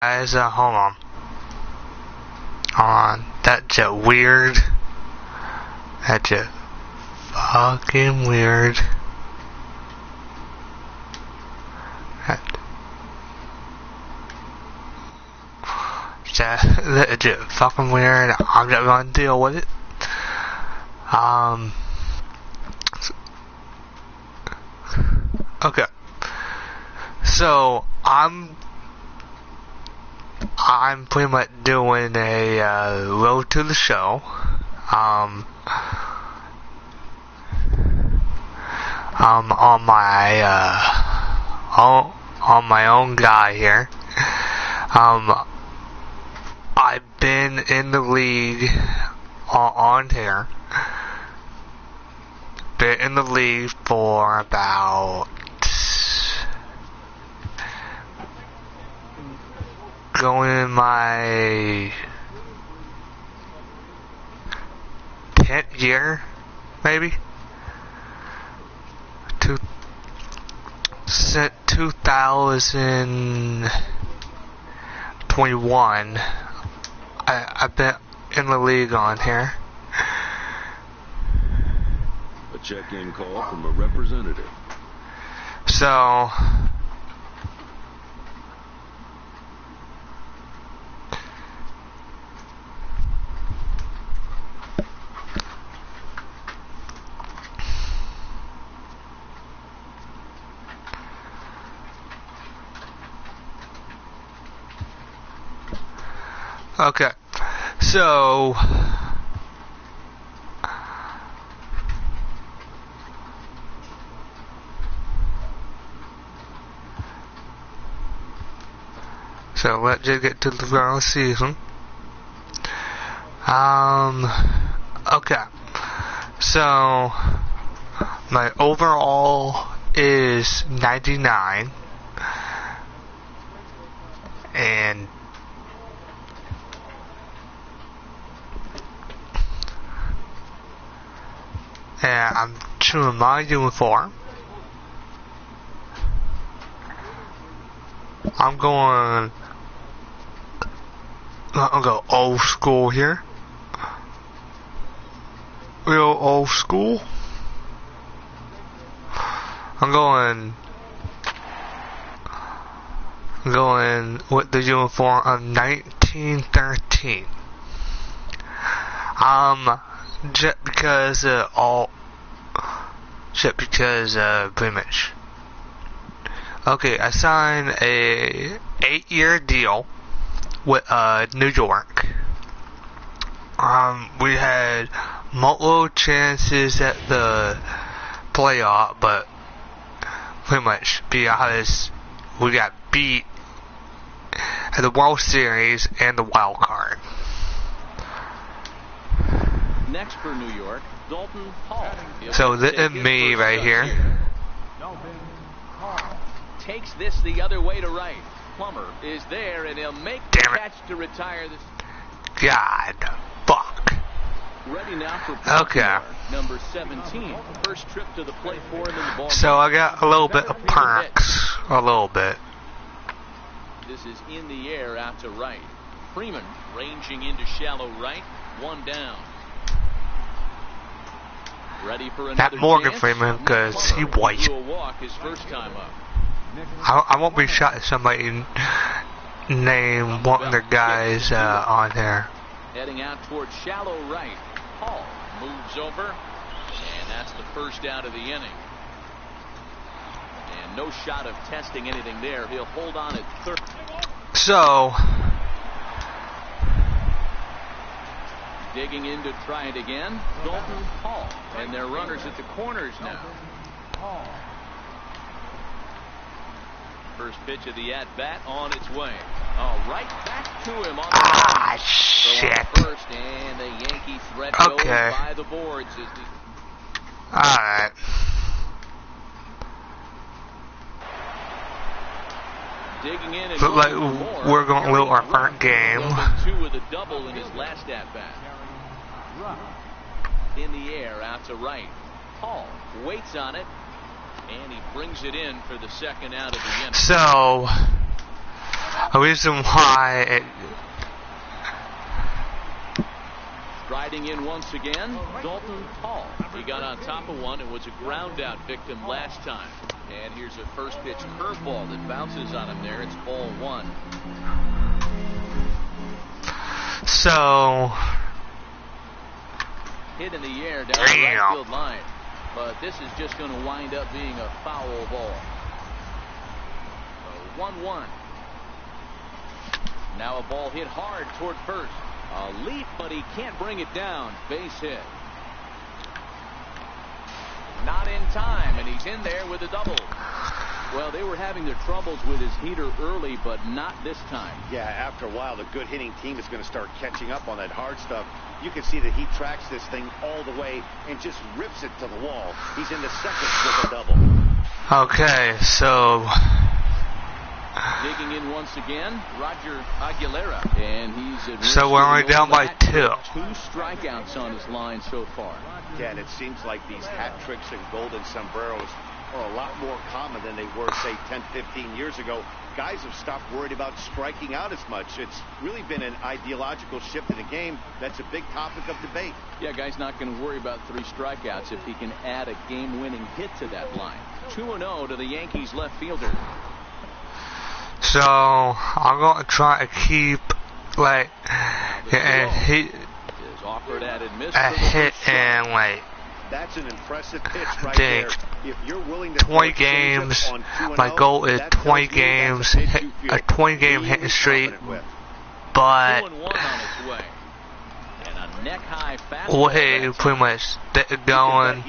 Guys, hold on. That's just weird. That's just fucking weird. That's just fucking weird. I'm just gonna deal with it. Okay. So I'm pretty much doing a road to the show. On my own guy here. I've been in the league on here. Been in the league for about going in my 10th year, maybe. Since 2021, I've been in the league on here. A check-in call from a representative. So okay, so let's just get to the final season. Okay, so my overall is 99, and I'm choosing my uniform. I'm gonna go old school here. Real old school. I'm going with the uniform of 1913. Just because pretty much. Okay, I signed a 8-year deal with New York. We had multiple chances at the playoff, but pretty much, be honest, we got beat at the World Series and the wild card. Next for New York, Dalton Hall. So this is me right here. Takes this the other way to right. Plummer is there, and he'll make the catch to retire this. God, fuck. Ready now for okay. Number 17. First trip to the plate for him in the ball. So I got a little bit of perks. A little bit. This is in the air out to right. Freeman ranging into shallow right. One down. Ready for another that Morgan chance? Freeman, because he white. Walk his first time up. I won't be shot at somebody name one of the guys on there. Heading out towards shallow right. Hall moves over, and that's the first out of the inning. And no shot of testing anything there. He'll hold on at third. So digging in to try it again, Dalton Hall, and their runners at the corners now. First pitch of the at-bat on its way. Right back to him on the shit. First, and the Yankee threat goes by the boards. Alright. Digging in and look like we're going to lose our front game. 2 with a double in his last at-bat. In the air, out to right. Hall waits on it, and he brings it in for the second out of the inning. So a reason why it. Striding in once again, Dalton Hall. He got on top of one and was a ground out victim last time. And here's a first pitch curveball that bounces on him there. It's ball one. So. Hit in the air down the right field line. But this is just going to wind up being a foul ball. So 1-1. Now a ball hit hard toward first. A leap, but he can't bring it down. Base hit. Not in time, and he's in there with a double. Well, they were having their troubles with his heater early, but not this time. Yeah, after a while, the good hitting team is going to start catching up on that hard stuff. You can see that he tracks this thing all the way and just rips it to the wall. He's in the second with a double. Okay, so. Digging in once again, Roger Aguilera, and he's so we're only down by 2. 2 strikeouts on his line so far. Yeah, and it seems like these hat tricks and golden sombreros are a lot more common than they were, say, 10, 15 years ago. Guys have stopped worried about striking out as much. It's really been an ideological shift in the game. That's a big topic of debate. Yeah, guy's not going to worry about 3 strikeouts if he can add a game-winning hit to that line. 2-0 to the Yankees left fielder. So I'm gonna try to keep like a hit and like that's an impressive pitch right there. If you're willing to 20 games. My goal is 20 games, a 20 game hitting streak, but we'll pretty much get it going.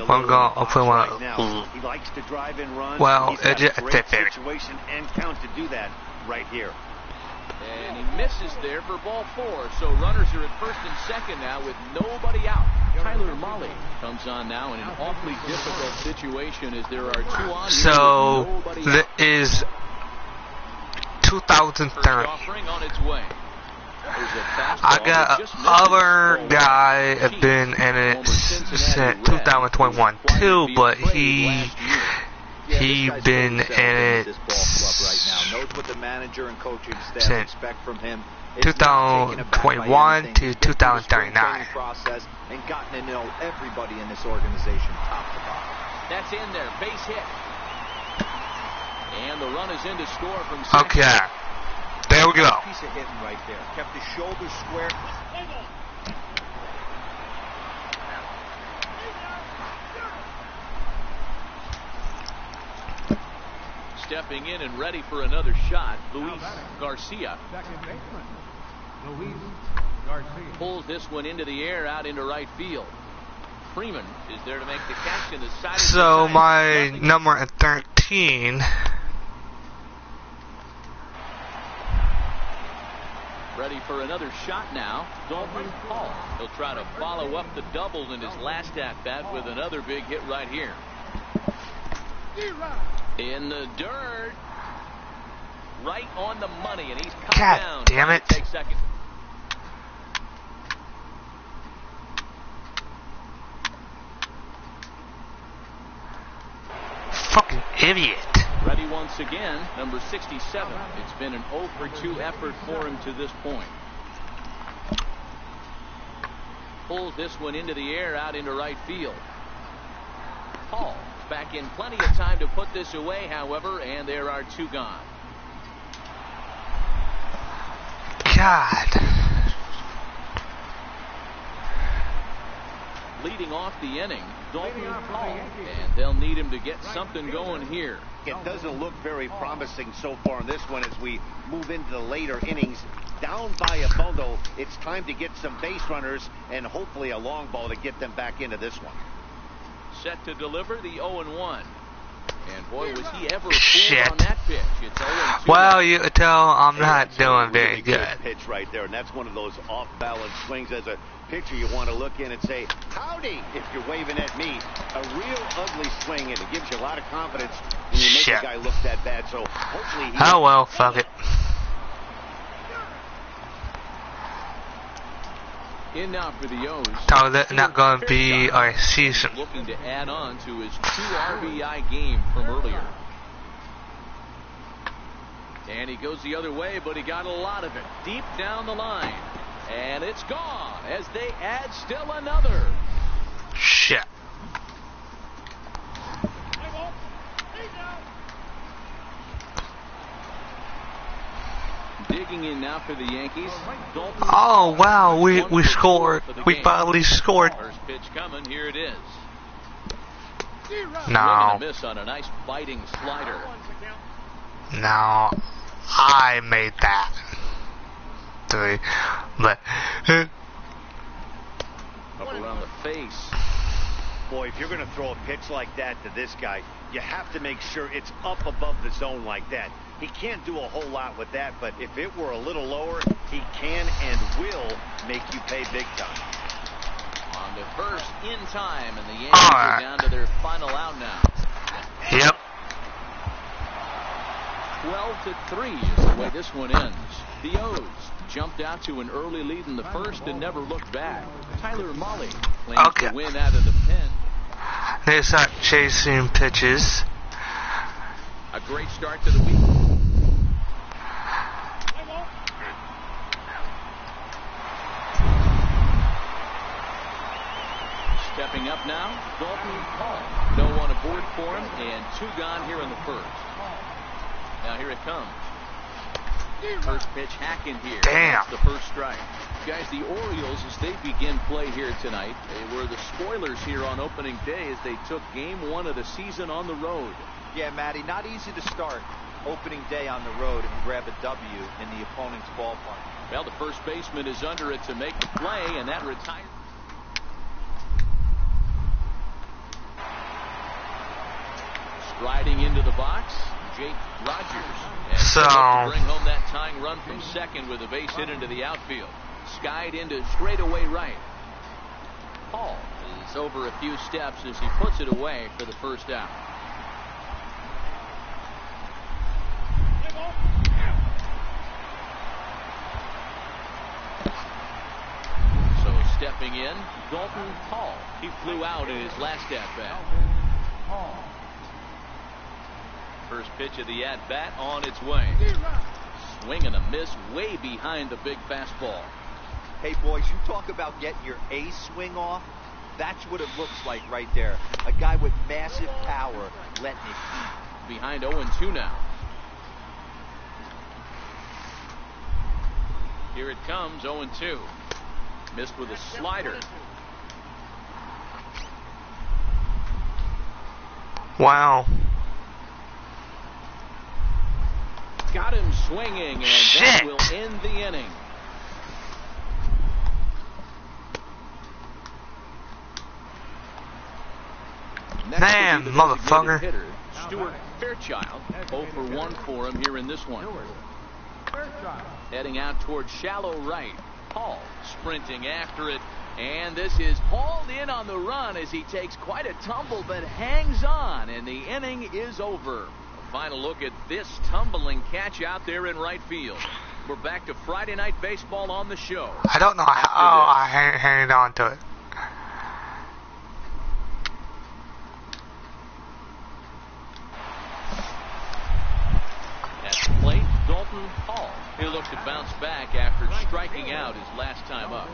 I'm gonna pretty much. He likes to drive and run. Well, he's got it's a great fair. situation and count to do that right here. And he misses there for ball 4. So runners are at first and second now with nobody out. Tyler Mahle comes on now in an awfully difficult situation as there are 2 on. So this is 2030. On its way. I got other guy have been in it since 2021 too, but he been in it since 2021 to 2039. And gotten to know everybody in this organization top to bottom. That's in there, base hit. And the run is in to score from second. Okay. There we go. Piece of hitting right there. Kept his shoulders square. Stepping in and ready for another shot, Luis Garcia. Pulls this one into the air out into right field. Freeman is there to make the catch in the side. So my number at 13. Ready for another shot now. Dalton Hall. He'll try to follow up the double in his last at-bat with another big hit right here. In the dirt. Right on the money, and he's cut God down. Damn it. Take second. Fucking idiot. Ready once again, number 67. It's been an 0 for 2 effort for him to this point. Pulls this one into the air out into right field. Hall back in plenty of time to put this away, however, and there are 2 gone. God. Leading off the inning, Dalton Hall, and they'll need him to get something going here. It doesn't look very promising so far in this one as we move into the later innings. Down by a bundle, it's time to get some base runners and hopefully a long ball to get them back into this one. Set to deliver the 0-1. And boy, was he ever fooled on that pitch. It's 0-2. Well, you can tell I'm not doing very good. Pitch right there, and that's one of those off-balance swings. As a pitcher, you want to look in and say, howdy, if you're waving at me. A real ugly swing, and it gives you a lot of confidence when you make a guy look that bad. So hopefully oh well, fuck it. In now for the O's. So that's not going to be our season. Looking to add on to his 2 RBI game from earlier. And he goes the other way, but he got a lot of it deep down the line. And it's gone as they add still another. Shit. Digging in now for the Yankees. Dalton. Oh wow, we scored. We finally scored. First pitch coming. Here it is. No. Swing and a miss on a nice biting slider. No, I made that. Three, but Up around the face. Boy, if you're going to throw a pitch like that to this guy, you have to make sure it's up above the zone like that. He can't do a whole lot with that, but if it were a little lower, he can and will make you pay big time. On the first in time, and the Yankees are down to their final out now. yep. 12-3 is the way this one ends. The O's jumped out to an early lead in the first and never looked back. Tyler Mahle claims the win out of the pen. They start chasing pitches. A great start to the week. Stepping up now, Dalton Hall. No one aboard for him, and 2 gone here in the first. Now here it comes. First pitch hacking here. Damn. That's the first strike. Guys, the Orioles, as they begin play here tonight, they were the spoilers here on opening day as they took game 1 of the season on the road. Yeah, Matty, not easy to start opening day on the road and grab a W in the opponent's ballpark. Well, the first baseman is under it to make the play, and that retires. Striding into the box, Jake Rogers. And So to bring home that tying run from second with a base hit into the outfield. Skied into straightaway right. Paul is over a few steps as he puts it away for the first out. So stepping in, Dalton Hall. He flew out in his last at-bat. First pitch of the at-bat on its way. Swing and a miss way behind the big fastball. Hey, boys, you talk about getting your A swing off. That's what it looks like right there. A guy with massive power letting it eat. Behind 0-2 now. Here it comes, 0-2. Missed with a slider. wow. Got him swinging, and that will end the inning. Next Damn, will be the motherfucker. designated hitter, Stuart Fairchild. 0 for 1 for him here in this one. Heading out towards shallow right. Paul sprinting after it. And this is hauled in on the run as he takes quite a tumble but hangs on. And the inning is over. A final look at this tumbling catch out there in right field. We're back to Friday Night Baseball on the show. I don't know how I hanged on to it. At the plate, Dalton Hall. He'll look to bounce back after striking out his last time up.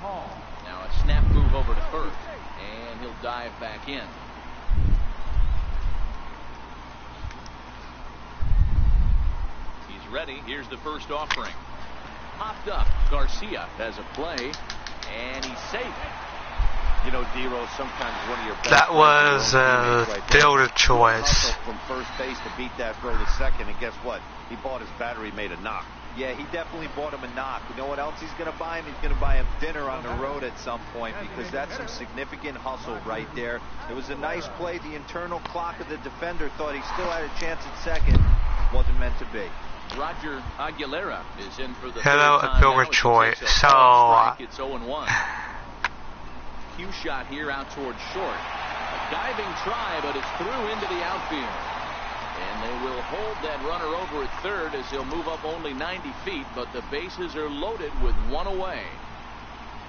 Now a snap move over to first, and he'll dive back in. He's ready. Here's the first offering. Popped up. Garcia has a play, and he's safe. You know, D-Rose, sometimes one of your best That was a right fielder choice. From first base to beat that throw to second, and guess what? He bought his battery, made a knock. Yeah, he definitely bought him a knock. You know what else he's going to buy him? He's going to buy him dinner on the road at some point, because that's some significant hustle right there. It was a nice play. The internal clock of the defender thought he still had a chance at second. Wasn't meant to be. Roger Aguilera is in for the Hello, third a time fielder now as he choice. takes a So, ball strike. It's 0-1. Cue shot here out towards short. A diving try, but it's through into the outfield. And they will hold that runner over at third as he'll move up only 90 feet, but the bases are loaded with one away.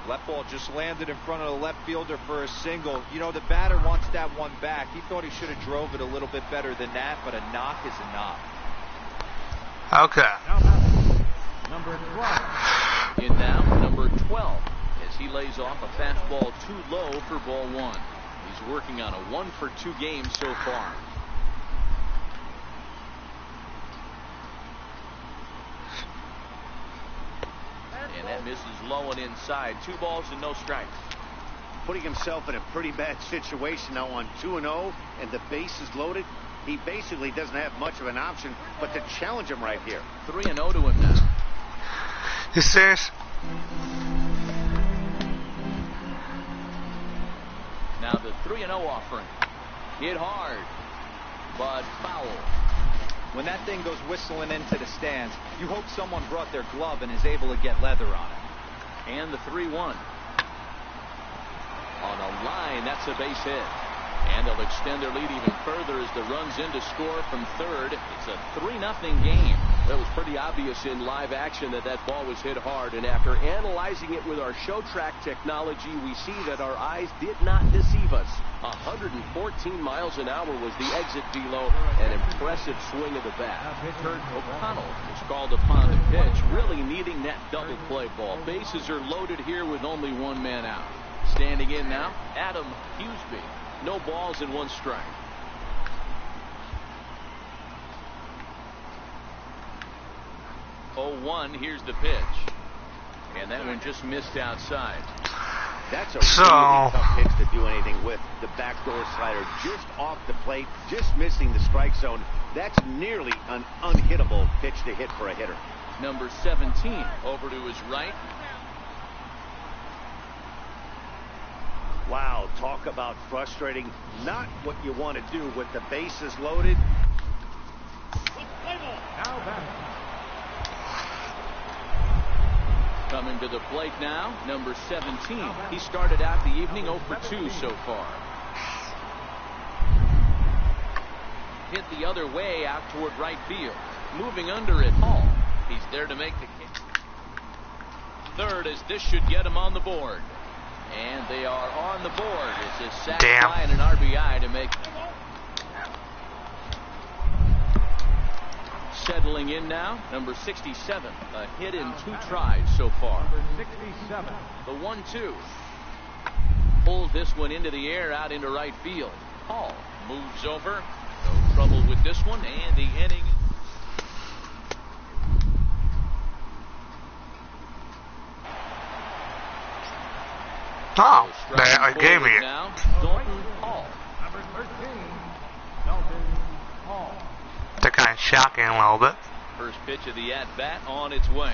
Left ball just landed in front of the left fielder for a single. You know, the batter wants that one back. He thought he should have drove it a little bit better than that, but a knock is a knock. Okay. In now, number 12, as he lays off a fastball too low for ball one. He's working on a 1-for-2 game so far. And that misses low and inside. 2 balls and no strikes. Putting himself in a pretty bad situation now on 2-0 and the base is loaded. He basically doesn't have much of an option but to challenge him right here. 3-0 to him now. You serious? Now the 3-0 offering. Hit hard, but foul. When that thing goes whistling into the stands, you hope someone brought their glove and is able to get leather on it. And the 3-1. On a line, that's a base hit. And they'll extend their lead even further as the runs in to score from third. It's a 3-0 game. That was pretty obvious in live action that that ball was hit hard. And after analyzing it with our show track technology, we see that our eyes did not deceive us. 114 miles an hour was the exit velo. An impressive swing of the bat. Kurt O'Connell is called upon to pitch, really needing that double play ball. Bases are loaded here with only 1 man out. Standing in now, Adam Huseby. No balls and 1 strike. Oh, 1. Here's the pitch. And that one just missed outside. That's a really tough pitch to do anything with. The backdoor slider just off the plate, just missing the strike zone. That's nearly an unhittable pitch to hit for a hitter. Number 17 over to his right. Wow, talk about frustrating. Not what you want to do with the bases loaded. Coming to the plate now, number 17. He started out the evening 0 for 2 so far. Hit the other way out toward right field. Moving under it, Hall. He's there to make the kick. Third, as this should get him on the board. And they are on the board. It's a sac fly and an RBI to make. Settling in now, number 67. A hit in 2 tries so far. Number 67. The 1-2. Pulls this one into the air out into right field. Hall moves over. No trouble with this one, and the inning. Oh, I gave me it. Now, Dalton Hall. Number 13, Dalton Hall. They're kind of shocking a little bit. First pitch of the at-bat on its way.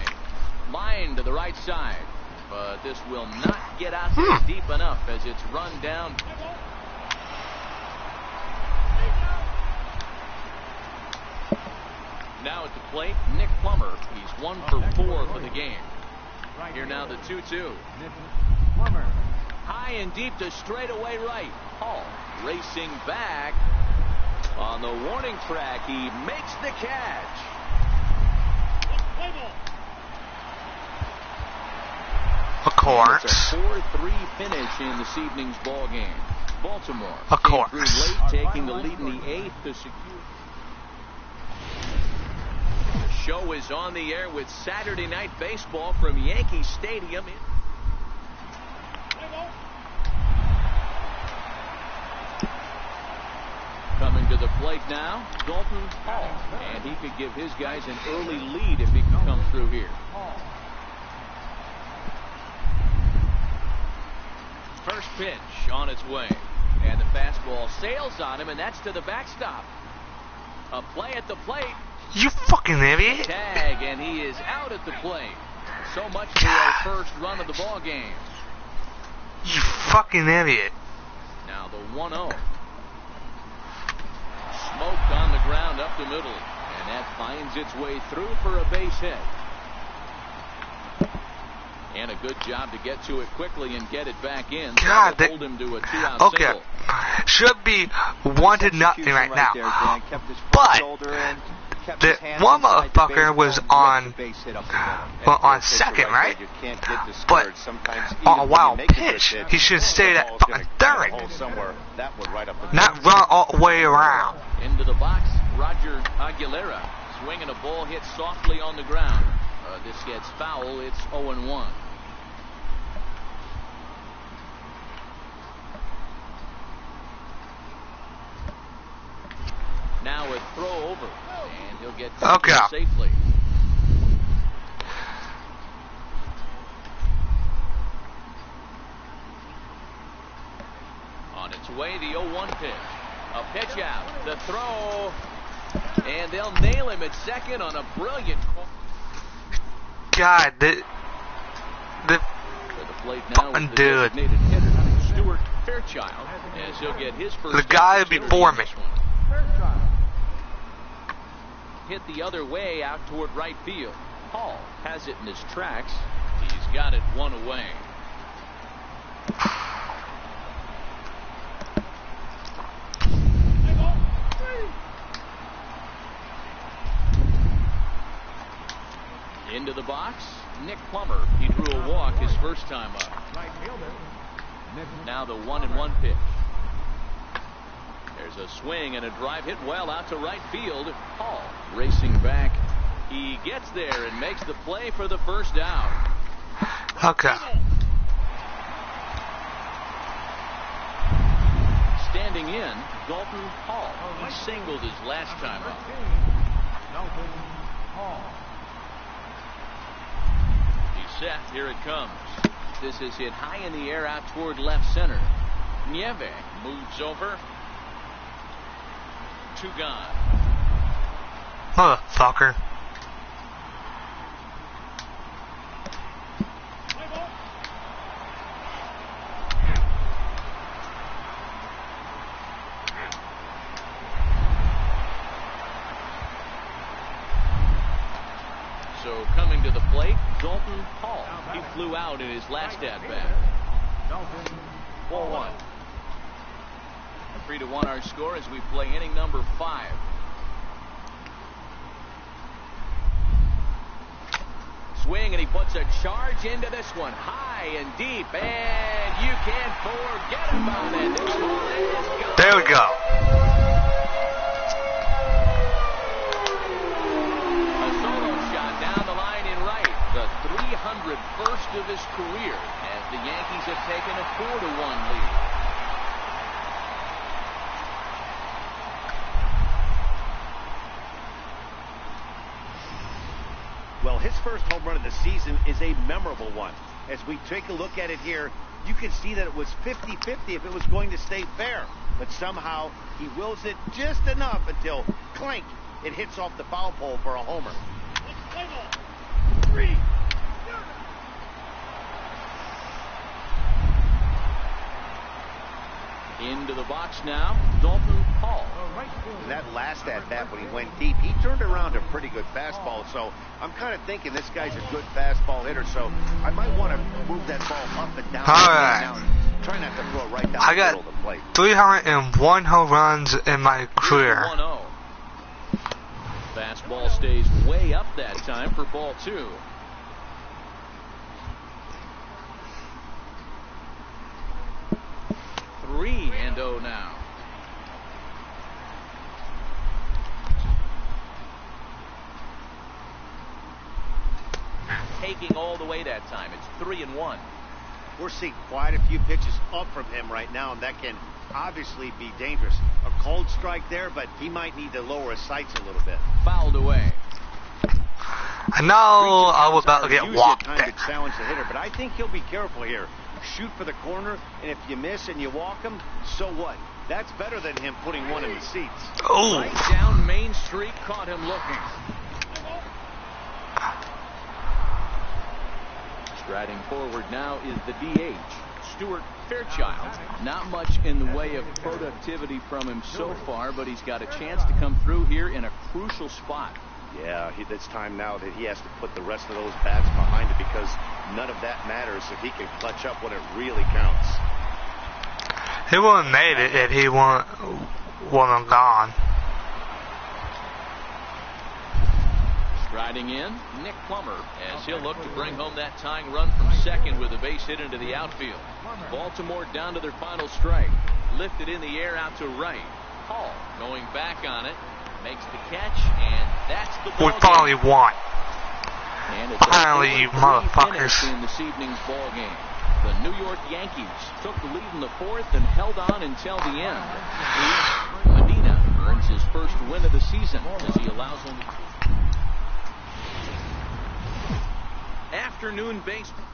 Line to the right side. But this will not get out there deep enough as it's run down. Now at the plate, Nick Plummer. He's 1 for 4 for the game. Here now the 2-2. Plummer. High and deep to straightaway right. Hall racing back. On the warning track, he makes the catch. Of course. It's a 4-3 finish in this evening's ball game. Baltimore of course. Came through late, taking the lead in the 8th to secure. The show is on the air with Saturday Night Baseball from Yankee Stadium. Coming to the plate now, Dalton Hall. And he could give his guys an early lead if he can come through here. First pitch on its way. And the fastball sails on him, and that's to the backstop. A play at the plate. You fucking idiot. Tag, and he is out at the plate. So much for our first run of the ball game. You fucking idiot. Now the 1-0. Smoked on the ground up the middle, and that finds its way through for a base hit. And a good job to get to it quickly and get it back in. God, hold him to a 2-out okay. single. Should be 1-0 right now. But the one motherfucker was on second, right? But on a wild pitch, he should stay at fucking third. Not run all the way around. Into the box, Roger Aguilera. swing and a ball hit softly on the ground. This gets foul. It's 0-1. Now a throw over, and he'll get safely. On its way, the 0-1 pitch. A pitch out, the throw, and they'll nail him at second on a brilliant call. God, the plate now with the designated hitter, Stuart Fairchild, as he'll get his first. The guy before me hit the other way out toward right field. Hall has it in his tracks. He's got it one away. Into the box, Nick Plummer. He drew a walk his first time up. Now the 1-1 pitch. There's a swing and a drive hit well out to right field. Hall racing back. He gets there and makes the play for the first out. Okay. Standing in, Dalton Hall. He singled his last time up. Dalton Hall. Set. Here it comes. This is hit high in the air out toward left center. Nieve moves over. 2 gone. Motherfucker. So coming to the plate, Dalton Hall. He flew out in his last at-bat. 4-1. 3-1 our score as we play inning number 5. Swing, and he puts a charge into this one, high and deep, and you can't forget about it. This one is gone. There we go. A solo shot down the line in right, the 301st of his career, as the Yankees have taken a 4-1 lead. Well, his first home run of the season is a memorable one. As we take a look at it here, you can see that it was 50-50 if it was going to stay fair. But somehow he wills it just enough until, clink, it hits off the foul pole for a homer. Into the box now, Dalton Hall. And that last at-bat when he went deep, he turned around a pretty good fastball. So I'm kind of thinking this guy's a good fastball hitter. So I might want to move that ball up and down. All right. Try not to throw it right down I the middle of the plate. got 301 home runs in my career. 1-0. Fastball stays way up that time for ball 2. Three and 0 now. Taking all the way that time. It's 3-1. We're seeing quite a few pitches up from him right now, and that can obviously be dangerous. A cold strike there, but he might need to lower his sights a little bit. Fouled away. I know I was about to get walked. Time to challenge the hitter, but I think he'll be careful here. Shoot for the corner, and if you miss and you walk him, so what? That's better than him putting one in the seats. Oh. Right down Main Street, caught him looking. Striding forward now is the DH, Stuart Fairchild. Not much in the way of productivity from him so far, but he's got a chance to come through here in a crucial spot. Yeah, it's time now that he has to put the rest of those bats behind it, because none of that matters if he can clutch up when it really counts. He wouldn't have made it if he wasn't gone. Striding in, Nick Plummer, as he'll look to bring home that tying run from second with a base hit into the outfield. Baltimore down to their final strike. Lifted in the air out to right. Hall going back on it. Makes the catch, and that's the ball We finally game. won. And it's Finally, you a 4-3 motherfuckers. finish in this evening's ball game. The New York Yankees took the lead in the fourth and held on until the end. Medina earns his first win of the season as he allows only afternoon baseball.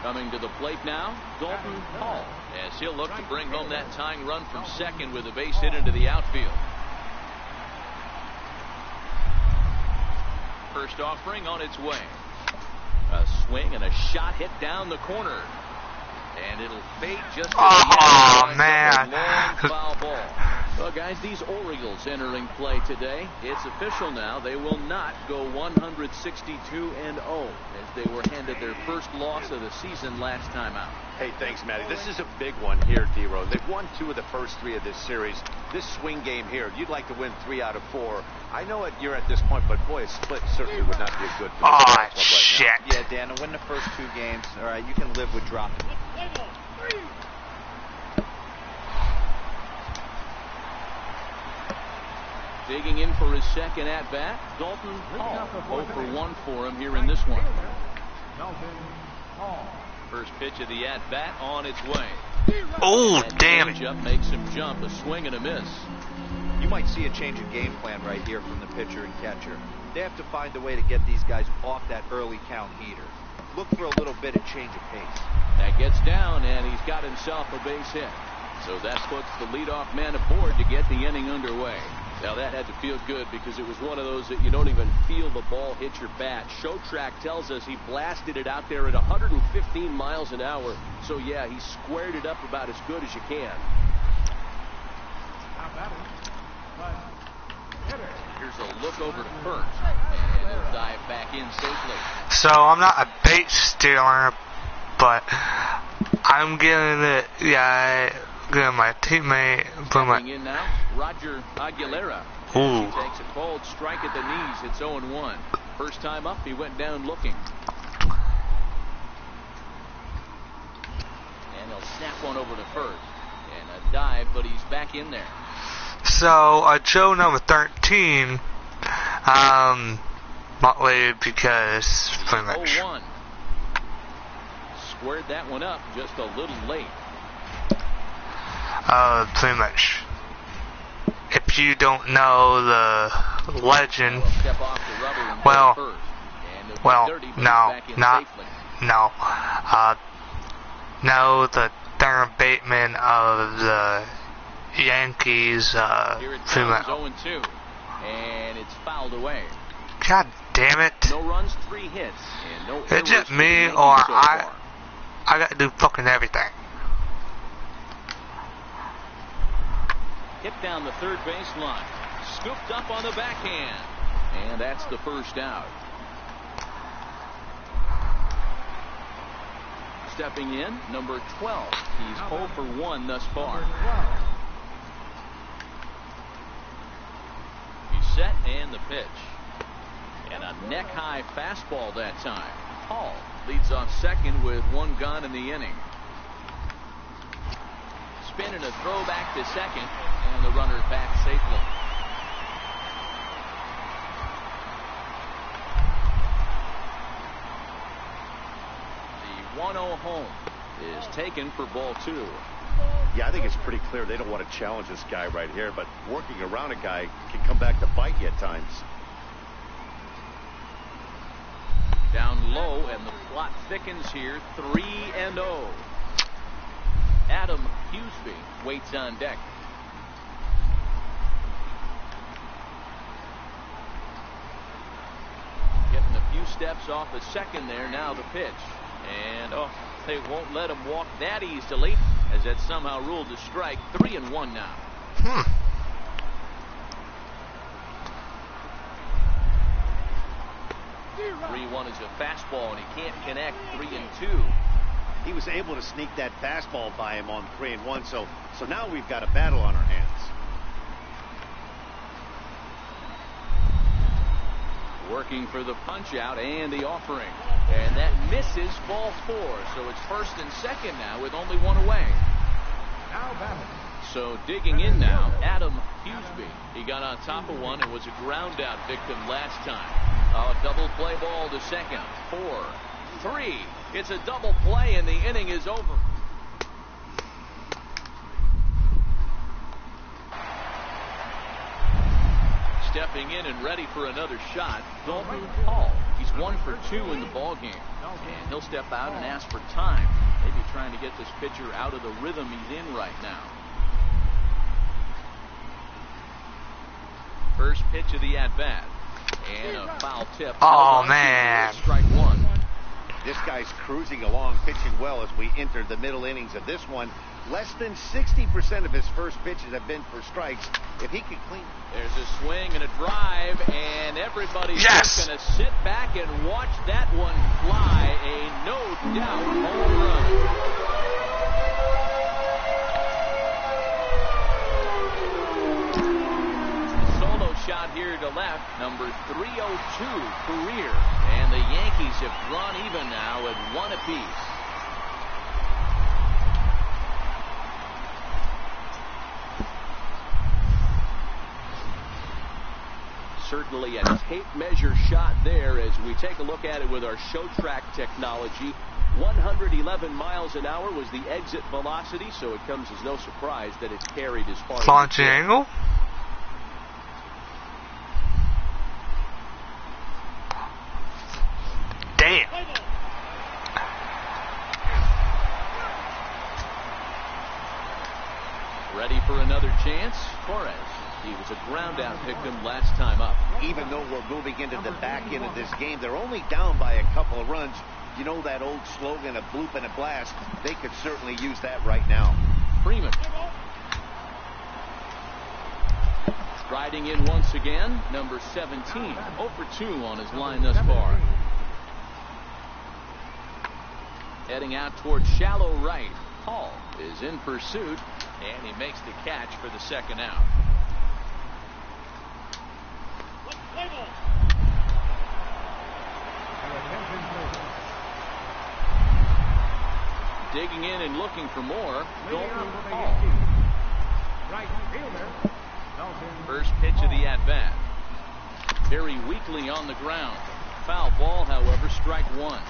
Coming to the plate now, Dalton Hall, as he'll look to bring home that tying run from second with a base hit into the outfield. First offering on its way. A swing and a shot hit down the corner. And it'll fade just Oh, the man. long foul ball. Well, guys, these Orioles entering play today. It's official now. They will not go 162-0 as they were handed their first loss of the season last time out. Hey, thanks, Matty. This is a big one here, D-Row. They've won 2 of the first 3 of this series. This swing game here, you'd like to win 3 out of 4. I know you're at this point, but boy, a split certainly would not be a good for the ball club right shit. now. Yeah, Dan, to win the first 2 games, all right, you can live with dropping. Digging in for his second at-bat, Dalton Hall. 0 for 1 for him here in this one. First pitch of the at-bat on its way. Oh, And damn it. changeup makes him jump, a swing and a miss. You might see a change of game plan right here from the pitcher and catcher. They have to find a way to get these guys off that early count heater. Look for a little bit of change of pace. That gets down, and he's got himself a base hit. So that puts the leadoff man aboard to get the inning underway. Now that had to feel good because it was one of those that you don't even feel the ball hit your bat. Show track tells us he blasted it out there at 115 miles an hour. So yeah, he squared it up about as good as you can. Here's a look over to first, and he'll dive back in safely. So I'm not a bait stealer, but I'm giving it, giving my teammate, Stepping in now, Roger Aguilera. Ooh. He takes a cold strike at the knees. It's 0-1. First time up, he went down looking. And he'll snap one over to first. And a dive, but he's back in there. So Joe number 13, Motley because pretty much. 0-1. Squared that one up just a little late. Pretty much. If you don't know the legend, Step off the rubber and well, go first. And he'll get well, dirty, but he's no, back in not, safely. no, the Darren Bateman of the Yankees, Here it pretty comes, much. 0-2. And it's fouled away. God damn it. No runs, 3 hits, and no It's just errors for the me Yankees or so far. I got to do fucking everything. Hit down the third baseline. Scooped up on the backhand. And that's the first out. Stepping in, number 12. He's 0 for 1 thus far. He's set and the pitch. And a neck-high fastball that time. Hall leads off second with 1 gone in the inning. Spin and a throw back to second, and the runner back safely. The 1-0 home is taken for ball 2. Yeah, I think it's pretty clear they don't want to challenge this guy right here, but working around a guy can come back to bite you at times. Down low, and the plot thickens here. 3-0. Adam Huseby waits on deck. Getting a few steps off the second there. Now the pitch. And, they won't let him walk that easily as that's somehow ruled a strike. 3-1 now. 3-1 is a fastball, and he can't connect. 3-2. He was able to sneak that fastball by him on 3-1, so now we've got a battle on our hands. Working for the punch out and the offering. And that misses, ball 4. So it's first and second now with only one away. Now batting. So digging in now, Adam Huseby. He got on top of one and was a ground out victim last time. A double play ball to second. 4, 3. It's a double play and the inning is over. Stepping in and ready for another shot, Dalton Hall. He's 1 for 2 in the ball game. And he'll step out and ask for time. Maybe trying to get this pitcher out of the rhythm he's in right now. First pitch of the at-bat. And a foul tip. Oh, man. Strike 1. This guy's cruising along, pitching well as we enter the middle innings of this one. Less than 60% of his first pitches have been for strikes. If he could clean. There's a swing and a drive, and everybody's just going to sit back and watch that one fly. A no-doubt home run. Solo shot here to left, number 302 career. And the Yankees have drawn even now at 1 apiece. Certainly a tape measure shot there as we take a look at it with our show track technology. 111 miles an hour was the exit velocity, so it comes as no surprise that it's carried as far as launch angle. Damn. Ready for another chance? Torres. He was a ground out victim last time up. Even though we're moving into the back end of this game, they're only down by a couple of runs. You know that old slogan, a bloop and a blast? They could certainly use that right now. Freeman. Striding in once again, number 17. 0 for 2 on his line thus far. Heading out towards shallow right. Hall is in pursuit, and he makes the catch for the second out. Digging in and looking for more, Dalton Hall. Right fielder. First pitch of the at-bat. Very weakly on the ground. Foul ball, however, strike 1.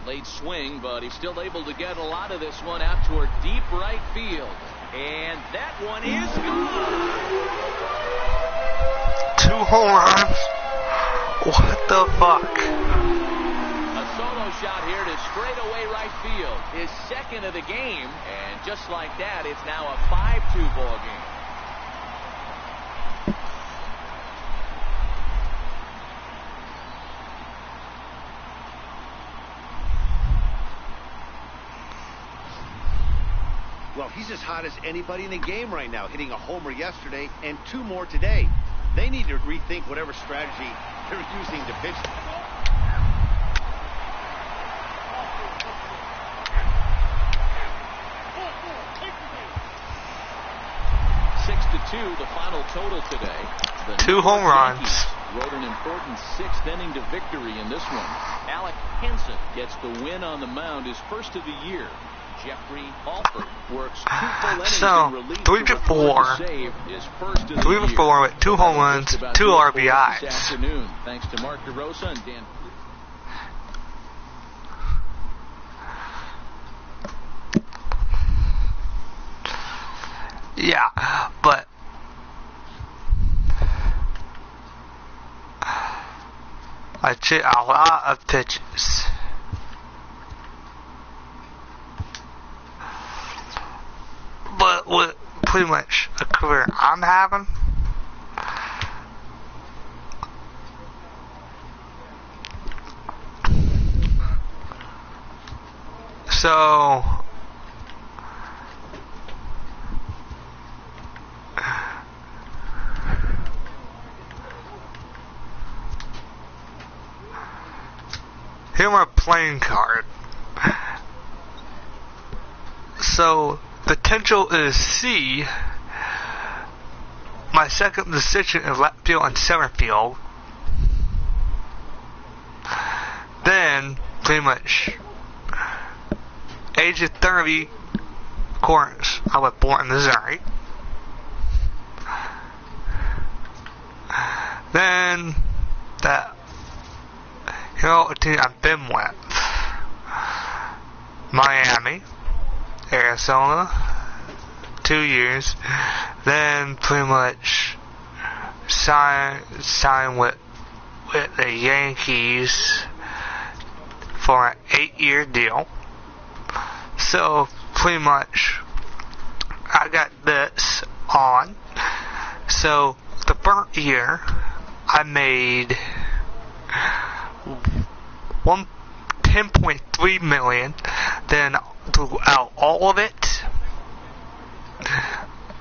Late swing, but he's still able to get a lot of this one out toward deep right field. And that one is gone. 2 home runs. What the fuck? A solo shot here to straightaway right field. His second of the game. And just like that, it's now a 5-2 ball game. Well, he's as hot as anybody in the game right now, hitting a homer yesterday and 2 more today. They need to rethink whatever strategy they're using to pitch. 6-2, the final total today. The 2 home runs. Wrote an important 6th inning to victory in this one. Alec Hansen gets the win on the mound, his first of the year. Jeffrey Alford works 2 full innings So, in relief 3 to 4. Save his first of the 3 to year. 4 with 2 home runs, 2 RBIs. This afternoon, thanks to Mark DeRosa and Dan. Yeah, but I hit a lot of pitches. But with pretty much a career I'm having, so here's my playing card. So potential is C. My second position is left field and center field. Then, pretty much, age of 30, of course, I was born in Missouri. Then, that, you know, a team I've been with. Miami, Arizona, 2 years. Then, pretty much, sign with the Yankees for an 8-year deal. So, pretty much, I got this on. So, the first year, I made $10.3 million. Then, throughout all of it,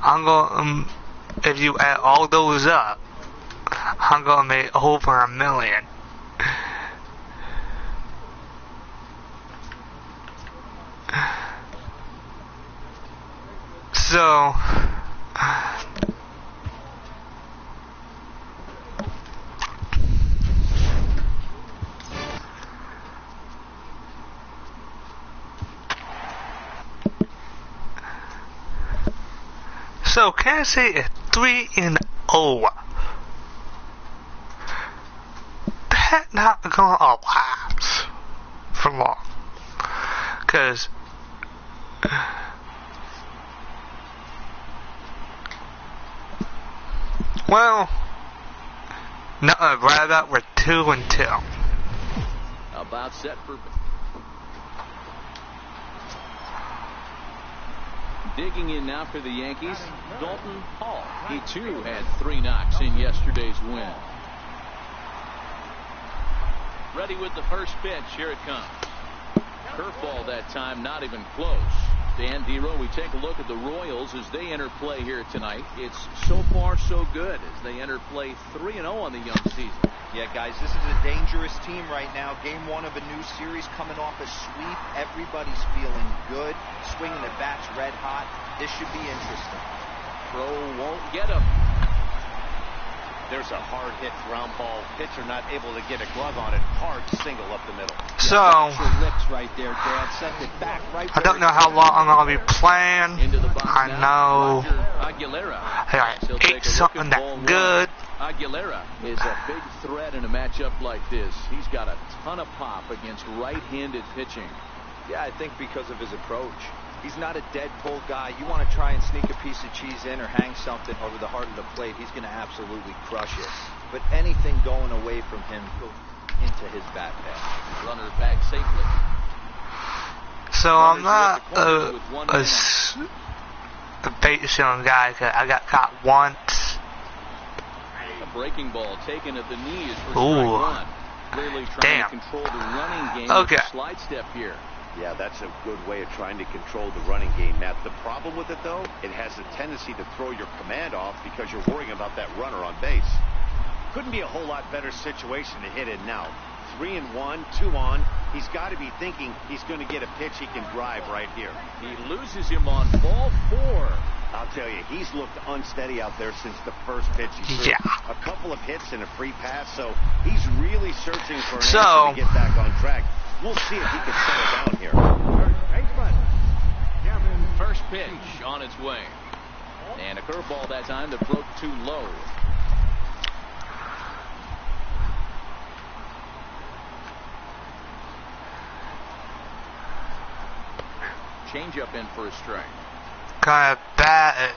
I'm going if you add all those up, I'm going to make over $1 million. So, Kansas City is 3-0. That's not gonna last for long, cause well, nothing to brag about. We're 2-2. About set for. Digging in now for the Yankees, Dalton Hall. He too had 3 knocks in yesterday's win. Ready with the first pitch. Here it comes. Curveball that time, not even close. Dan Dero, we take a look at the Royals as they enter play here tonight. It's so far so good as they enter play 3-0 on the young season. Yeah, guys, this is a dangerous team right now. Game 1 of a new series, coming off a sweep. Everybody's feeling good. Swinging the bats red hot. This should be interesting. Throw won't get him. There's a hard hit ground ball. Pitcher not able to get a glove on it. Hard single up the middle. So, lips right there, Dad. Sent it back right. I don't know how long I'm gonna be playing. I know I ate something that good. Aguilera is a big threat in a matchup like this. He's got a ton of pop against right-handed pitching. Yeah, I think because of his approach. He's not a dead pull guy. You want to try and sneak a piece of cheese in or hang something over the heart of the plate, he's going to absolutely crush it. But anything going away from him goes into his bat path. Runner back safely. So I'm not a bait selling guy. I got caught once. A breaking ball taken at the knees for strike 1. Clearly trying to control the running game with a slide step here. Yeah, that's a good way of trying to control the running game, Matt. The problem with it, though, it has a tendency to throw your command off because you're worrying about that runner on base. Couldn't be a whole lot better situation to hit in now. 3-1, 2 on. He's got to be thinking he's going to get a pitch he can drive right here. He loses him on ball 4. I'll tell you, he's looked unsteady out there since the first pitch he threw. Yeah. A couple of hits and a free pass, so he's really searching for an answer to get back on track. We'll see if he can settle down here. First pitch on its way. And a curveball that time that broke too low. Changeup in for a strike. Kind of bad.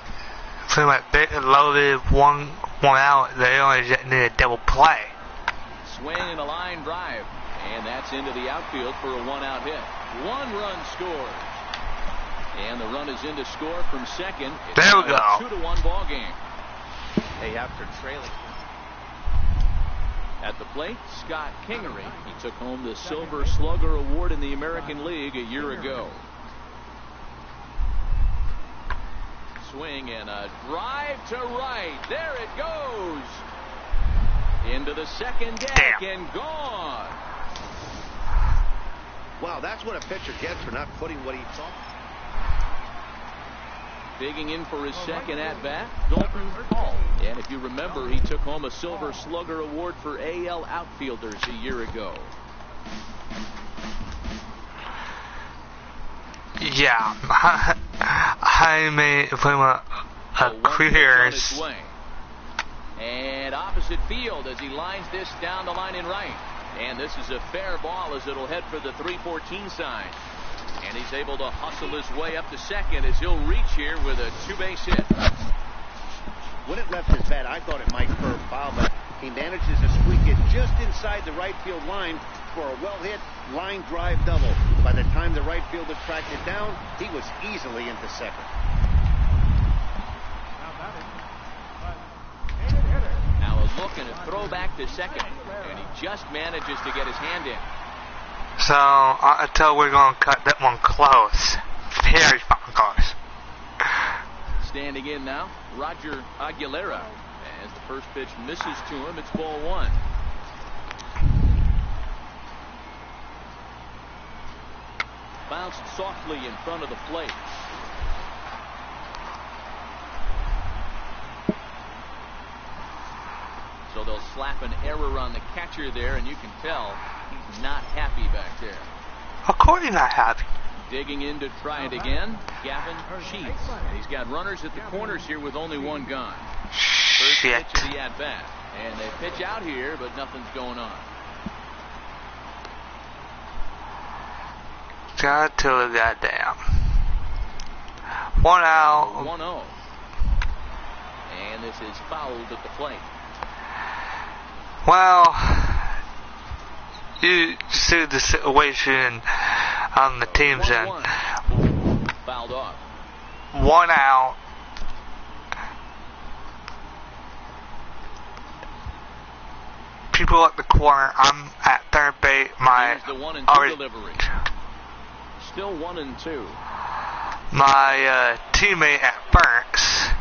Pretty much big and loaded, one out. They only just need a double play. Swing and a line drive. And that's into the outfield for a 1-out hit. 1 run scores. And the run is in to score from second. It's there we go. 2-1 ball game. Hey, after trailing. At the plate, Scott Kingery. He took home the Silver Slugger Award in the American League a year ago. Swing and a drive to right. There it goes. Into the second deck and gone. Wow, that's what a pitcher gets for not putting what he thought. Digging in for his second at-bat, Dalton Hall. And if you remember, he took home a Silver Slugger Award for AL outfielders a year ago. Yeah, Jaime from careers. And opposite field as he lines this down the line in right. And this is a fair ball as it'll head for the 314 sign. And he's able to hustle his way up to second as he'll reach here with a two-base hit. When it left his bat, I thought it might curve foul, but he manages to squeak it just inside the right field line for a well-hit line drive double. By the time the right fielder tracked it down, he was easily into second. Now a look and a throw back to second, and he just manages to get his hand in. So I tell we're gonna cut that one close, very fucking close. Standing in now, Roger Aguilera. As the first pitch misses to him, it's ball one. Bounced softly in front of the plate. So they'll slap an error on the catcher there, and you can tell he's not happy back there. Of course he's not happy. Digging in to try it again, Gavin Sheets. He's got runners at the corners here with only one gone. First Shit. pitch of the at-bat. And they pitch out here, but nothing's going on. God to the goddamn. 1 out. 1-0. And this is fouled at the plate. Well, you see the situation on the team's end. Fouled off. 1 out. People at the corner. I'm at third base. Here's the 1-2 delivery. Still 1-2. My teammate at first,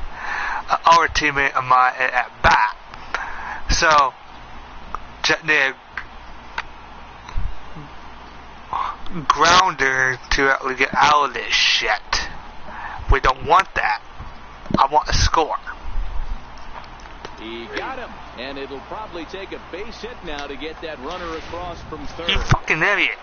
our teammate of mine at bat. So, the grounder to actually get out of this shit. We don't want that. I want a score. He got him, and it'll probably take a base hit now to get that runner across from third. You fucking idiot.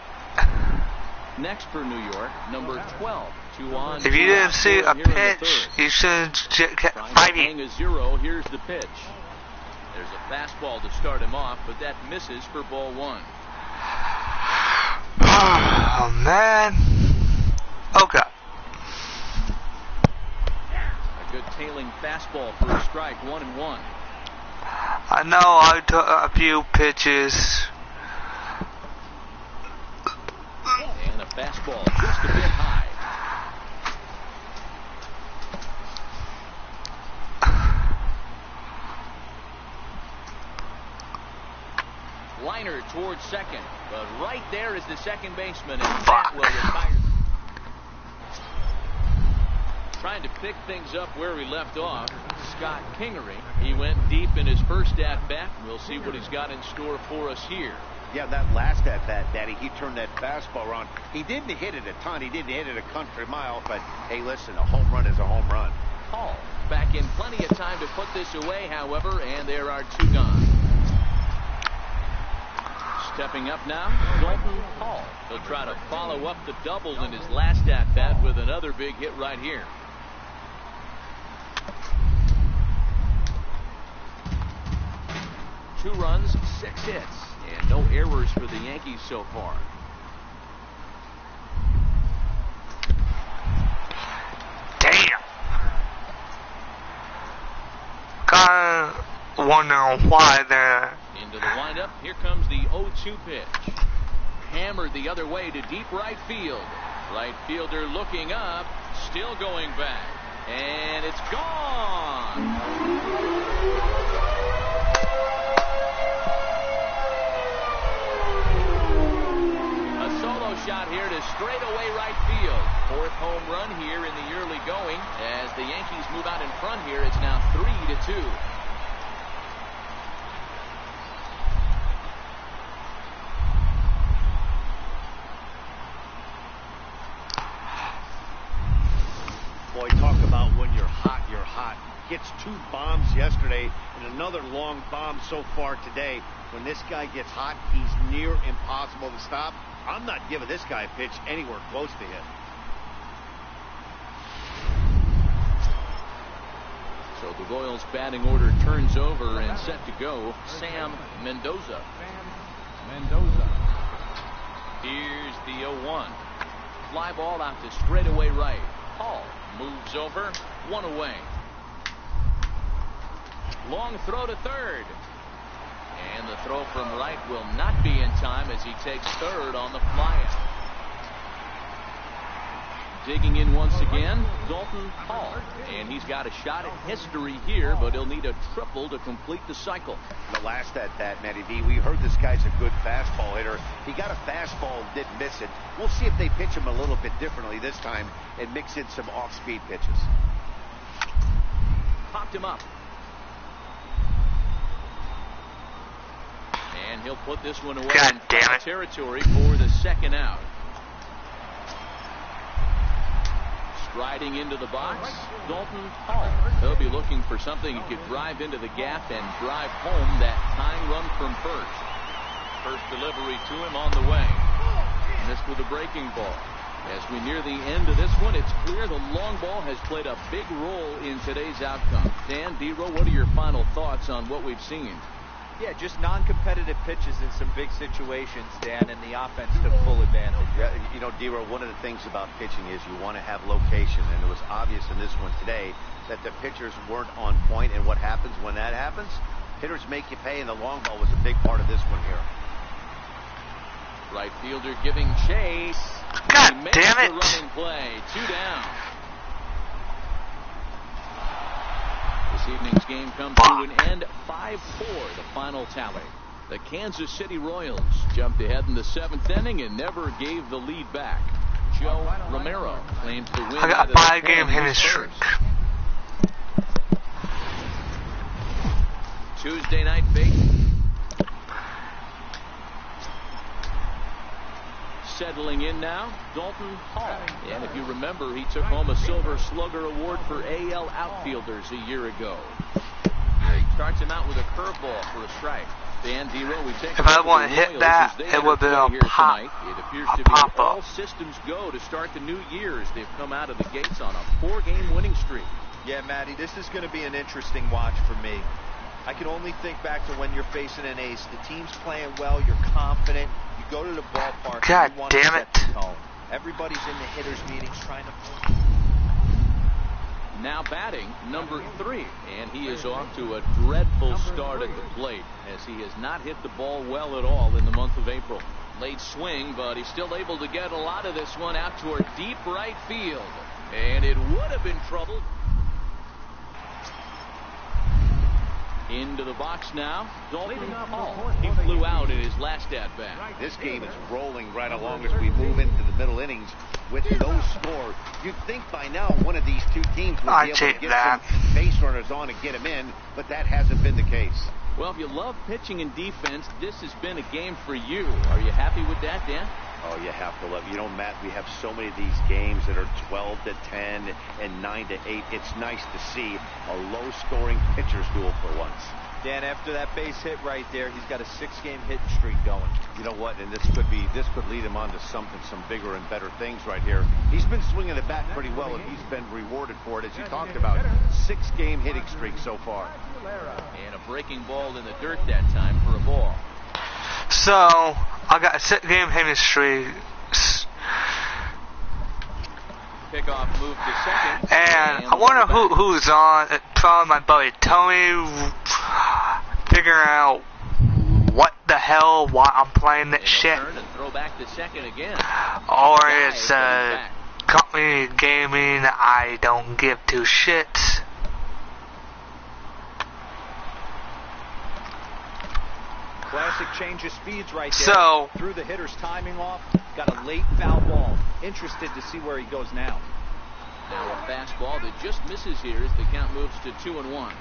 Next for New York, number 12. 2 on. If you didn't see a pitch, you should get 5 a 0. Here's the pitch. There's a fastball to start him off, but that misses for ball one. Oh, man. Okay. A good tailing fastball for a strike, 1-1. I know I took a few pitches. And a fastball just a bit high. Liner towards second, but right there is the second baseman, and that will retire. Trying to pick things up where he left off, Scott Kingery. He went deep in his first at-bat. We'll see what he's got in store for us here. Yeah, that last at-bat, Daddy, he turned that fastball around. He didn't hit it a ton. He didn't hit it a country mile, but, hey, listen, a home run is a home run. Hall back in plenty of time to put this away, however, and there are 2 gone. Stepping up now, Dalton Hall. He'll try to follow up the double in his last at-bat with another big hit right here. Two runs, 6 hits, and no errors for the Yankees so far. Damn. Kinda wondering why they're... Into the windup, here comes the 0-2 pitch. Hammered the other way to deep right field. Right fielder looking up, still going back, and it's gone. Shot here to straightaway right field. 4th home run here in the early going. As the Yankees move out in front here, it's now 3-2. Boy, talk about when you're hot, you're hot. Hits 2 bombs yesterday and another long bomb so far today. When this guy gets hot, he's near impossible to stop. I'm not giving this guy a pitch anywhere close to him. So the Royals batting order turns over and set to go. Sam Mendoza. Mendoza. Here's the 0-1. Fly ball out to straightaway right. Hall moves over. 1 away. Long throw to third. And the throw from right will not be in time as he takes third on the flyout. Digging in once again, Dalton Hall. And he's got a shot at history here, but he'll need a triple to complete the cycle. The last at that, Matty V, we heard this guy's a good fastball hitter. He got a fastball and didn't miss it. We'll see if they pitch him a little bit differently this time and mix in some off-speed pitches. Popped him up. And he'll put this one away God in damn foul it. territory for the second out. Striding into the box, Dalton Hall. He'll be looking for something he could drive into the gap and drive home that tying run from first. First delivery to him on the way. Missed with a breaking ball. As we near the end of this one, it's clear the long ball has played a big role in today's outcome. Dan, D-Row, what are your final thoughts on what we've seen? Yeah, just non-competitive pitches in some big situations, Dan, and the offense took full advantage. Yeah, you know, D-Row, one of the things about pitching is you want to have location, and it was obvious in this one today that the pitchers weren't on point, and what happens when that happens? Hitters make you pay, and the long ball was a big part of this one here. Right fielder giving chase. God He makes damn it. the running play. 2 down. This evening's game comes to an end. 5-4, the final tally. The Kansas City Royals jumped ahead in the 7th inning and never gave the lead back. Joe Romero claims the win. I got out of the 5-game pen hitting streak. first. Tuesday night bait. Settling in now, Dalton Hall. And if you remember, he took home a Silver Slugger Award for AL outfielders a year ago. Starts him out with a curveball for a strike. Dan D-Row, we take If I want to hit that, it would be a pop. It appears to be all systems go to start the new year as they've come out of the gates on a 4-game winning streak. Yeah, Matty, this is going to be an interesting watch for me. I can only think back to when you're facing an ace. The team's playing well, you're confident, you go to the ballpark, God and you want to damn set it. the tone. Everybody's in the hitters' meetings trying to... Now batting, number 3, and he is off to a dreadful start at the plate as he has not hit the ball well at all in the month of April. Late swing, but he's still able to get a lot of this one out toward deep right field, and it would have been trouble. Into the box now, Dalton Hall. He flew out in his last at-bat. This game is rolling right along as we move into the middle innings with no score. You'd think by now one of these two teams would be able to get some base runners on and get them in, but that hasn't been the case. Well, if you love pitching and defense, this has been a game for you. Are you happy with that, Dan? Oh, you have to love. You know, Matt, we have so many of these games that are 12-10 and 9-8. It's nice to see a low-scoring pitcher's duel for once. Dan, after that base hit right there, he's got a 6-game hitting streak going. You know what? And this could lead him on to some bigger and better things right here. He's been swinging the bat pretty well, and he's been rewarded for it, as you talked about. 6-game hitting streak so far. And a breaking ball in the dirt that time for a ball. So, I got a 6-game hitting streak. Pickoff move to second. And I wonder who's on. It's probably my buddy Tony. Figuring out what the hell, why I'm playing this shit. Turn and throw back to second again. Or it's a company gaming I don't give two shits. Classic change of speeds right there. So, threw the hitter's timing off, got a late foul ball. Interested to see where he goes now. Now a fastball that just misses here as the count moves to 2-1.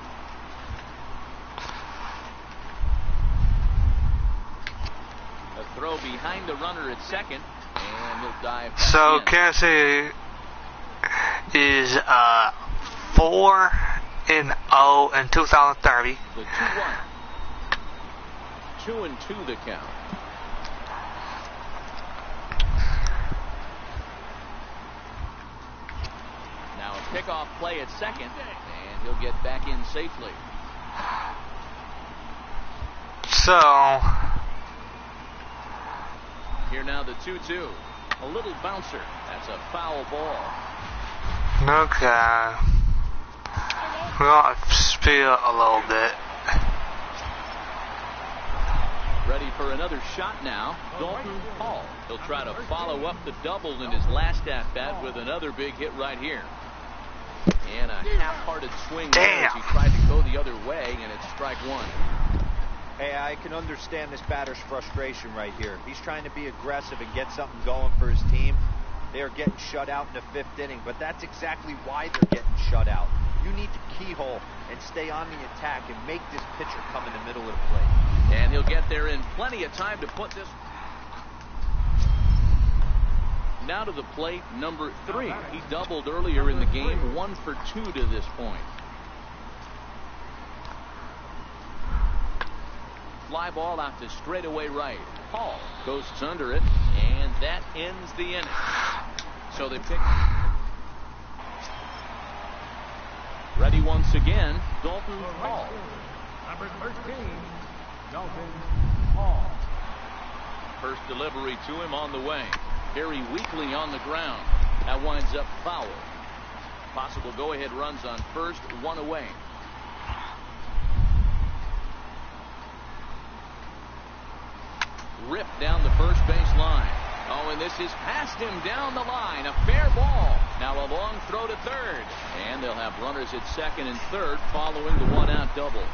A throw behind the runner at second, and he'll dive back so in. Kansas City is 4-0 in 2030. The 2-1. 2-2 the count. Now a pickoff play at second, and he'll get back in safely. So here now the 2-2. A little bouncer. That's a foul ball. okay, we're gonna speed up a little bit. Ready for another shot now. Dalton Hall. He'll try to follow up the double in his last at-bat with another big hit right here. And a half-hearted swing there as he tried to go the other way, and it's strike one. Hey, I can understand this batter's frustration right here. He's trying to be aggressive and get something going for his team. They are getting shut out in the 5th inning, but that's exactly why they're getting shut out. You need to keyhole and stay on the attack and make this pitcher come in the middle of the plate. And he'll get there in plenty of time to put this. Now to the plate, number 3. He doubled earlier in the game, 1 for 2 to this point. Fly ball out to straightaway right. Hall coasts under it, and that ends the inning. So they pick. Ready once again, Dalton Hall. Number 13, Dalton Hall. First delivery to him on the way. Very weakly on the ground. That winds up foul. Possible go-ahead runs on first, 1 away. Ripped down the first base line. Oh, and this is past him down the line. A fair ball. Now a long throw to third. And they'll have runners at second and third following the 1-out double.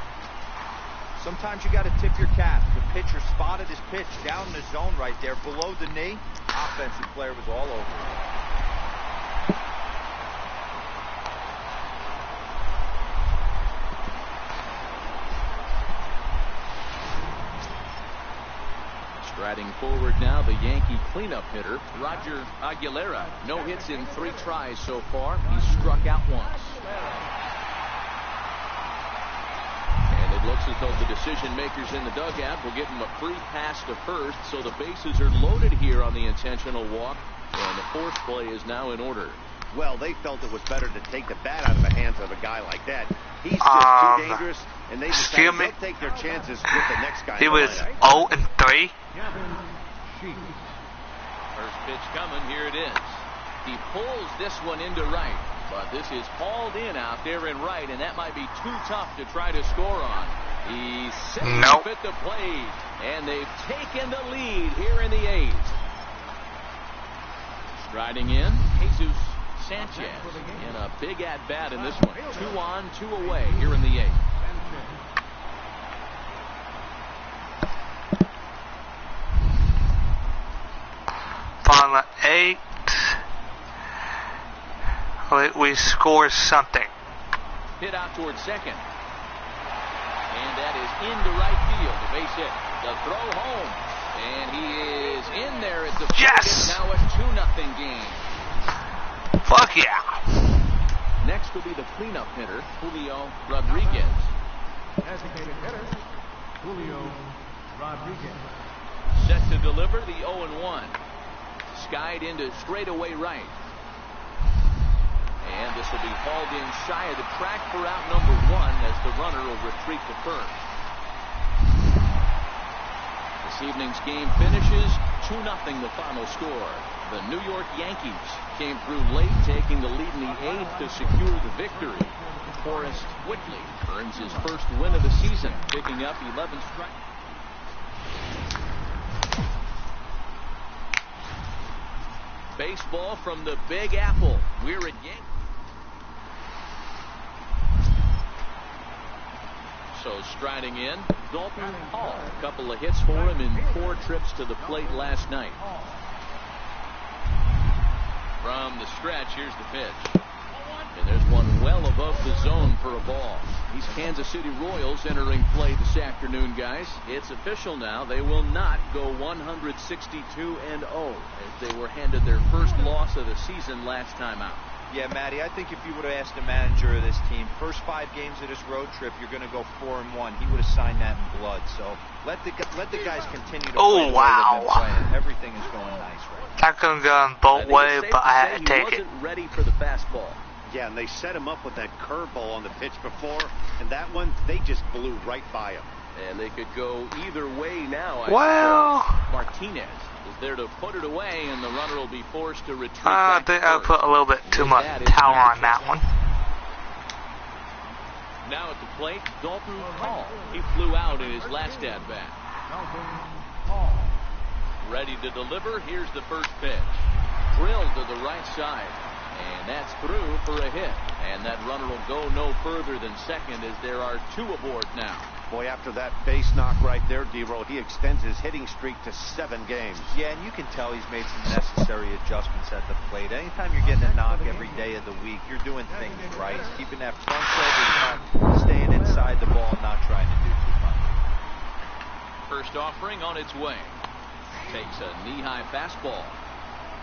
Sometimes you got to tip your cap. The pitcher spotted his pitch down in the zone right there below the knee. Offensive player was all over it. Striding forward now, the Yankee cleanup hitter, Roger Aguilera. No hits in 3 tries so far. He struck out once. And it looks as though the decision makers in the dugout will give him a free pass to first, so the bases are loaded here on the intentional walk, and the force play is now in order. Well, they felt it was better to take the bat out of the hands of a guy like that. He's just too dangerous, and they decided they'll take their chances with the next guy. He was 0-3. First pitch coming, here it is. He pulls this one into right, but this is hauled in out there in right, and that might be too tough to try to score on. He's safe at the plate, and they've taken the lead here in the 8th. Striding in, Jesus Sanchez in a big at-bat in this one. 2 on, 2 away here in the 8th. On the 8th, we score something. Hit out towards second. And that is into right field. The base hit. The throw home. And he is in there at the yes! Now a 2-0 game. Fuck yeah. Next will be the cleanup hitter, Julio Rodriguez. Designated hitter, Julio Rodriguez. Set to deliver the 0-1. Skied into straightaway right. And this will be hauled in shy of the track for out number 1 as the runner will retreat to first. This evening's game finishes 2-0 the final score. The New York Yankees came through late, taking the lead in the 8th to secure the victory. Forrest Whitley earns his first win of the season, picking up 11 strikes. Baseball from the Big Apple. We're at Yankee. So striding in, Dalton Hall. A couple of hits for him in 4 trips to the plate last night. From the stretch, here's the pitch. And there's one well above the zone for a ball. These Kansas City Royals entering play this afternoon, guys. It's official now. They will not go 162-0 as they were handed their first loss of the season last time out. Yeah, Matty, I think if you would have asked the manager of this team, first 5 games of this road trip, you're going to go 4-1. He would have signed that in blood. So let the guys continue to play the way they've been playing. Everything is going nice right now. That could have gone both ways, but I had to take it. He wasn't ready for the fastball. Yeah, and they set him up with that curveball on the pitch before, and that one, they just blew right by him. And they could go either way now. Well, Martinez is there to put it away, and the runner will be forced to retreat I back think to I first. put a little bit too much power on that one. Now at the plate, Dalton Hall. He flew out in his last at-bat. Ready to deliver. Here's the first pitch. Drilled to the right side. And that's through for a hit. And that runner will go no further than second as there are 2 aboard now. Boy, after that base knock right there, D-Roll, he extends his hitting streak to 7 games. Yeah, and you can tell he's made some necessary adjustments at the plate. Anytime you're getting a knock every day of the week, you're doing things right. Keeping that front shoulder tucked, staying inside the ball, and not trying to do too much. First offering on its way. Takes a knee-high fastball.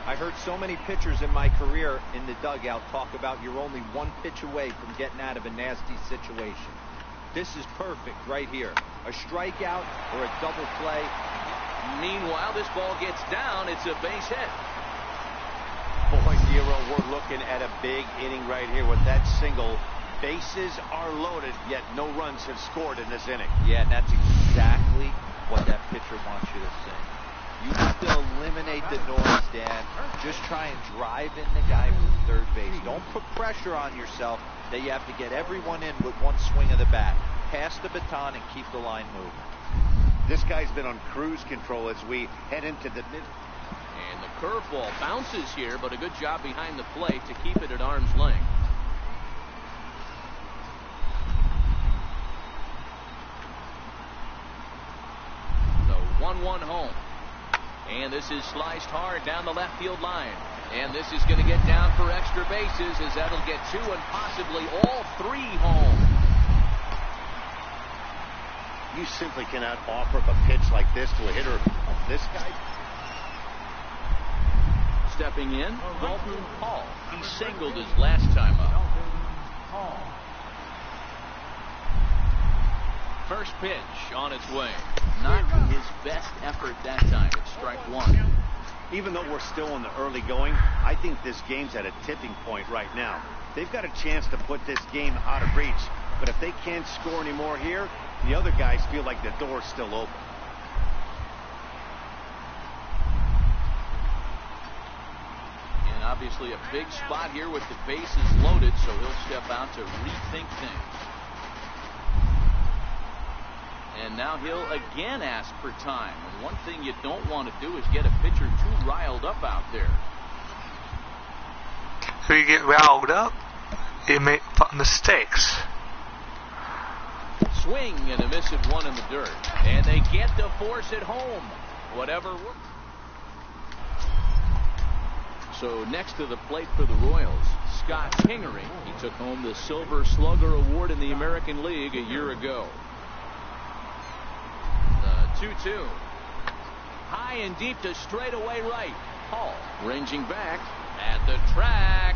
I heard so many pitchers in my career in the dugout talk about you're only 1 pitch away from getting out of a nasty situation. This is perfect right here. A strikeout or a double play. Meanwhile, this ball gets down. It's a base hit. Boy, Zero, we're looking at a big inning right here with that single. Bases are loaded, yet no runs have scored in this inning. Yeah, and that's exactly what that pitcher wants you to say. You have to eliminate the noise, Dan. Just try and drive in the guy from third base. Don't put pressure on yourself that you have to get everyone in with 1 swing of the bat. Pass the baton and keep the line moving. This guy's been on cruise control as we head into the mid. And the curveball bounces here, but a good job behind the plate to keep it at arm's length. The 1-1 home. And this is sliced hard down the left field line. And this is going to get down for extra bases as that'll get 2 and possibly all 3 home. You simply cannot offer up a pitch like this to a hitter of this guy. Stepping in, Dalton Hall. He singled his last time up. First pitch on its way. Not his best effort that time. It's strike 1. Even though we're still in the early going, I think this game's at a tipping point right now. They've got a chance to put this game out of reach, but if they can't score any more here, the other guys feel like the door's still open. And obviously a big spot here with the bases loaded, so he'll step out to rethink things. And now he'll again ask for time. And one thing you don't want to do is get a pitcher too riled up out there. If you get riled up, you make mistakes. Swing and a miss at 1 in the dirt. And they get to force it home. Whatever works. So next to the plate for the Royals, Scott Kingery. He took home the Silver Slugger Award in the American League a year ago. 2-2. High and deep to straightaway right. Hall ranging back at the track.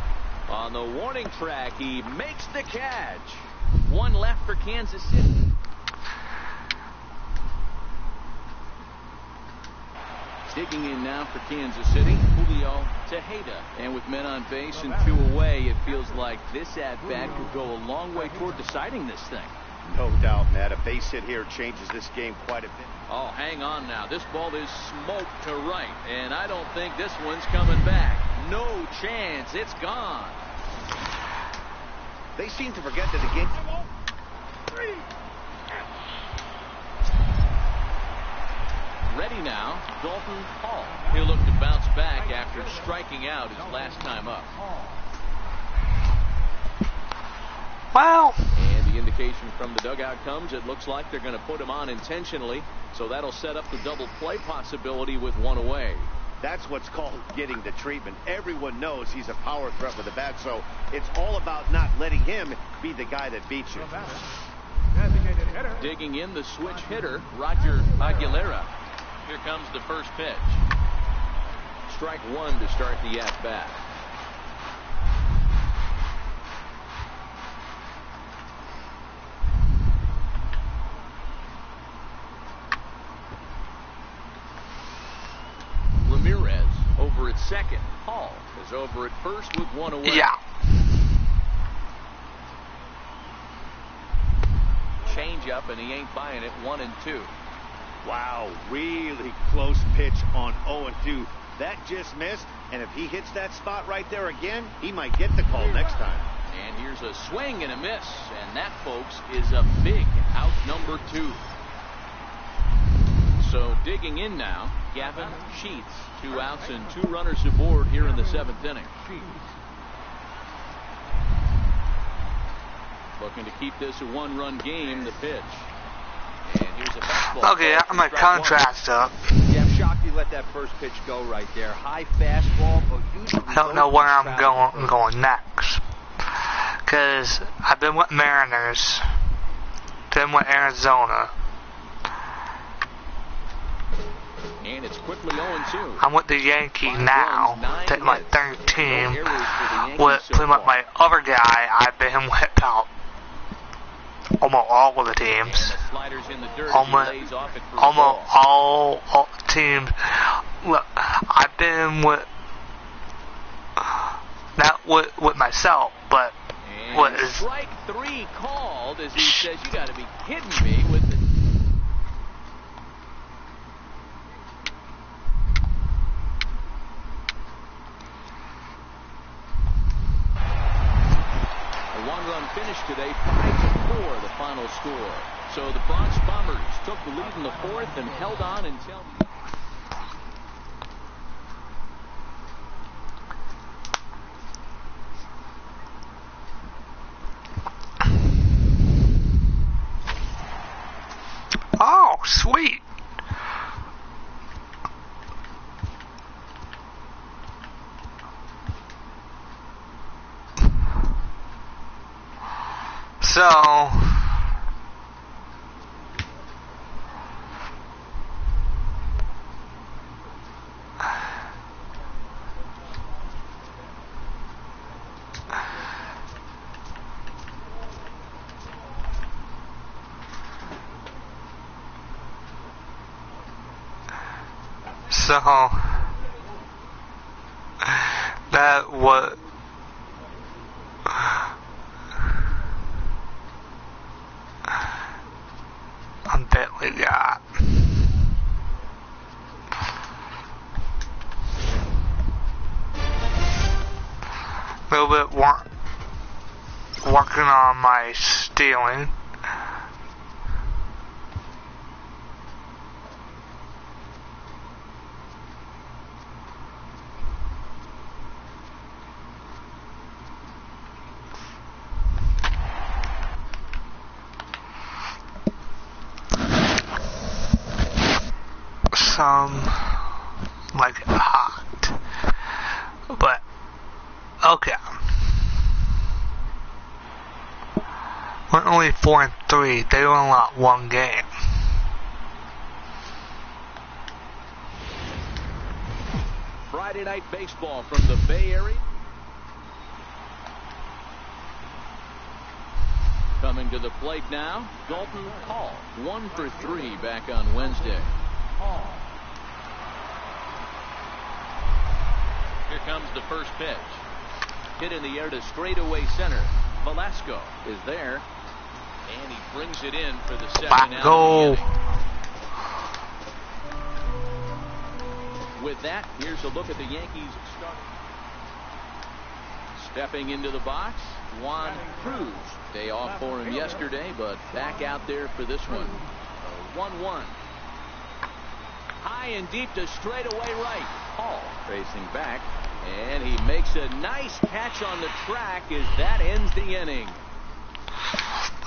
On the warning track, he makes the catch. 1 left for Kansas City. Digging in now for Kansas City, Julio Tejeda. And with men on base and 2 away, it feels like this at-bat could go a long way toward deciding this thing. No doubt, Matt. A base hit here changes this game quite a bit. Oh, hang on now. This ball is smoked to right, and I don't think this one's coming back. No chance. It's gone. They seem to forget that the game. Ready now, Dalton Hall. He'll look to bounce back after striking out his last time up. Wow. And the indication from the dugout comes, it looks like they're going to put him on intentionally, so that'll set up the double play possibility with 1 away. That's what's called getting the treatment. Everyone knows he's a power threat with the bat, so it's all about not letting him be the guy that beats you. Digging in the switch hitter, Roger Aguilera. Here comes the first pitch. Strike 1 to start the at-bat. Hall is over at first with one away. Yeah. Change up, and he ain't buying it. 1-2. Wow, really close pitch on 0-2. That just missed, and if he hits that spot right there again, he might get the call next time. And here's a swing and a miss, and that, folks, is a big out number 2. So digging in now, Gavin Sheets. 2 outs and 2 runners aboard here in the 7th inning. Looking to keep this a 1-run game. The pitch. And here's a fastball. Okay, I got my contrast up. Yeah, I'm shocked he let that first pitch go right there. High fastball, but usually I don't know where I'm going next. Because I've been with Mariners, then with Arizona. And it's quickly 0-2. I'm with the Yankees now. Take my 3rd team. With pretty much my other guy, I've been with about almost all of the teams. Almost all teams. Look, I've been with, not with myself, but and strike 3 called as he says, you got to be kidding me with the. A 1-run finish today, 5-4 the final score. So the Bronx Bombers took the lead in the 4th and held on until. Oh, sweet. So, that what I bet we got. A little bit working on my stealing. Some like hot, but okay. We're only 4-3. They only lost 1 game. Friday night baseball from the Bay Area. Coming to the plate now, Dalton Hall. 1 for 3 back on Wednesday. Here comes the first pitch. Hit in the air to straightaway center. Velasco is there. And he brings it in for the 2nd out of the inning. With that, here's a look at the Yankees starting. Stepping into the box, Juan Cruz. Day off for him yesterday, but back out there for this one. 1-1. High and deep to straightaway right. Hall racing back, and he makes a nice catch on the track as that ends the inning.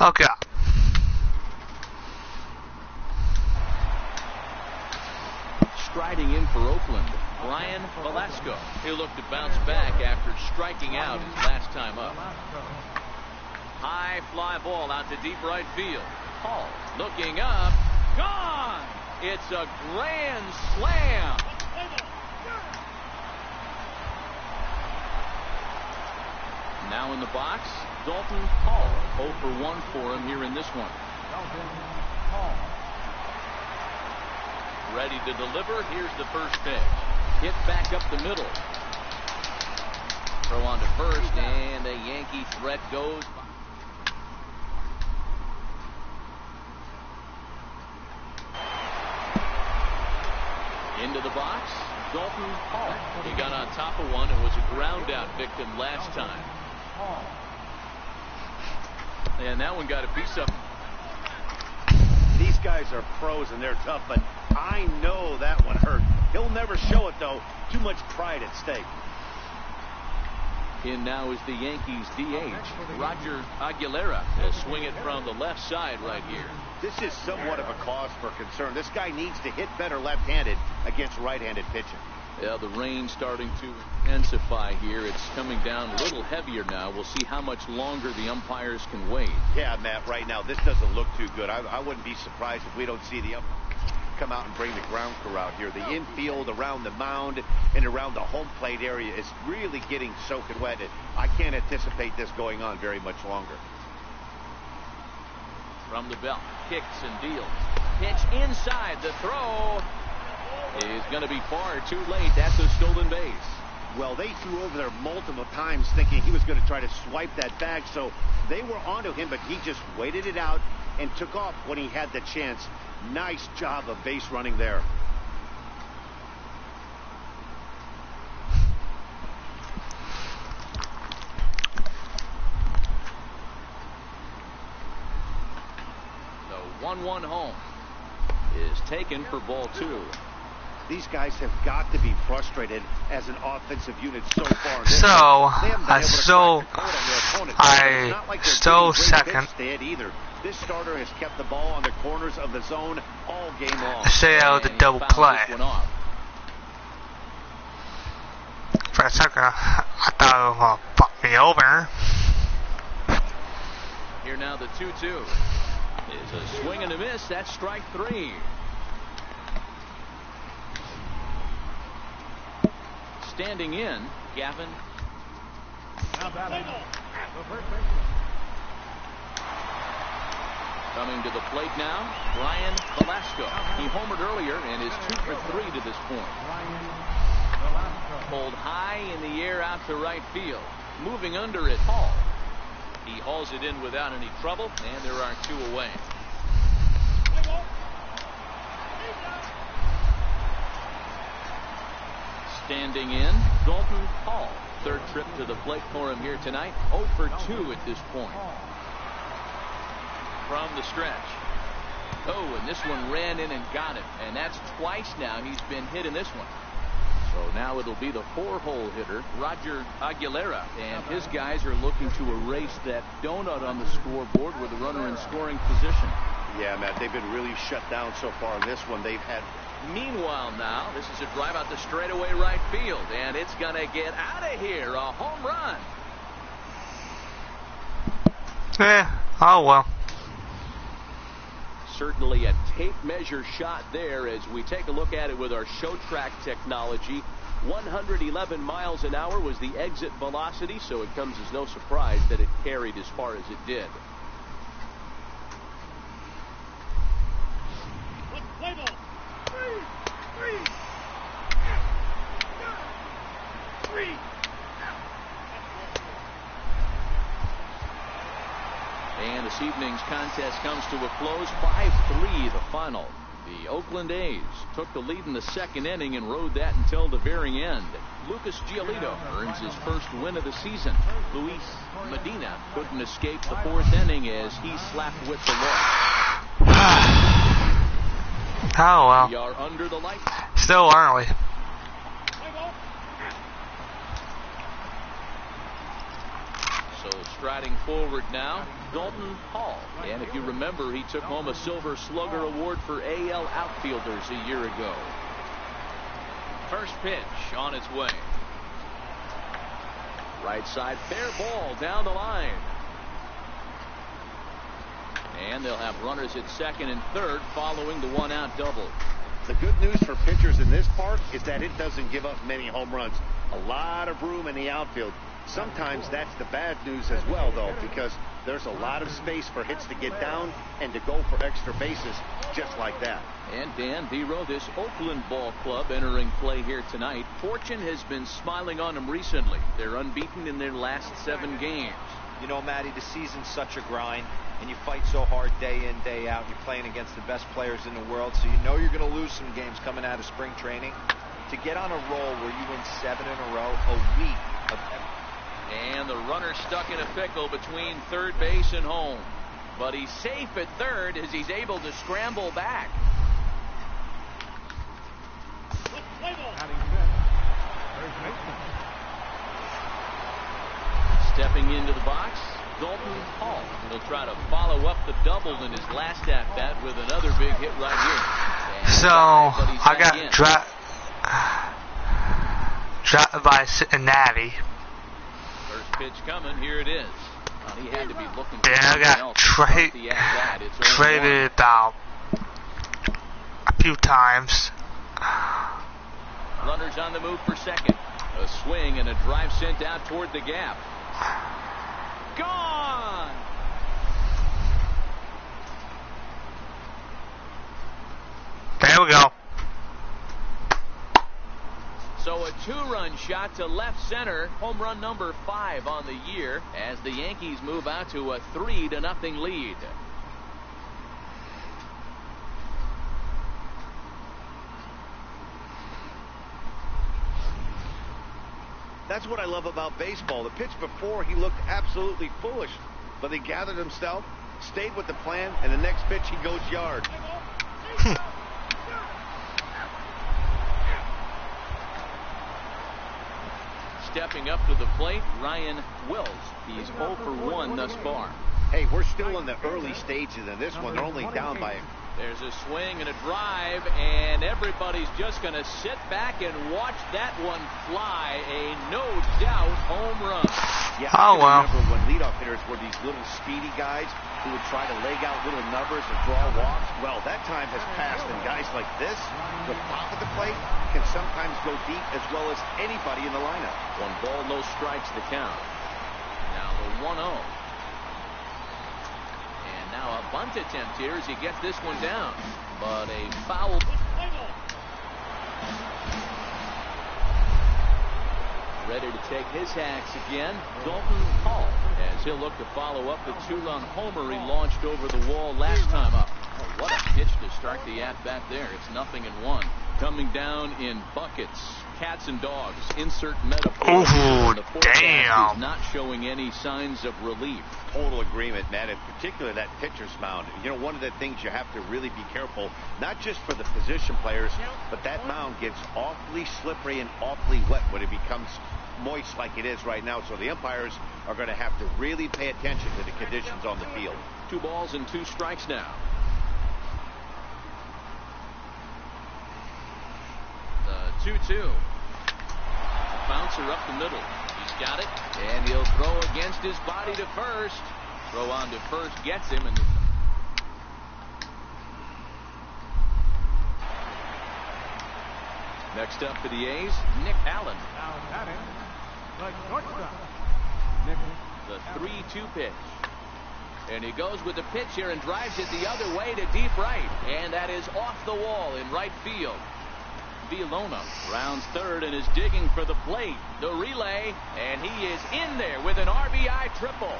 Okay. Striding in for Oakland, Brian Velasco. He'll look to bounce back after striking out his last time up. High fly ball out to deep right field. Hall looking up. Gone! It's a grand slam. Now in the box, Dalton Hall. 0 for 1 for him here in this one. Dalton Hall. Ready to deliver. Here's the first pitch. Hit back up the middle. Throw on to first, and the Yankee threat goes. Into the box, Dalton Hall. He got on top of one and was a ground out victim last time. And that one got a piece of. These guys are pros and they're tough, but I know that one hurt. He'll never show it, though. Too much pride at stake. In now is the Yankees DH, Roger Aguilera. He'll swing it from the left side right here. This is somewhat of a cause for concern. This guy needs to hit better left-handed against right-handed pitching. Yeah, the rain starting to intensify here. It's coming down a little heavier now. We'll see how much longer the umpires can wait. Yeah, Matt, right now this doesn't look too good. I wouldn't be surprised if we don't see the umpires come out and bring the ground crew out here. The infield around the mound and around the home plate area is really getting soaking wet. I can't anticipate this going on very much longer. From the belt, kicks and deals. Pitch inside. The throw is going to be far too late. That's a stolen base. Well, they threw over there multiple times thinking he was going to try to swipe that bag, so they were onto him, but he just waited it out and took off when he had the chance. Nice job of base running there. The 1-1 home is taken for ball 2. These guys have got to be frustrated as an offensive unit so far. I still second. Either. This starter has kept the ball on the corners of the zone all game long. Stay out of the double play. For a second, I thought it was going to fuck me over. Here now the 2-2 is a swing and a miss. That's strike 3. Standing in, Gavin. Coming to the plate now, Brian Velasco. He homered earlier and is 2 for 3 to this point. Pulled high in the air out to right field. Moving under it, Hall. He hauls it in without any trouble, and there are 2 away. Standing in, Dalton Hall. Third trip to the plate for him here tonight. 0 for 2 at this point. From the stretch. Oh, and this one ran in and got it. And that's twice now he's been hit in this one. So now it'll be the 4-hole hitter, Roger Aguilera. And his guys are looking to erase that donut on the scoreboard with a runner in scoring position. Yeah, Matt, they've been really shut down so far in this one. They've had. Meanwhile now, this is a drive out the straightaway right field. And it's going to get out of here. A home run. Oh well. Certainly a tape measure shot there as we take a look at it with our show track technology. 111 miles an hour was the exit velocity, so it comes as no surprise that it carried as far as it did. And this evening's contest comes to a close. 5-3 the final. The Oakland A's took the lead in the second inning and rode that until the very end. Lucas Giolito earns his first win of the season. Luis Medina couldn't escape the fourth inning as he slapped with the loss. Oh well. We are under the lights. Still early. So striding forward now, Dalton Hall. And if you remember, he took home a Silver Slugger Award for AL outfielders a year ago. First pitch on its way. Right side, fair ball down the line. And they'll have runners at second and third following the one-out double. The good news for pitchers in this park is that it doesn't give up many home runs. A lot of room in the outfield. Sometimes that's the bad news as well, though, because there's a lot of space for hits to get down and to go for extra bases just like that. And Dan Vero, this Oakland ball club entering play here tonight. Fortune has been smiling on them recently. They're unbeaten in their last 7 games. You know, Matty, the season's such a grind, and you fight so hard day in, day out. You're playing against the best players in the world, so you know you're going to lose some games coming out of spring training. To get on a roll where you win 7 in a row, a week of... And the runner stuck in a pickle between third base and home. But he's safe at third as he's able to scramble back. Stepping into the box, Dalton Hall. He'll try to follow up the double in his last at-bat with another big hit right here. And so, I got dropped by Cincinnati. First pitch coming, here it is. He had to be looking for I got traded about a few times. Runners on the move for second. A swing and a drive sent out toward the gap. Gone! There we go. So a 2-run shot to left center. Home run number 5 on the year as the Yankees move out to a 3-0 lead. That's what I love about baseball. The pitch before, he looked absolutely foolish, but he gathered himself, stayed with the plan, and the next pitch he goes yard. Stepping up to the plate, Ryan Wills. He's 0 for 1 thus far. Hey, we're still in the early stages of this one. They're only down by... There's a swing and a drive, and everybody's just going to sit back and watch that one fly. A no-doubt home run. Yeah, I remember when leadoff hitters were these little speedy guys who would try to leg out little numbers and draw walks. Well, that time has passed, and guys like this, the top of the plate, can sometimes go deep as well as anybody in the lineup. 1 ball, no strikes to count. Now the 1-0. Now a bunt attempt here as he gets this one down, but a foul. Ready to take his hacks again, Dalton Hall, as he'll look to follow up the 2-run homer he launched over the wall last time up. Oh, what a pitch to start the at-bat there. It's 0-1. Coming down in buckets. Cats and dogs. Insert metaphor. The forecast is not showing any signs of relief. Total agreement, man. In particular, that pitcher's mound. You know, one of the things you have to really be careful, not just for the position players, but that mound gets awfully slippery and awfully wet when it becomes moist like it is right now. So the umpires are going to have to really pay attention to the conditions on the field. 2 balls and 2 strikes now. The 2-2. Bouncer up the middle. He's got it, and he'll throw against his body to first. Throw on to first gets him. And next up for the A's, Nick Allen. The 3-2 pitch. And he goes with the pitch here and drives it the other way to deep right. And that is off the wall in right field. Villalona rounds third and is digging for the plate. The relay, and he is in there with an RBI triple.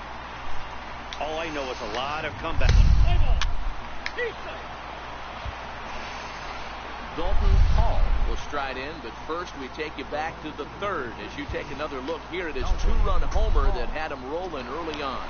All I know is a lot of comebacks. Dalton Hall will stride in, but first we take you back to the third as you take another look here at his 2-run homer that had him rolling early on.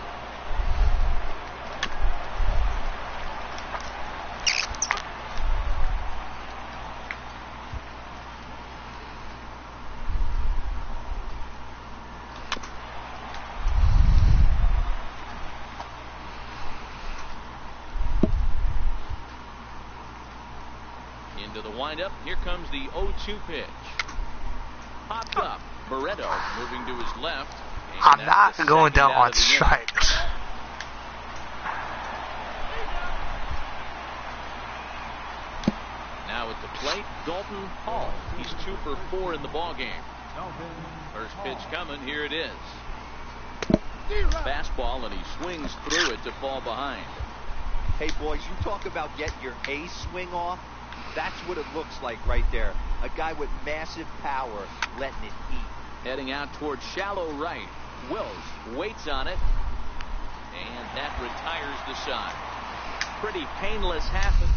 Into the windup. Here comes the 0-2 pitch. Popped up. Barreto moving to his left. I'm not going down on strikes. Now at the plate, Dalton Hall. He's 2 for 4 in the ballgame. First pitch coming. Here it is. Fastball, and he swings through it to fall behind. Hey, boys, you talk about getting your A swing off. That's what it looks like right there. A guy with massive power letting it eat. Heading out towards shallow right. Wills waits on it, and that retires the side. Pretty painless happen.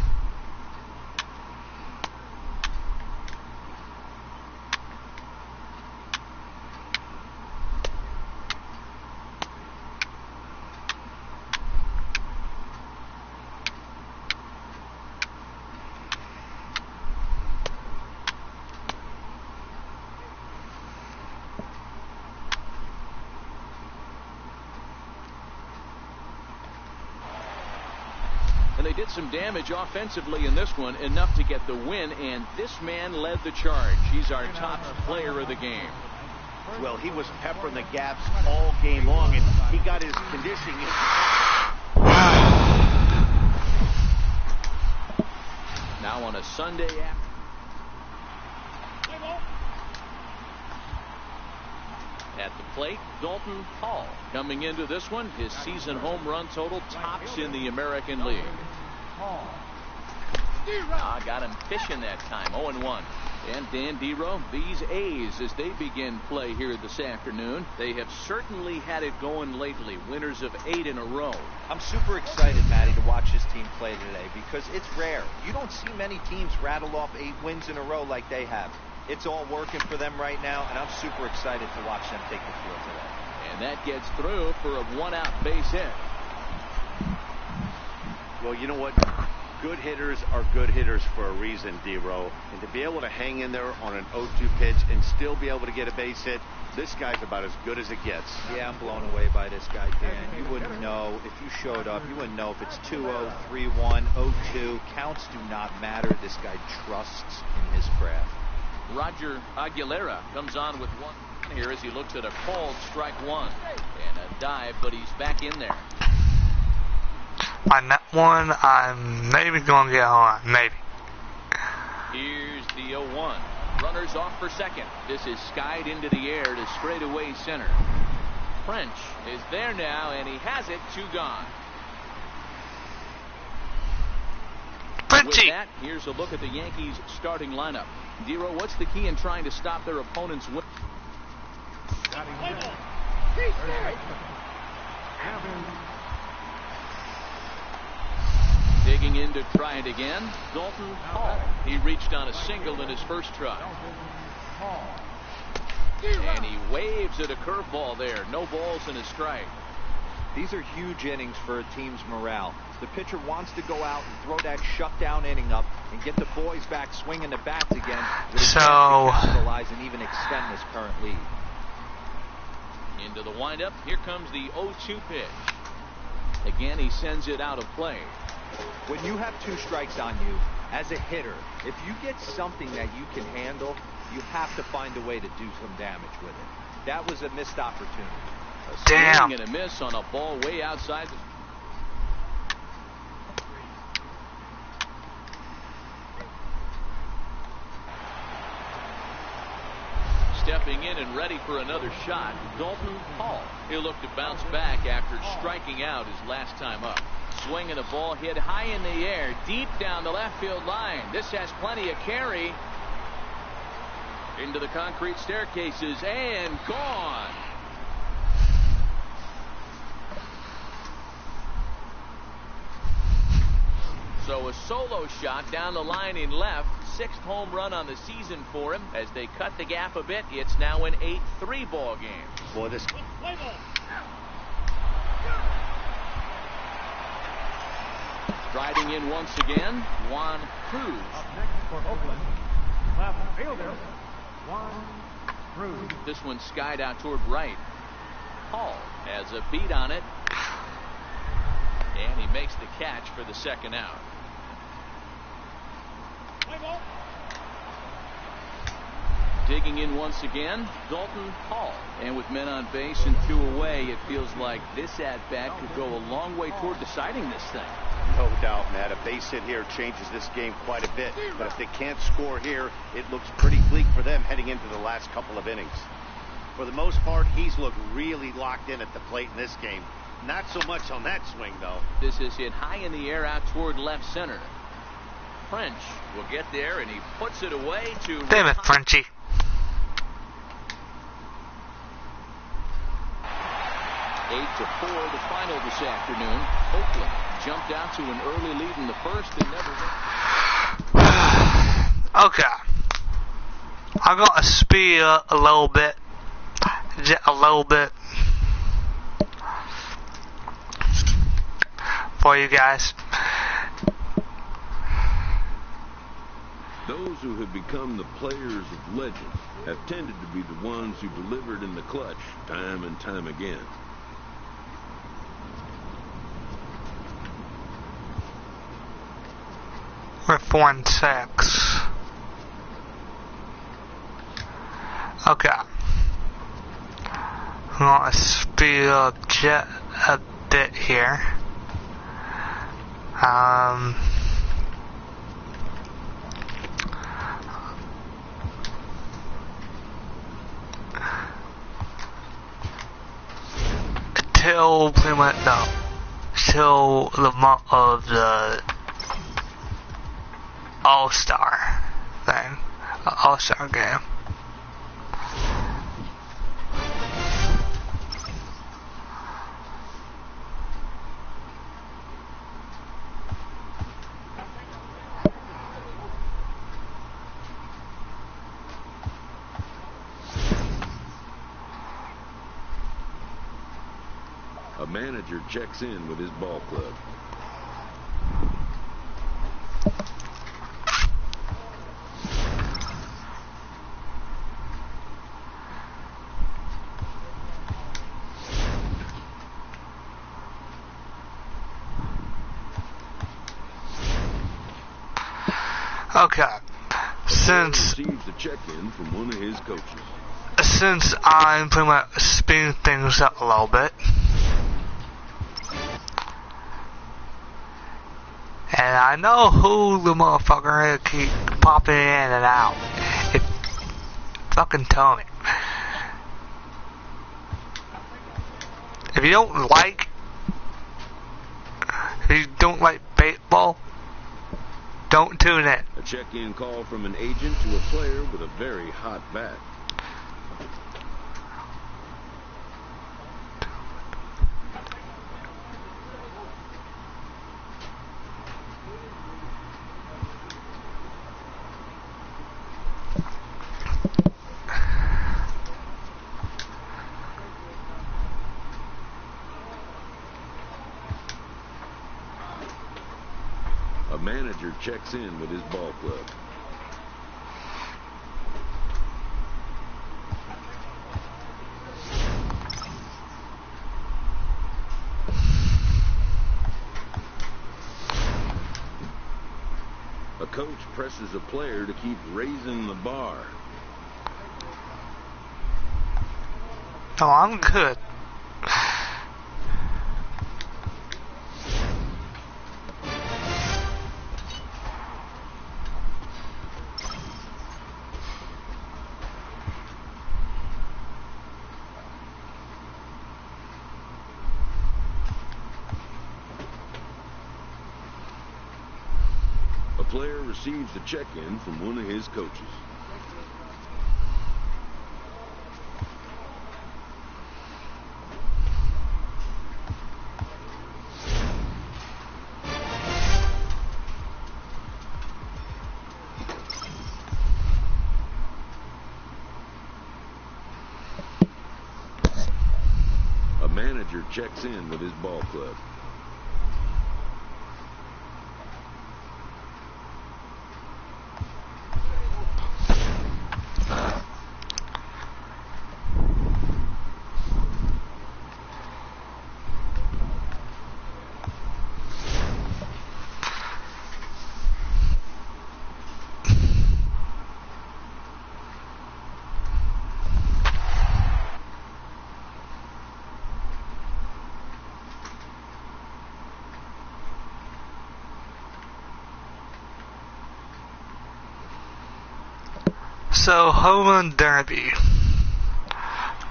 They did some damage offensively in this one, enough to get the win, and this man led the charge. He's our top player of the game. Well, he was peppering the gaps all game long, and he got his conditioning. Now on a Sunday afternoon. At the plate, Dalton Hall. Coming into this one, his season home run total tops in the American League. Got him fishing that time, 0-1. And Dan Dero, these A's, as they begin play here this afternoon, they have certainly had it going lately. Winners of 8 in a row. I'm super excited, Matty, to watch this team play today because it's rare. You don't see many teams rattle off 8 wins in a row like they have. It's all working for them right now, and I'm super excited to watch them take the field today. And that gets through for a 1-out base hit. Well, you know what? Good hitters are good hitters for a reason, D-Row. And to be able to hang in there on an 0-2 pitch and still be able to get a base hit, this guy's about as good as it gets. Yeah, I'm blown away by this guy, Dan. You wouldn't know if you showed up. You wouldn't know if it's 2-0, 3-1, 0-2. Counts do not matter. This guy trusts in his craft. Roger Aguilera comes on with one here as he looks at a called strike one. And a dive, but he's back in there. On that one, I'm maybe going to get on. Maybe. Here's the 0-1. Runners off for second. This is skied into the air to straightaway center. French is there now, and he has it. 2 gone. With that, here's a look at the Yankees starting lineup. Dero, what's the key in trying to stop their opponent's win? Digging in to try it again. Dalton Hall. He reached on a single in his first try. And he waves at a curveball there. No balls and a strike. These are huge innings for a team's morale. The pitcher wants to go out and throw that shutdown inning up and get the boys back swinging the bats again. So capitalize and even extend this current lead. Into the windup. Here comes the 0-2 pitch. Again, he sends it out of play. When you have 2 strikes on you, as a hitter, if you get something that you can handle, you have to find a way to do some damage with it. That was a missed opportunity. A swing and a miss on a ball way outside the... Stepping in and ready for another shot, Dalton Hall. He'll look to bounce back after striking out his last time up. Swinging a ball hit high in the air, deep down the left field line. This has plenty of carry. Into the concrete staircases and gone. So a solo shot down the line in left. 6th home run on the season for him. As they cut the gap a bit, it's now an 8-3 ball game. Boy, this... Riding in once again, Juan Cruz. Up next for Oakland, left fielder, Juan Cruz. This one skied out toward right. Hall has a beat on it. And he makes the catch for the second out. Digging in once again, Dalton Hall. And with men on base and 2 away, it feels like this at-bat could go a long way toward deciding this thing. No doubt, Matt. A base hit here changes this game quite a bit. But if they can't score here, it looks pretty bleak for them heading into the last couple of innings. For the most part, he's looked really locked in at the plate in this game. Not so much on that swing, though. This is hit high in the air out toward left center. French will get there, and he puts it away to... Damn it, Frenchie. 8-4 the final this afternoon. Oakland jumped out to an early lead in the first and never... Okay. I'm gonna speed up a little bit. Just a little bit. For you guys. Those who have become the players of legend have tended to be the ones who delivered in the clutch time and time again. We're 4-6. Okay. I'm gonna speed up just a bit here. Till pretty much till the month of the All-Star thing, All-Star game. A manager checks in with his ball club. Okay. Since Receives a check-in from one of his coaches. Since I'm pretty much speeding things up a little bit. And I know who the motherfucker is keep popping in and out. It fucking tell me. If you don't like baseball, don't tune in. A check-in call from an agent to a player with a very hot bat. A manager checks in with his ball club. A coach presses a player to keep raising the bar. Oh, I'm good. A player receives a check-in from one of his coaches. A manager checks in with his ball club. So, home run derby.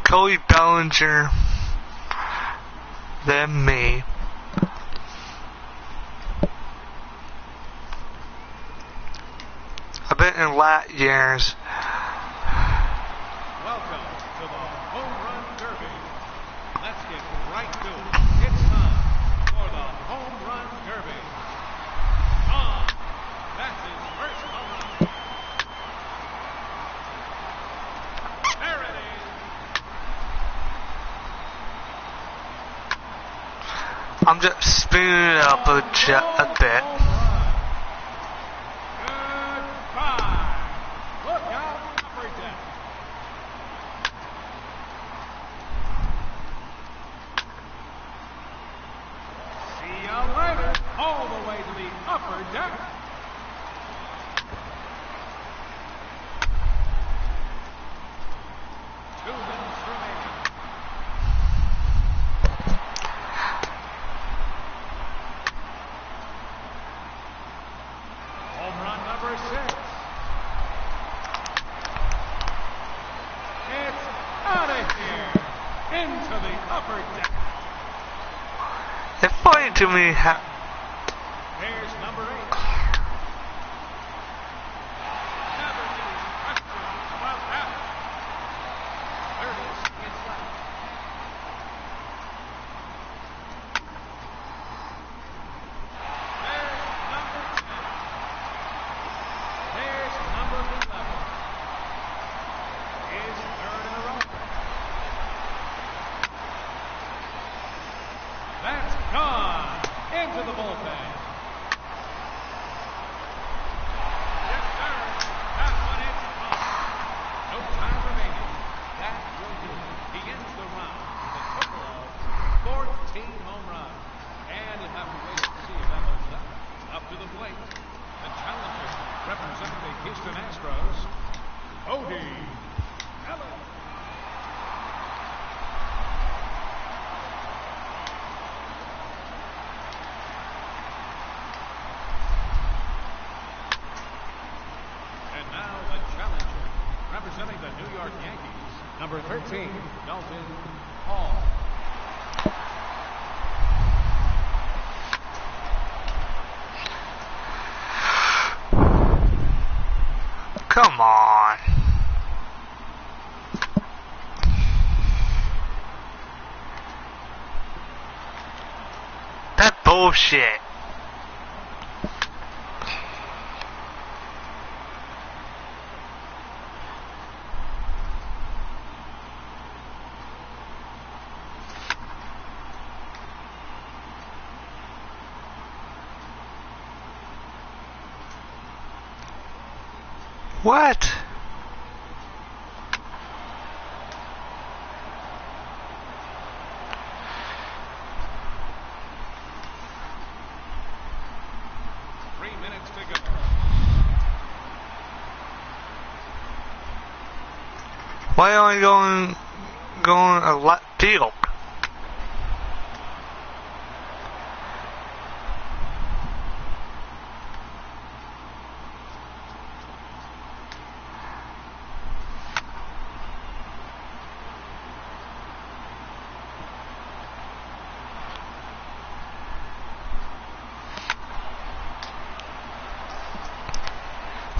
Cody Bellinger, then me. I bet in late years. Welcome to the Home Run Derby. Let's get right to it. It's time for the Home Run Derby. That's his first home run. There it is. I'm just spinning it up a bit. All the way to the upper deck. Two minutes remaining. Home run number 6. It's out of here. Into the upper deck. It's funny to me how. There's number 8. Never any questions about that. 30 seconds left. There's number 10. There's number 11. His third in a row. That's gone into the bullpen. To the plate, the challenger representing the Houston Astros, Cody Bellinger. And now the challenger representing the New York Yankees, number 13, Dalton Hall. Come on. That bullshit. What? Why are we going a left field?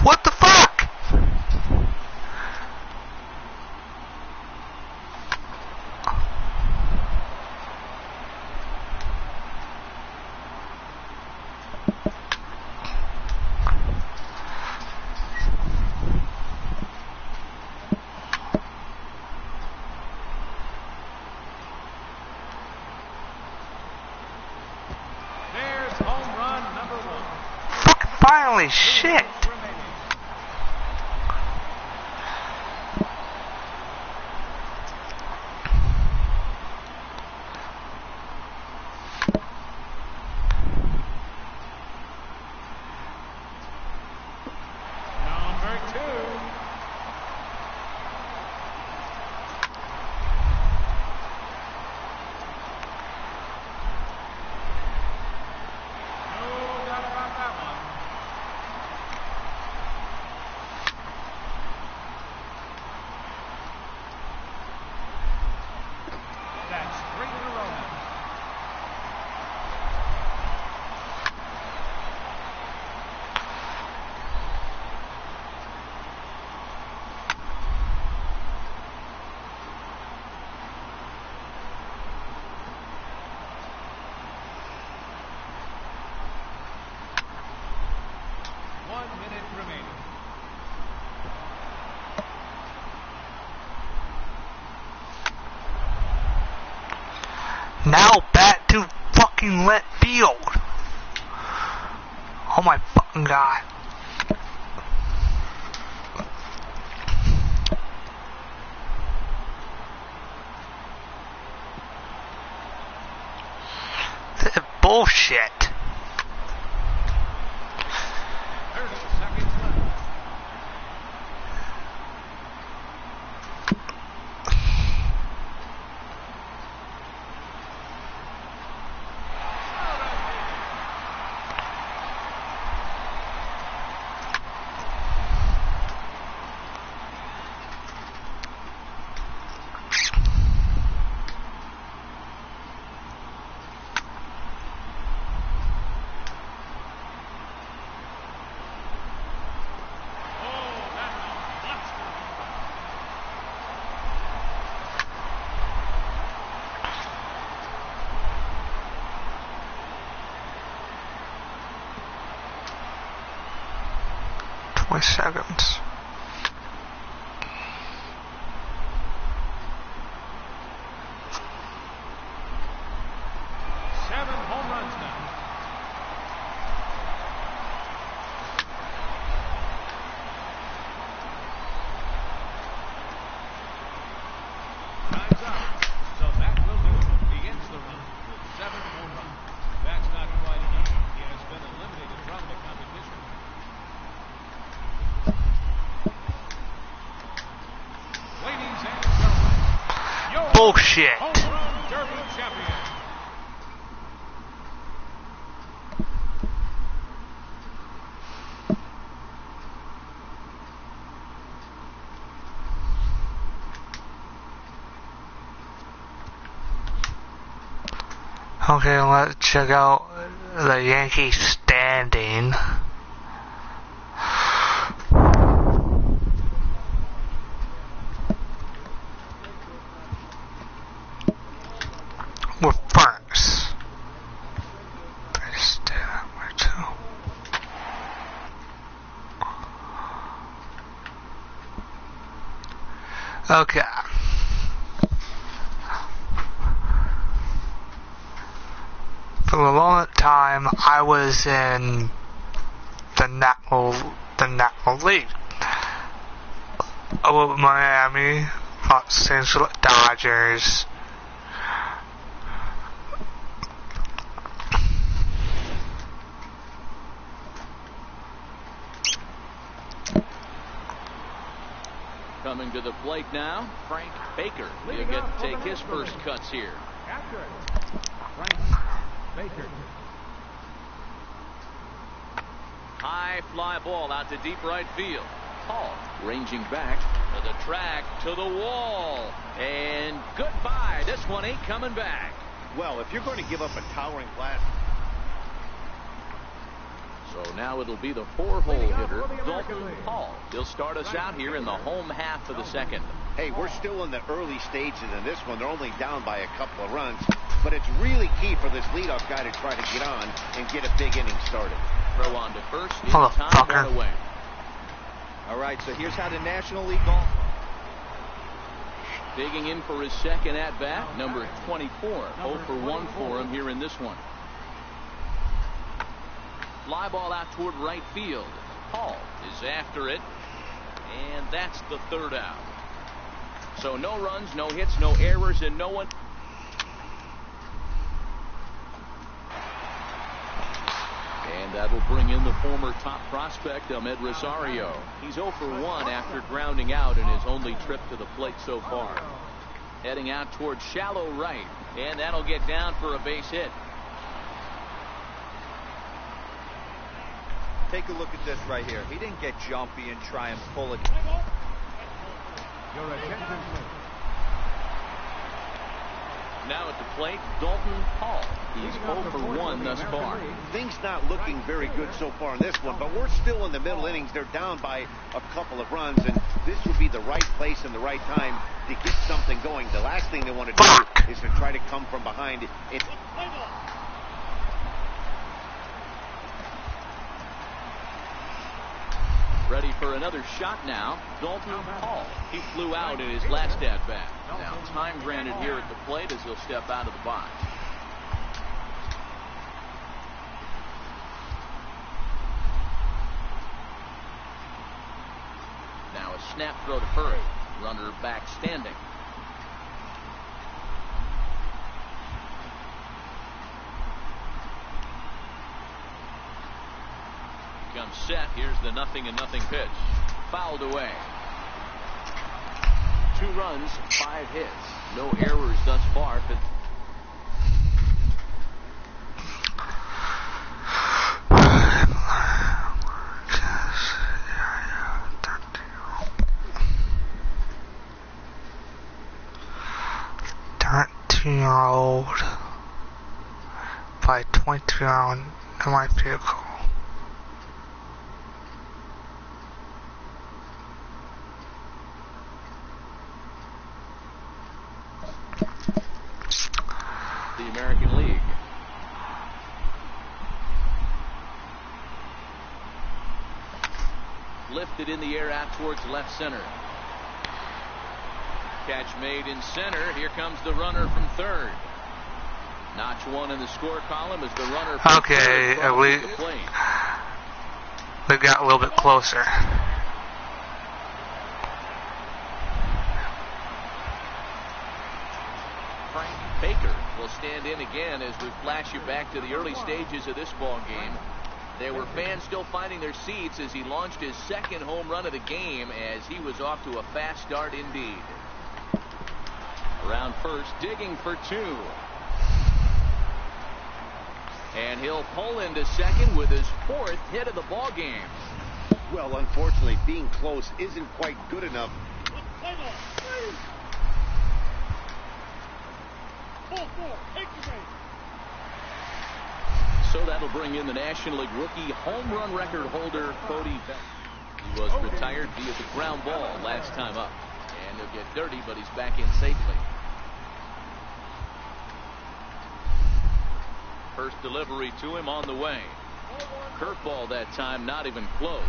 What the fuck? There's home run number 1. Fucking finally, shit. Number 2. No doubt about that one. Now back to fucking left field. Oh my fucking god. This is bullshit. 30 seconds left. Seconds. 7 home runs now. Time's up. So that will do it. He ends the run with 7 home runs. That's not quite enough. He has been eliminated from the competition. Ladies and gentlemen, your Bullshit. home run derby champion. Okay, let's check out the Yankee standing. We're first. Okay. For a long time, I was in the National League. I was with Miami, Los Angeles Dodgers. Coming to the plate now, Frank Baker. He'll get to take his first cuts here. Accurate. Frank Baker. High fly ball out to deep right field. Hall ranging back to the track, to the wall. And goodbye. This one ain't coming back. Well, if you're going to give up a towering blast. So now it'll be the 4-hole hitter, Dalton Hall. He'll start us out here in the home half of the second. Hey, we're still in the early stages in this one. They're only down by a couple of runs. But it's really key for this leadoff guy to try to get on and get a big inning started. Throw on to first. In Hello, time, fucker. one away. All right, so here's how the National League golf. Digging in for his second at-bat, number 24. 0 for 1 for him here in this one. Fly ball out toward right field. Hall is after it. And that's the third out. So no runs, no hits, no errors, and no one. And that'll bring in the former top prospect, Ahmed Rosario. He's 0 for 1 after grounding out in his only trip to the plate so far. Heading out towards shallow right. And that'll get down for a base hit. Take a look at this right here. He didn't get jumpy and try and pull it. Your attention, please. Now at the plate, Dalton Hall. He's 0 for 1 thus far. Things not looking very good so far in this one, but we're still in the middle innings. They're down by a couple of runs, and this would be the right place and the right time to get something going. The last thing they want to do is to try to come from behind. It's ready for another shot now. Dalton Hall. He flew out in his last at-bat. Now time granted here at the plate as he'll step out of the box. snap throw to first. Runner back standing. Comes set. Here's the 0-0 pitch. Fouled away. 2 runs, 5 hits. No errors thus far. Year-old by 22-year-old in my vehicle. The American League. Lifted in the air out towards left center. Catch made in center. Here comes the runner from third. Notch 1 in the score column as the runner from okay, third we got a little bit closer. Frank Baker will stand in again as we flash you back to the early stages of this ball game. There were fans still finding their seats as he launched his second home run of the game as he was off to a fast start indeed. Around first, digging for 2. And he'll pull into second with his 4th hit of the ball game. Well, unfortunately, being close isn't quite good enough. So that'll bring in the National League rookie home run record holder, Cody Bellinger. He was retired via the ground ball last time up. And he'll get dirty, but he's back in safely. First delivery to him on the way. Curveball that time, not even close.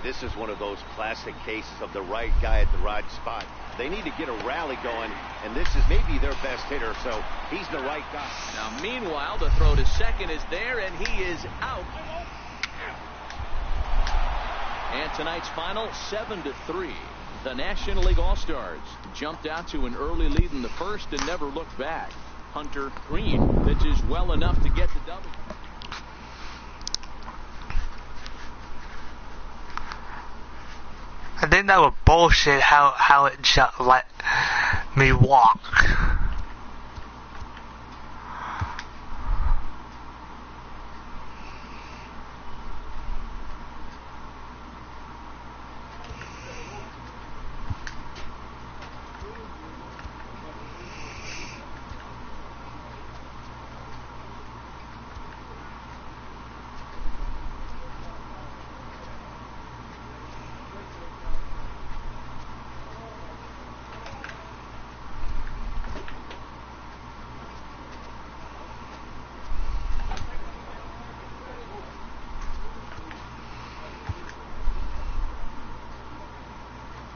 This is one of those classic cases of the right guy at the right spot. They need to get a rally going, and this is maybe their best hitter, so he's the right guy. Now, meanwhile, the throw to second is there, and he is out. And tonight's final, 7-3. The National League All-Stars jumped out to an early lead in the first and never looked back. Hunter Green pitches well enough to get the double. I think that was bullshit how it just let me walk.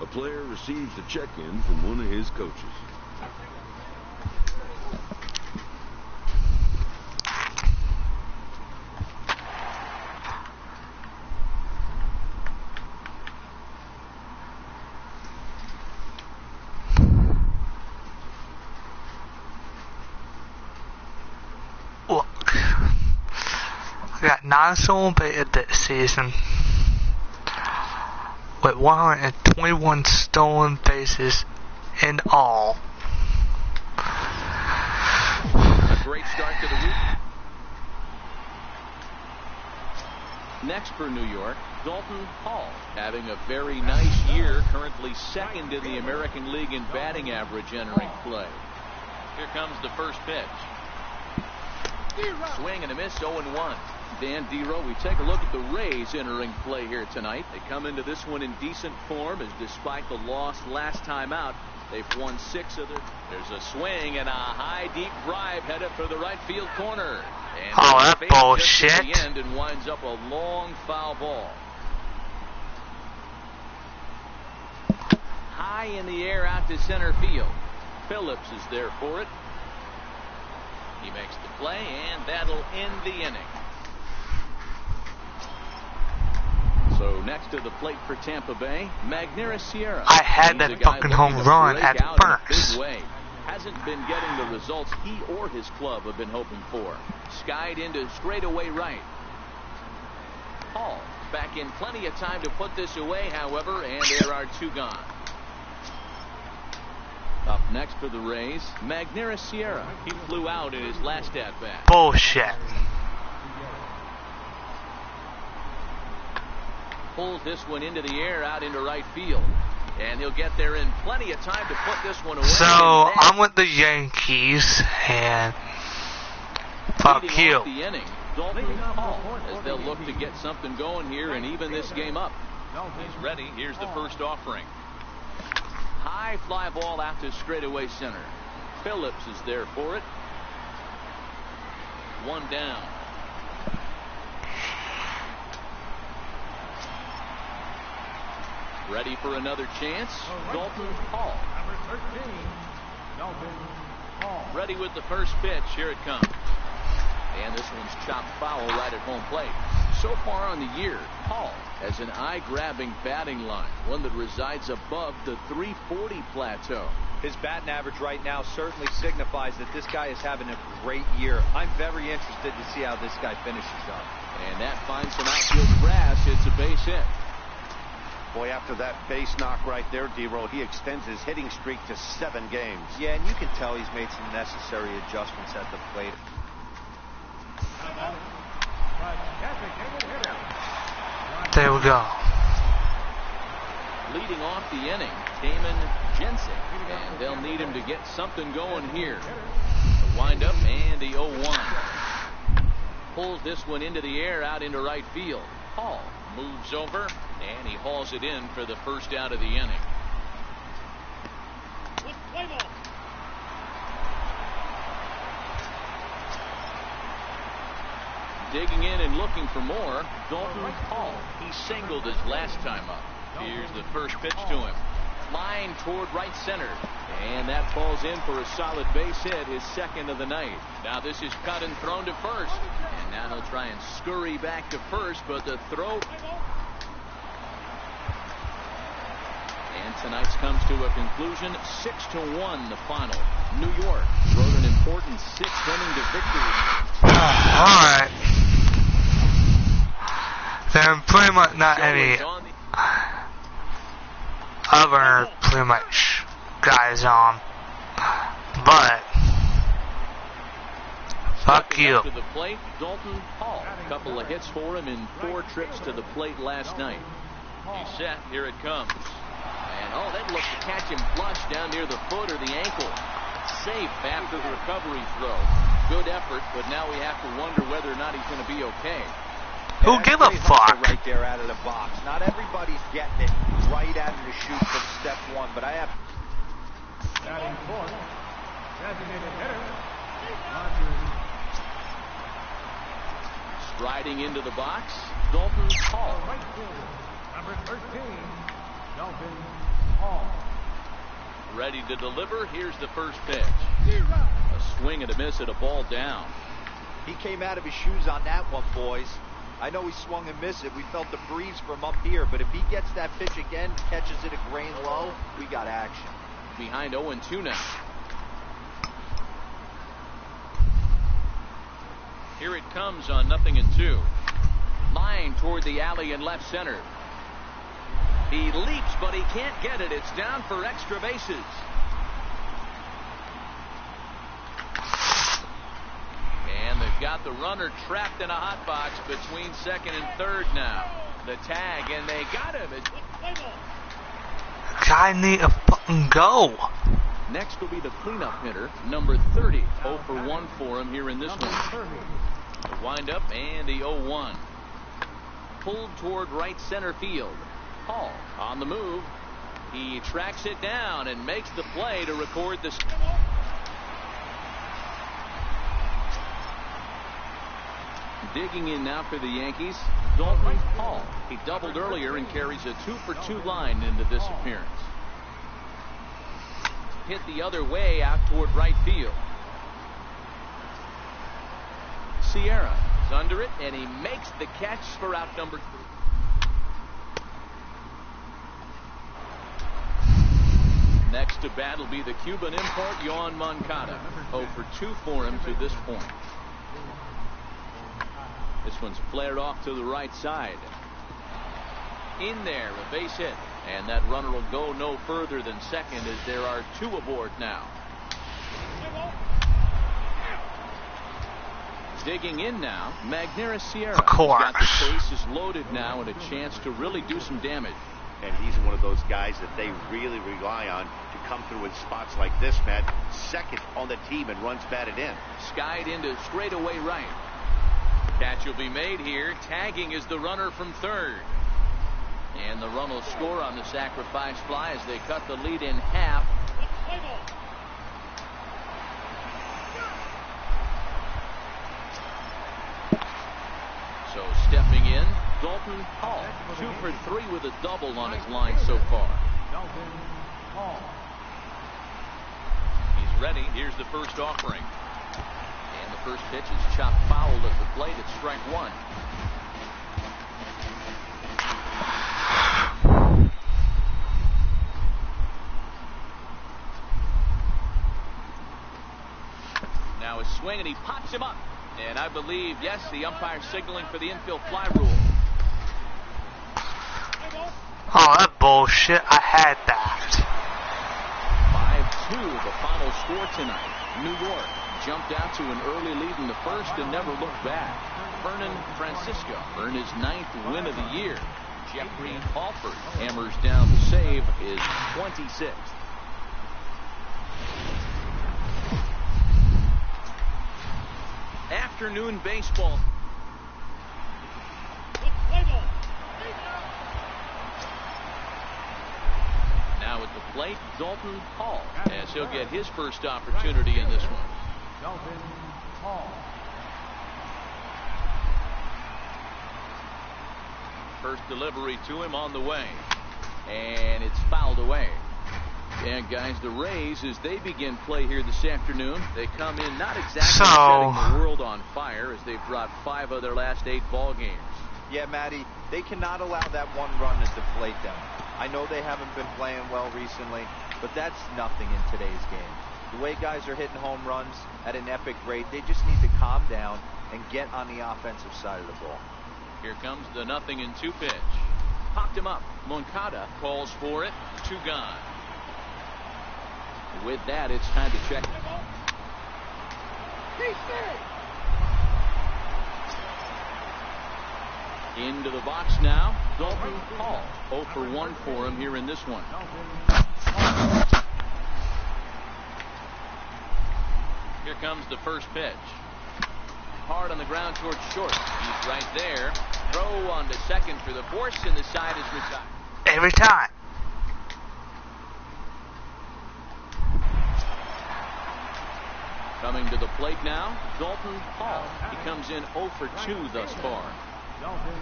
A player receives a check-in from one of his coaches. Look, I got 9 stolen bases this season, with 121 stolen bases in all. A great start to the week. Next for New York, Dalton Hall, having a very nice year, currently second in the American League in batting average entering play. Here comes the first pitch. Swing and a miss, 0-1. Dan Dero, we take a look at the Rays entering play here tonight. They come into this one in decent form, as despite the loss last time out, they've won 6 of their. There's a swing and a high deep drive headed for the right field corner. And that bullshit. At the end and winds up a long foul ball. High in the air out to center field. Phillips is there for it. He makes the play, and that'll end the inning. So next to the plate for Tampa Bay, Magneuris Sierra. I had He's that a guy fucking home looking to run break at out in a first. big way. Hasn't been getting the results he or his club have been hoping for. Skied into straightaway right. Hall back in plenty of time to put this away, however, and there are two gone. Up next for the Rays, Magneuris Sierra. He flew out in his last at-bat. Bullshit. Pulls this one into the air out into right field. And he'll get there in plenty of time to put this one away. So, I'm with the Yankees, and fuck Leading you. off the inning, Dalton Hall, as they'll look to get something going here and even this game up. He's ready. Here's the first offering. High fly ball out to straightaway center. Phillips is there for it. One down. Ready for another chance. Dalton Hall. Ready with the first pitch. Here it comes. And this one's chopped foul right at home plate. So far on the year, Hall has an eye-grabbing batting line, one that resides above the 340 plateau. His batting average right now certainly signifies that this guy is having a great year. I'm very interested to see how this guy finishes up. And that finds some outfield grass. It's a base hit. Boy, after that base knock right there, D-Roll, he extends his hitting streak to 7 games. Yeah, and you can tell he's made some necessary adjustments at the plate. There we go. Leading off the inning, Damon Jensen. And they'll need him to get something going here. The windup and the 0-1. Pulls this one into the air out into right field. Hall moves over, and he hauls it in for the first out of the inning. Digging in and looking for more, Dalton Hall. He singled his last time up. Here's the first pitch to him. Flying toward right center. And that falls in for a solid base hit, his second of the night. Now this is cut and thrown to first. And now he'll try and scurry back to first, but the throw. And tonight's comes to a conclusion. 6-1 the final. New York wrote an important 6th inning to victory. Alright. There are pretty much not any other pretty much guys on. But fuck you. To the plate, Dalton Hall. A couple of hits for him in 4 trips to the plate last night. He's set. Here it comes. And oh, that looked to catch him flush down near the foot or the ankle. Safe after the recovery throw. Good effort, but now we have to wonder whether or not he's going to be okay. Who give a fuck? Right there out of the box. Not everybody's getting it right out of the chute from step 1, but I have. Batting fourth, designated hitter, Striding into the box, Dalton Hall. right fielder, number 13, Dalton Hall. Ready to deliver. Here's the first pitch. A swing and a miss at a ball down. He came out of his shoes on that one, boys. I know he swung and missed it. We felt the breeze from up here, but if he gets that pitch again, catches it a grain low, we got action. Behind 0-2 now. Here it comes on 0-2. Line toward the alley in left center. He leaps, but he can't get it. It's down for extra bases. And they've got the runner trapped in a hot box between second and third now. The tag, and they got him. Guy need a fucking go. Next will be the cleanup hitter, number 30. 0 for 1 for him here in this one. The windup and the 0-1. Pulled toward right center field. Hall on the move. He tracks it down and makes the play to record the. Digging in now for the Yankees, Dalton Hall. He doubled earlier and carries a 2 for 2 line into this appearance. Hit the other way out toward right field. Sierra is under it, and he makes the catch for out number 3. Next to bat will be the Cuban import, Yoan Moncada. 0 for 2 for him to this point. This one's flared off to the right side. In there, a base hit. And that runner will go no further than second as there are 2 aboard now. Digging in now, Magneuris Sierra. Of course. He's got the bases loaded now and a chance to really do some damage. And he's one of those guys that they really rely on to come through in spots like this, Matt. Second on the team and runs batted in. Skied into straightaway right. Catch will be made here. Tagging is the runner from third. And the run will score on the sacrifice fly as they cut the lead in half. So stepping in, Dalton Hall. 2 for 3 with a double on his line so far. He's ready. Here's the first offering. And the first pitch is chopped foul at the plate. It's strike 1. Now a swing and he pops him up. And I believe, yes, the umpire signaling for the infield fly rule. Oh, that bullshit. I had that. 5-2, the final score tonight. New York jumped out to an early lead in the first and never looked back. Vernon Francisco earned his 9th win of the year. Jeffrey Alford hammers down to save his 26th. Afternoon baseball. Now at the plate, Dalton Hall, as he'll get his first opportunity in this one. Dalton Hall. First delivery to him on the way. And it's fouled away. And guys, the Rays, as they begin play here this afternoon, they come in not exactly setting the world on fire as they've dropped 5 of their last 8 ball games. Yeah, Matty, they cannot allow that one run to deflate them. I know they haven't been playing well recently, but that's nothing in today's game. The way guys are hitting home runs at an epic rate, they just need to calm down and get on the offensive side of the ball. Here comes the 0-2 pitch. Popped him up. Moncada calls for it. 2 gone. With that, it's time to check. Into the box now, Dalton Hall. 0 for 1 for him here in this one. Here comes the first pitch. Hard on the ground towards short. He's right there. Throw on to second for the force, and the side is retired. Every time. Coming to the plate now, Dalton Hall. He comes in 0 for 2 thus far. Dalton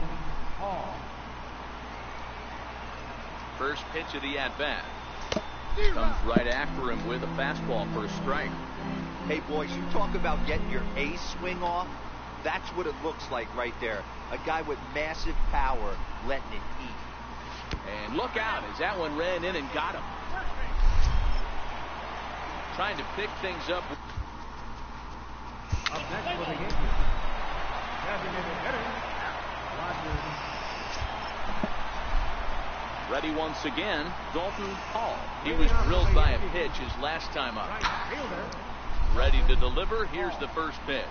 Hall. First pitch of the at-bat. Comes right after him with a fastball for a strike. Hey, boys, you talk about getting your ace swing off. That's what it looks like right there. A guy with massive power letting it eat. And look out as that one ran in and got him. Trying to pick things up. Up next for the Yankees. Designated hitter, Rogers. Ready once again, Dalton Hall. He was drilled by a pitch his last time up. Right fielder. Ready to deliver. Here's the first pitch.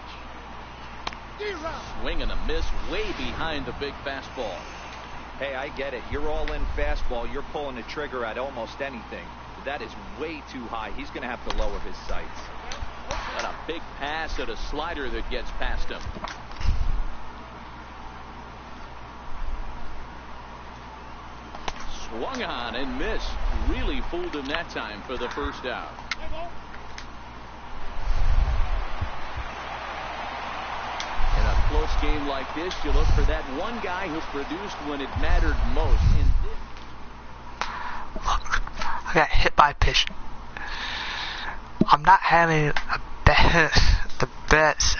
Swing and a miss way behind the big fastball. Hey, I get it. You're all in fastball. You're pulling the trigger at almost anything. That is way too high. He's going to have to lower his sights. And a big pass at a slider that gets past him. Swung on and missed. Really fooled him that time for the first out. In a close game like this, you look for that one guy who produced when it mattered most. Look, I got hit by a pitch. I'm not having the best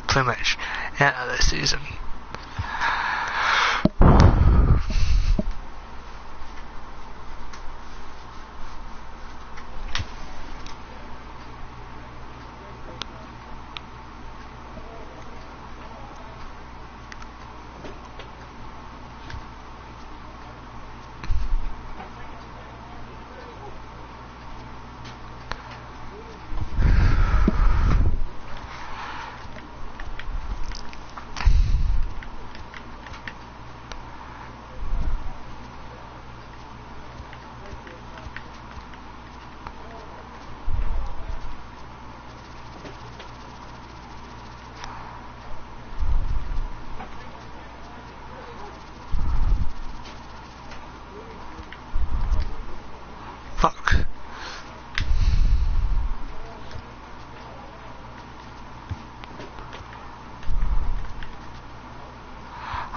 pretty much end of the season.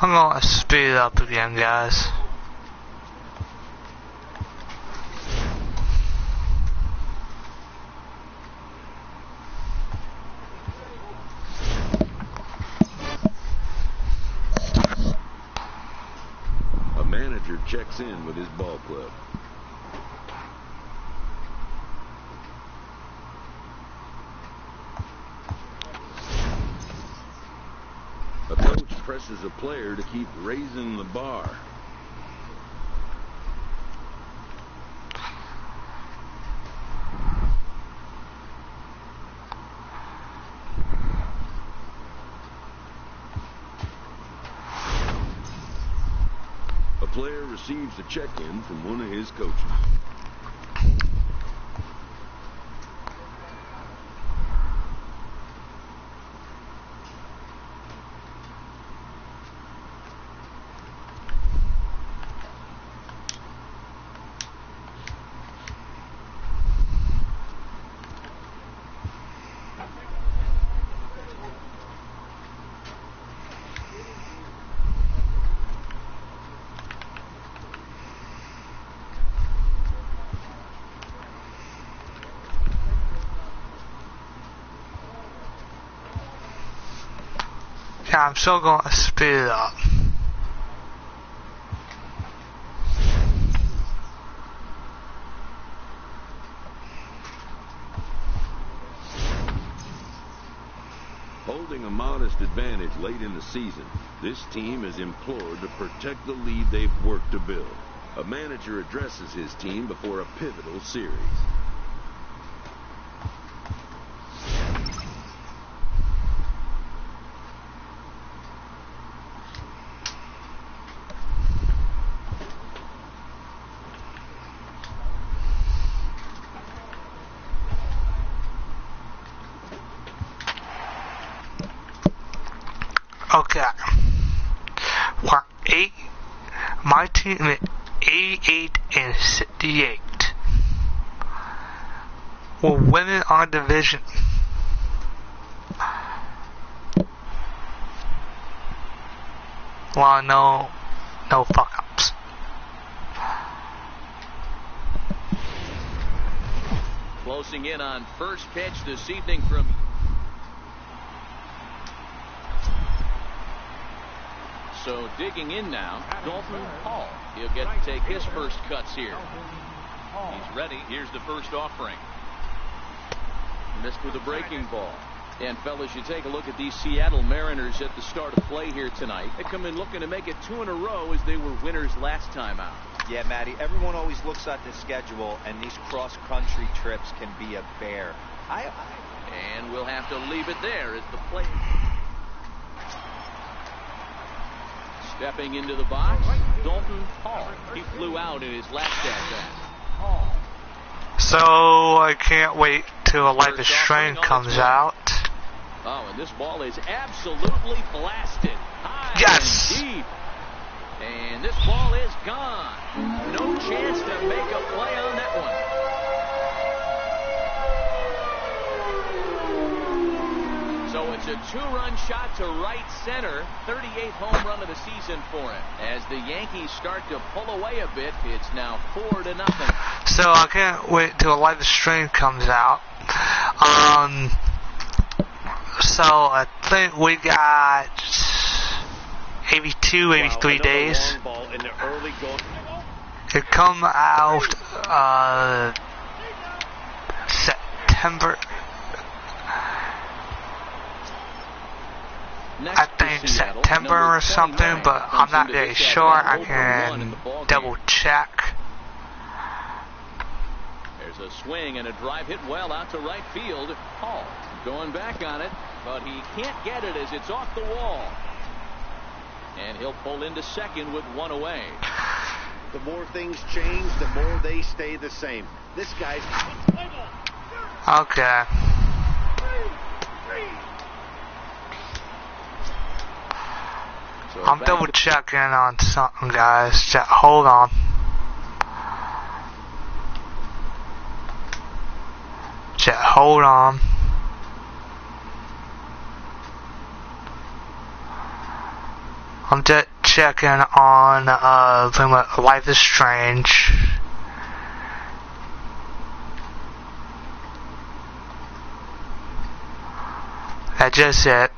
I'm gonna speed it up again, guys. A manager checks in with his ball club. A coach presses a player to keep raising the bar. A player receives a check-in from one of his coaches. Yeah, I'm still gonna speed it up. Holding a modest advantage late in the season, this team is implored to protect the lead they've worked to build. A manager addresses his team before a pivotal series. Okay. We're 8. My team is 88 and 68. We're winning our division. Well, no fuck ups. Closing in on first pitch this evening from. So digging in now, Dalton Hall. He'll get to take his first cuts here. He's ready. Here's the first offering. Missed with a breaking ball. And fellas, you take a look at these Seattle Mariners at the start of play here tonight. They come in looking to make it 2 in a row as they were winners last time out. Yeah, Matty, everyone always looks at the schedule, and these cross-country trips can be a bear. And we'll have to leave it there as the play. Stepping into the box, Dalton Hall. He flew out in his last at-bat. So I can't wait till Life is Strange comes out. Oh, and this ball is absolutely blasted. High yes! And deep. And this ball is gone. No chance to make a play on that one. So it's a 2-run shot to right center. 38th home run of the season for him. As the Yankees start to pull away a bit, it's now 4-0. So I can't wait till Life is Strange comes out. So I think we got 82, 83 days. It come out September. I think September or something, but I'm not really sure. I can double check. There's a swing and a drive hit well out to right field. Hall going back on it, but he can't get it as it's off the wall. And he'll pull into second with 1 away. The more things change, the more they stay the same. This guy's... Okay. So I'm double checking on something, guys. Hold on. Hold on. I'm just checking on Life is Strange. That's just it.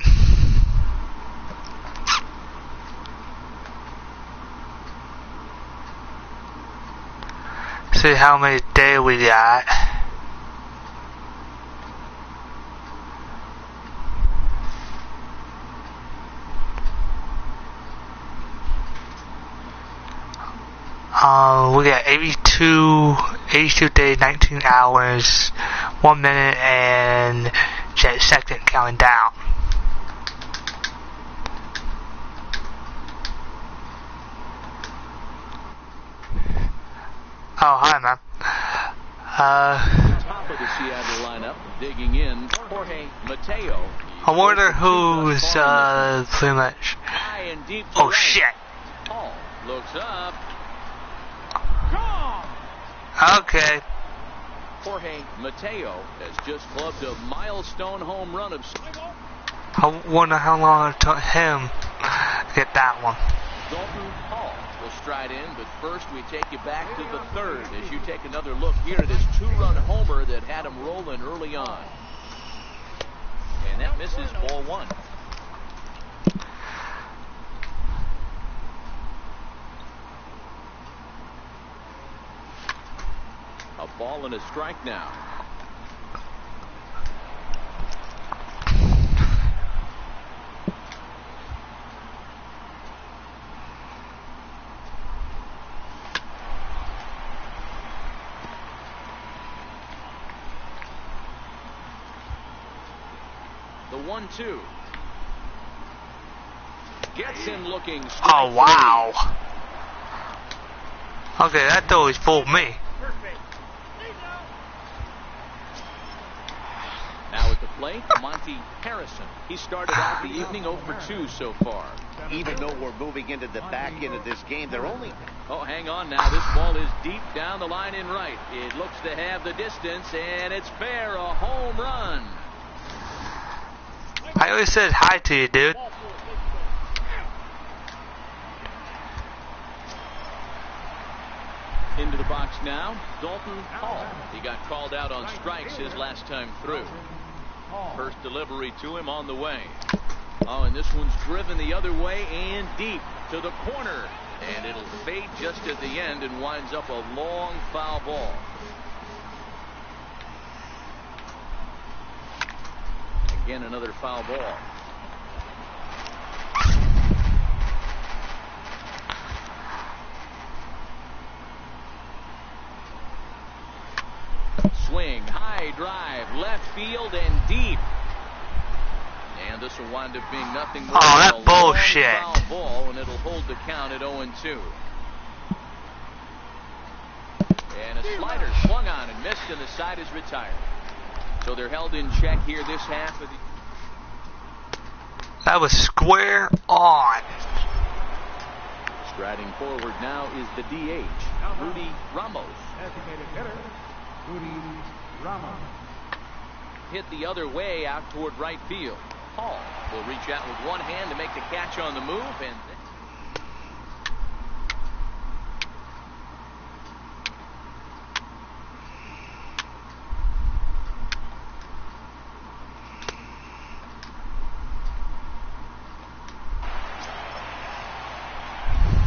See how many days we got. We got 82 days, 19 hours, 1 minute, and just second counting down. Oh, hi, man. Top of the Seattle lineup, digging in, Jorge Mateo. I wonder who's, pretty much. High and deep to Oh, right. shit. Paul looks up. Okay. Jorge Mateo has just clubbed a milestone home run of. I wonder how long it took him to get that one. Dalton Hall will stride in, but first we take you back to the third as you take another look here at his two-run homer that had him rolling early on. And that misses ball one. A ball and a strike now. The 1-2. Gets him looking strike. Oh, wow. Okay, that always fooled me. Now at the plate, Monty Harrison. He started out the evening 0 for 2 so far. Even though we're moving into the back end of this game, they're only... Oh, hang on now. This ball is deep down the line in right. It looks to have the distance, and it's fair. A home run. I always said hi to you, dude. Into the box now, Dalton Hall. He got called out on strikes his last time through. First delivery to him on the way. Oh, and this one's driven the other way and deep to the corner. And it'll fade just at the end and winds up a long foul ball. Again, another foul ball. Swing, high drive, left field and deep. And this will wind up being nothing more that than a bullshit. long foul ball, and it'll hold the count at 0-2. And a slider swung on and missed, and the side is retired. So they're held in check here this half of the... That was square on. Striding forward now is the DH, Rudy Ramos. Designated hitter, Rudy Ramos. Hit the other way out toward right field. Hall will reach out with one hand to make the catch on the move, and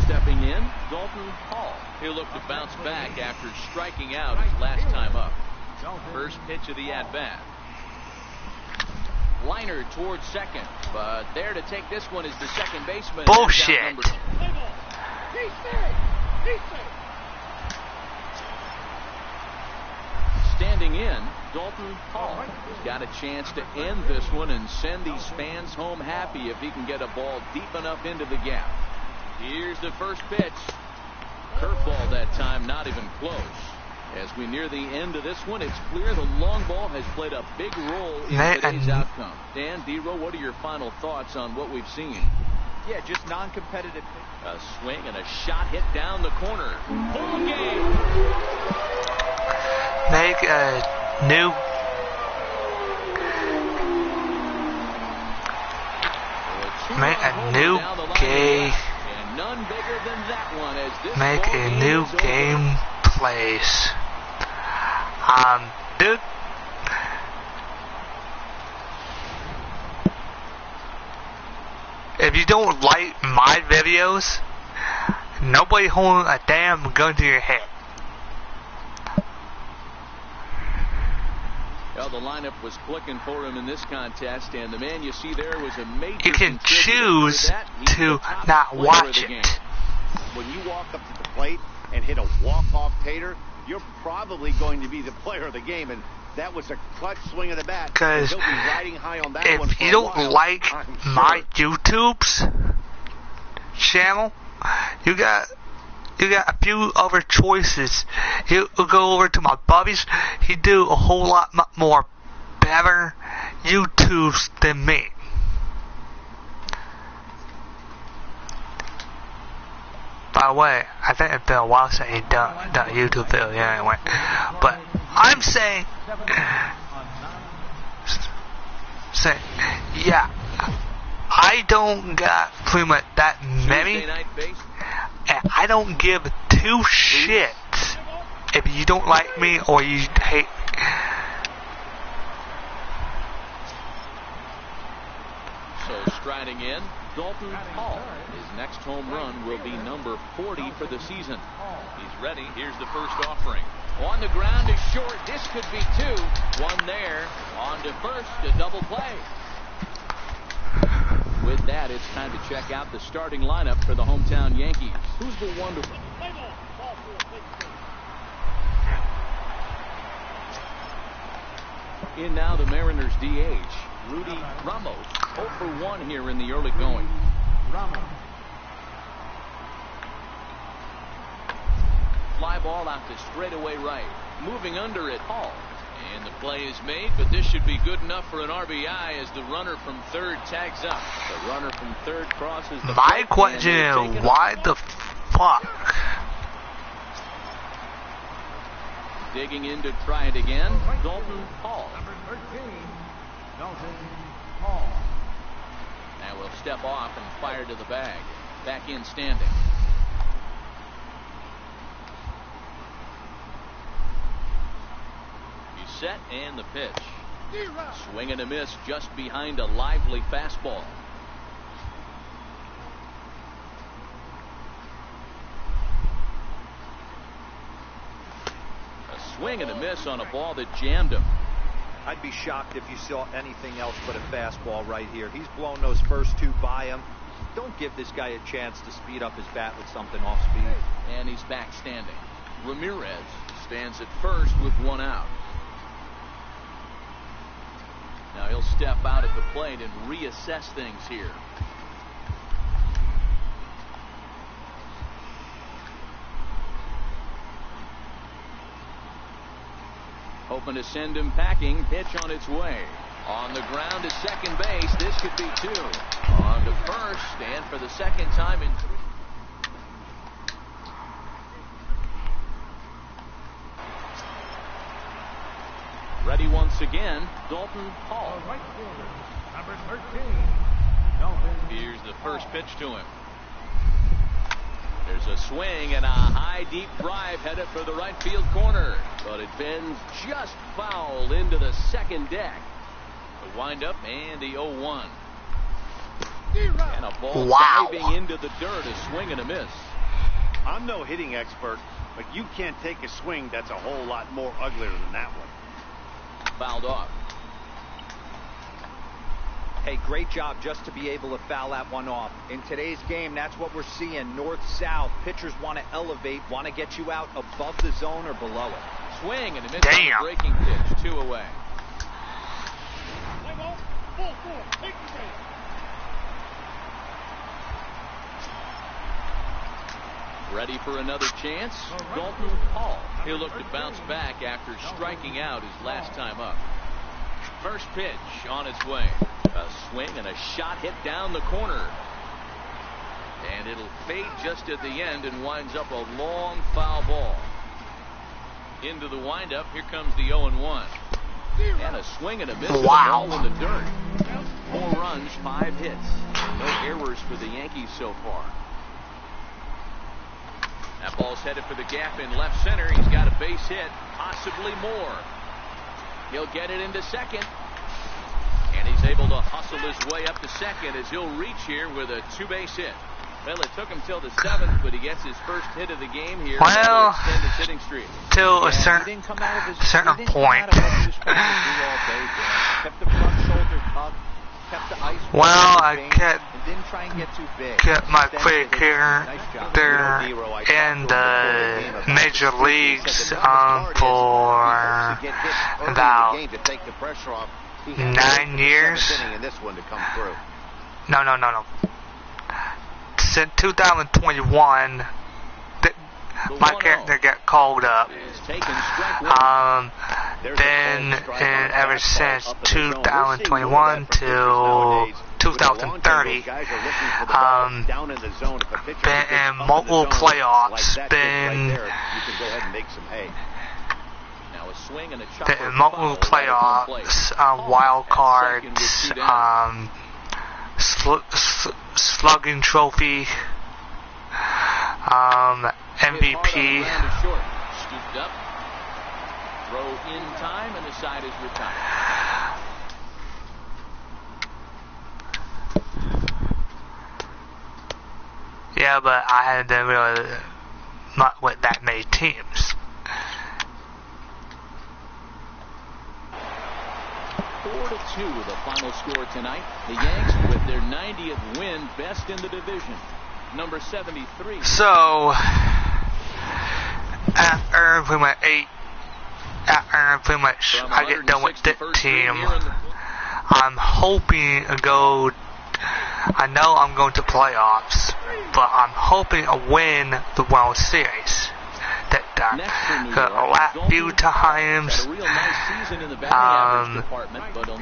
stepping in, Dalton Hall. He'll look to bounce back after striking out his last time up. First pitch of the at-bat. Liner towards second, but there to take this one is the second baseman. Bullshit. Standing in, Dalton Hall has got a chance to end this one and send these fans home happy if he can get a ball deep enough into the gap. Here's the first pitch. Curveball that time, not even close. As we near the end of this one, it's clear the long ball has played a big role in today's outcome. Dan, D-Row, what are your final thoughts on what we've seen? Yeah, just non-competitive. A swing and a shot hit down the corner. Full game. Make a new... Well, it's make a new game. And none bigger than that one as this Make a new game place. Dude. If you don't like my videos, nobody holding a damn gun to your head. Well, the lineup was clicking for him in this contest, and the man you see there was a major. You can choose to not watch it. When you walk up to the plate and hit a walk-off tater, you're probably going to be the player of the game, and that was a clutch swing of the bat. Because he'll be riding high on that one if for you a don't while, like I'm sure. my YouTube's channel, you got a few other choices. You go over to my buddies. He do a whole lot more better YouTubes than me. By the way, I think it's been a while since he done a YouTube video anyway. But I'm saying, yeah, I don't got pretty much that many, and I don't give two shits if you don't like me or you hate me. So striding in, Dalton Hall. His next home run will be number 40 for the season. He's ready. Here's the first offering. On the ground is short. This could be two. One there. On to first. A double play. With that, it's time to check out the starting lineup for the hometown Yankees. Who's the wonderful? In now the Mariners DH, Rudy Ramos. 0 for 1 here in the early going. Fly ball out to straightaway right. Moving under it, Hall. And the play is made, but this should be good enough for an RBI as the runner from third tags up. The runner from third crosses the My plate, question and is, why the fuck? Digging in to try it again, Dalton Hall. Number 13, Dalton Hall. And will step off and fire to the bag. Back in standing. He's set and the pitch. Swing and a miss just behind a lively fastball. A swing and a miss on a ball that jammed him. I'd be shocked if you saw anything else but a fastball right here. He's blown those first two by him. Don't give this guy a chance to speed up his bat with something off speed. And he's back standing. Ramirez stands at first with one out. Now he'll step out at the plate and reassess things here. Hoping to send him packing. Pitch on its way. On the ground to second base. This could be two. On to first. And for the second time in 3. Ready once again, Dalton Hall. Right fielder, number 13, Dalton. Here's the first pitch to him. There's a swing and a high deep drive headed for the right field corner, but it bends just foul into the second deck. The windup and the 0-1. And a ball diving into the dirt, a swing and a miss. I'm no hitting expert, but you can't take a swing that's a whole lot more uglier than that one. Fouled off. Hey, great job just to be able to foul that one off. In today's game, that's what we're seeing. North-south. Pitchers want to elevate, want to get you out above the zone or below it. Swing and a miss. Damn. Breaking pitch. 2 away. Play ball, full force, take the base. Ready for another chance? Dalton Hall. He'll look to bounce back after striking out his last time up. First pitch on its way. A swing and a shot hit down the corner. And it'll fade just at the end and winds up a long foul ball. Into the windup. Here comes the 0-1. And a swing and a miss. Wow. And a ball in the dirt. 4 runs, 5 hits. No errors for the Yankees so far. That ball's headed for the gap in left center. He's got a base hit, possibly more. He'll get it into second. And he's able to hustle his way up to second as he'll reach here with a 2-base hit. Well, it took him till the 7th, but he gets his first hit of the game here. Well, extend his hitting streak. Till a certain point. Kept the front shoulder tucked, kept the ice. Well, I kept didn't try and get too big. my career there in the major leagues for about 9 years. No. Since 2021, my character got called up. Then and ever since 2021 to 2030, been in multiple playoffs, been in multiple playoffs, wild cards, slugging trophy, MVP. Scooped up. Throw in time, and the side is retired. Yeah, but I hadn't really not with that many teams. 4-2 the final score tonight. The Yanks with their 90th win, best in the division. Number 73. So after pretty much I get done with this team, I'm hoping to go. I know I'm going to playoffs, but I'm hoping to win the World Series. Last few times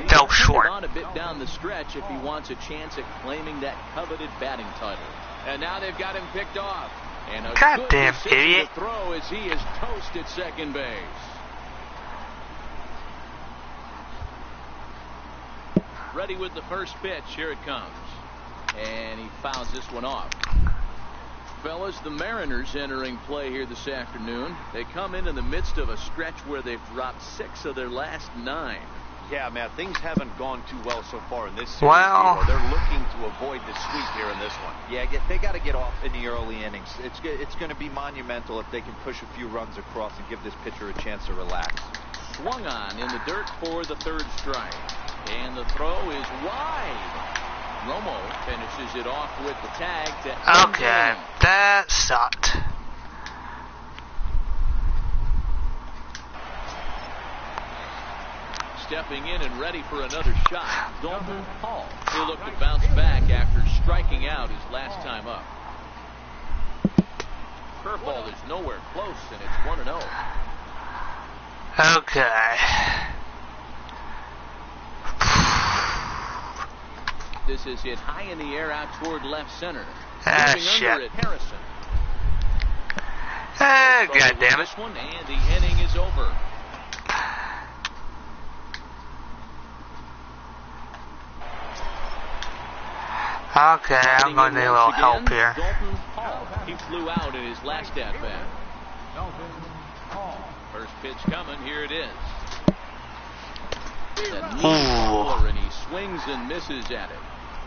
fell short. On a bit down the stretch if he wants a chance at claiming that coveted batting title. And now they've got him picked off. And a goddamn good idiot to throw as he is toast at second base. Ready with the first pitch. Here it comes. And he fouls this one off. Fellas, the Mariners entering play here this afternoon. They come in the midst of a stretch where they've dropped 6 of their last 9. Yeah, Matt, things haven't gone too well so far in this series. Well, they're looking to avoid the sweep here in this one. Yeah, they got to get off in the early innings. It's going to be monumental if they can push a few runs across and give this pitcher a chance to relax. Swung on in the dirt for the 3rd strike. And the throw is wide. Romo finishes it off with the tag to okay, that sucked. Stepping in and ready for another shot, Dalton Hall. He'll look to bounce back after striking out his last time up. Curveball is nowhere close, and it's 1-0. Okay. This is hit high in the air out toward left center. Shit. Under it, Harrison. God damn it. This one, and the inning is over. Okay, I'm going to need a little help here. Dalton Hall. He flew out in his last at bat. First pitch coming. Here it is. Ooh. And he swings and misses at it.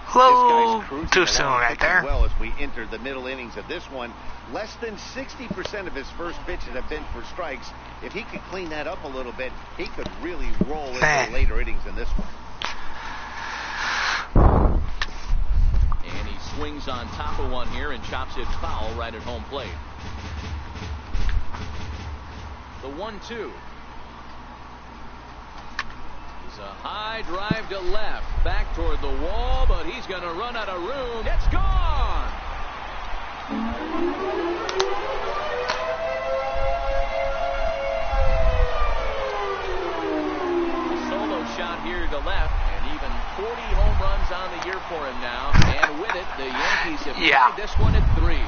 Hello. Too soon right there. Well, as we enter the middle innings of this one, less than 60% of his first pitches have been for strikes. If he could clean that up a little bit, he could really roll into the later innings in this one. And he swings on top of one here and chops it foul right at home plate. The 1-2. A high drive to left, back toward the wall, but he's going to run out of room. It's gone. A solo shot here to left, and even 40 home runs on the year for him now. And with it, the Yankees have tied this one at 3.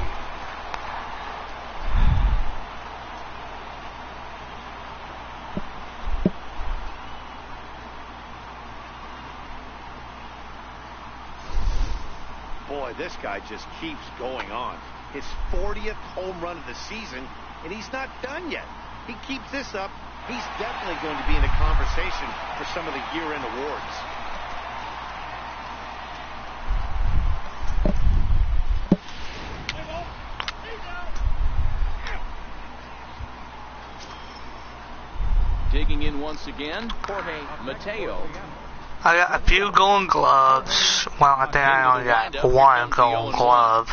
Boy, this guy just keeps going on. His 40th home run of the season, and he's not done yet. He keeps this up, he's definitely going to be in the conversation for some of the year-end awards. Digging in once again, Jorge Mateo. I got a few Golden Gloves. Well, I think I only got one Golden Glove.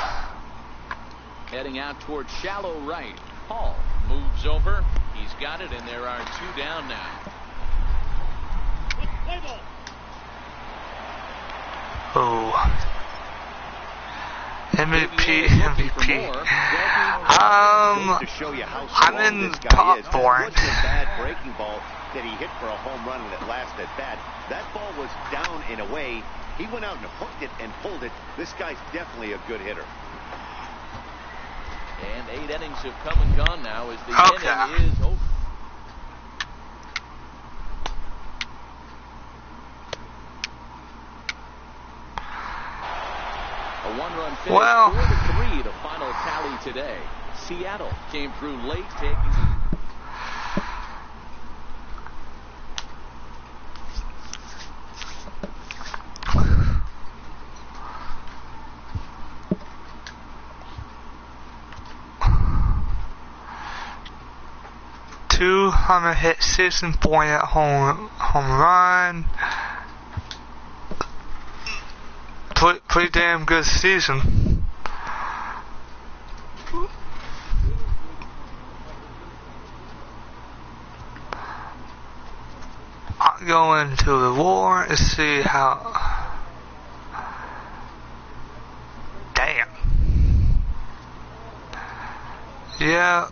Heading out towards shallow right. Paul moves over. He's got it, and there are 2 down now. Oh. MVP. I'm in top for it. Bad breaking ball that he hit for a home run, and it lasted bad. That ball was down and away. He went out and hooked it and pulled it. This guy's definitely a good hitter. And 8 innings have come and gone now as the inning is over. A 1-run finish, 4-3, the final tally today. Seattle came through late, taking. Hit 6 and 4 at home run. Pretty damn good season. I'll go into the war and see how. Damn. Yeah.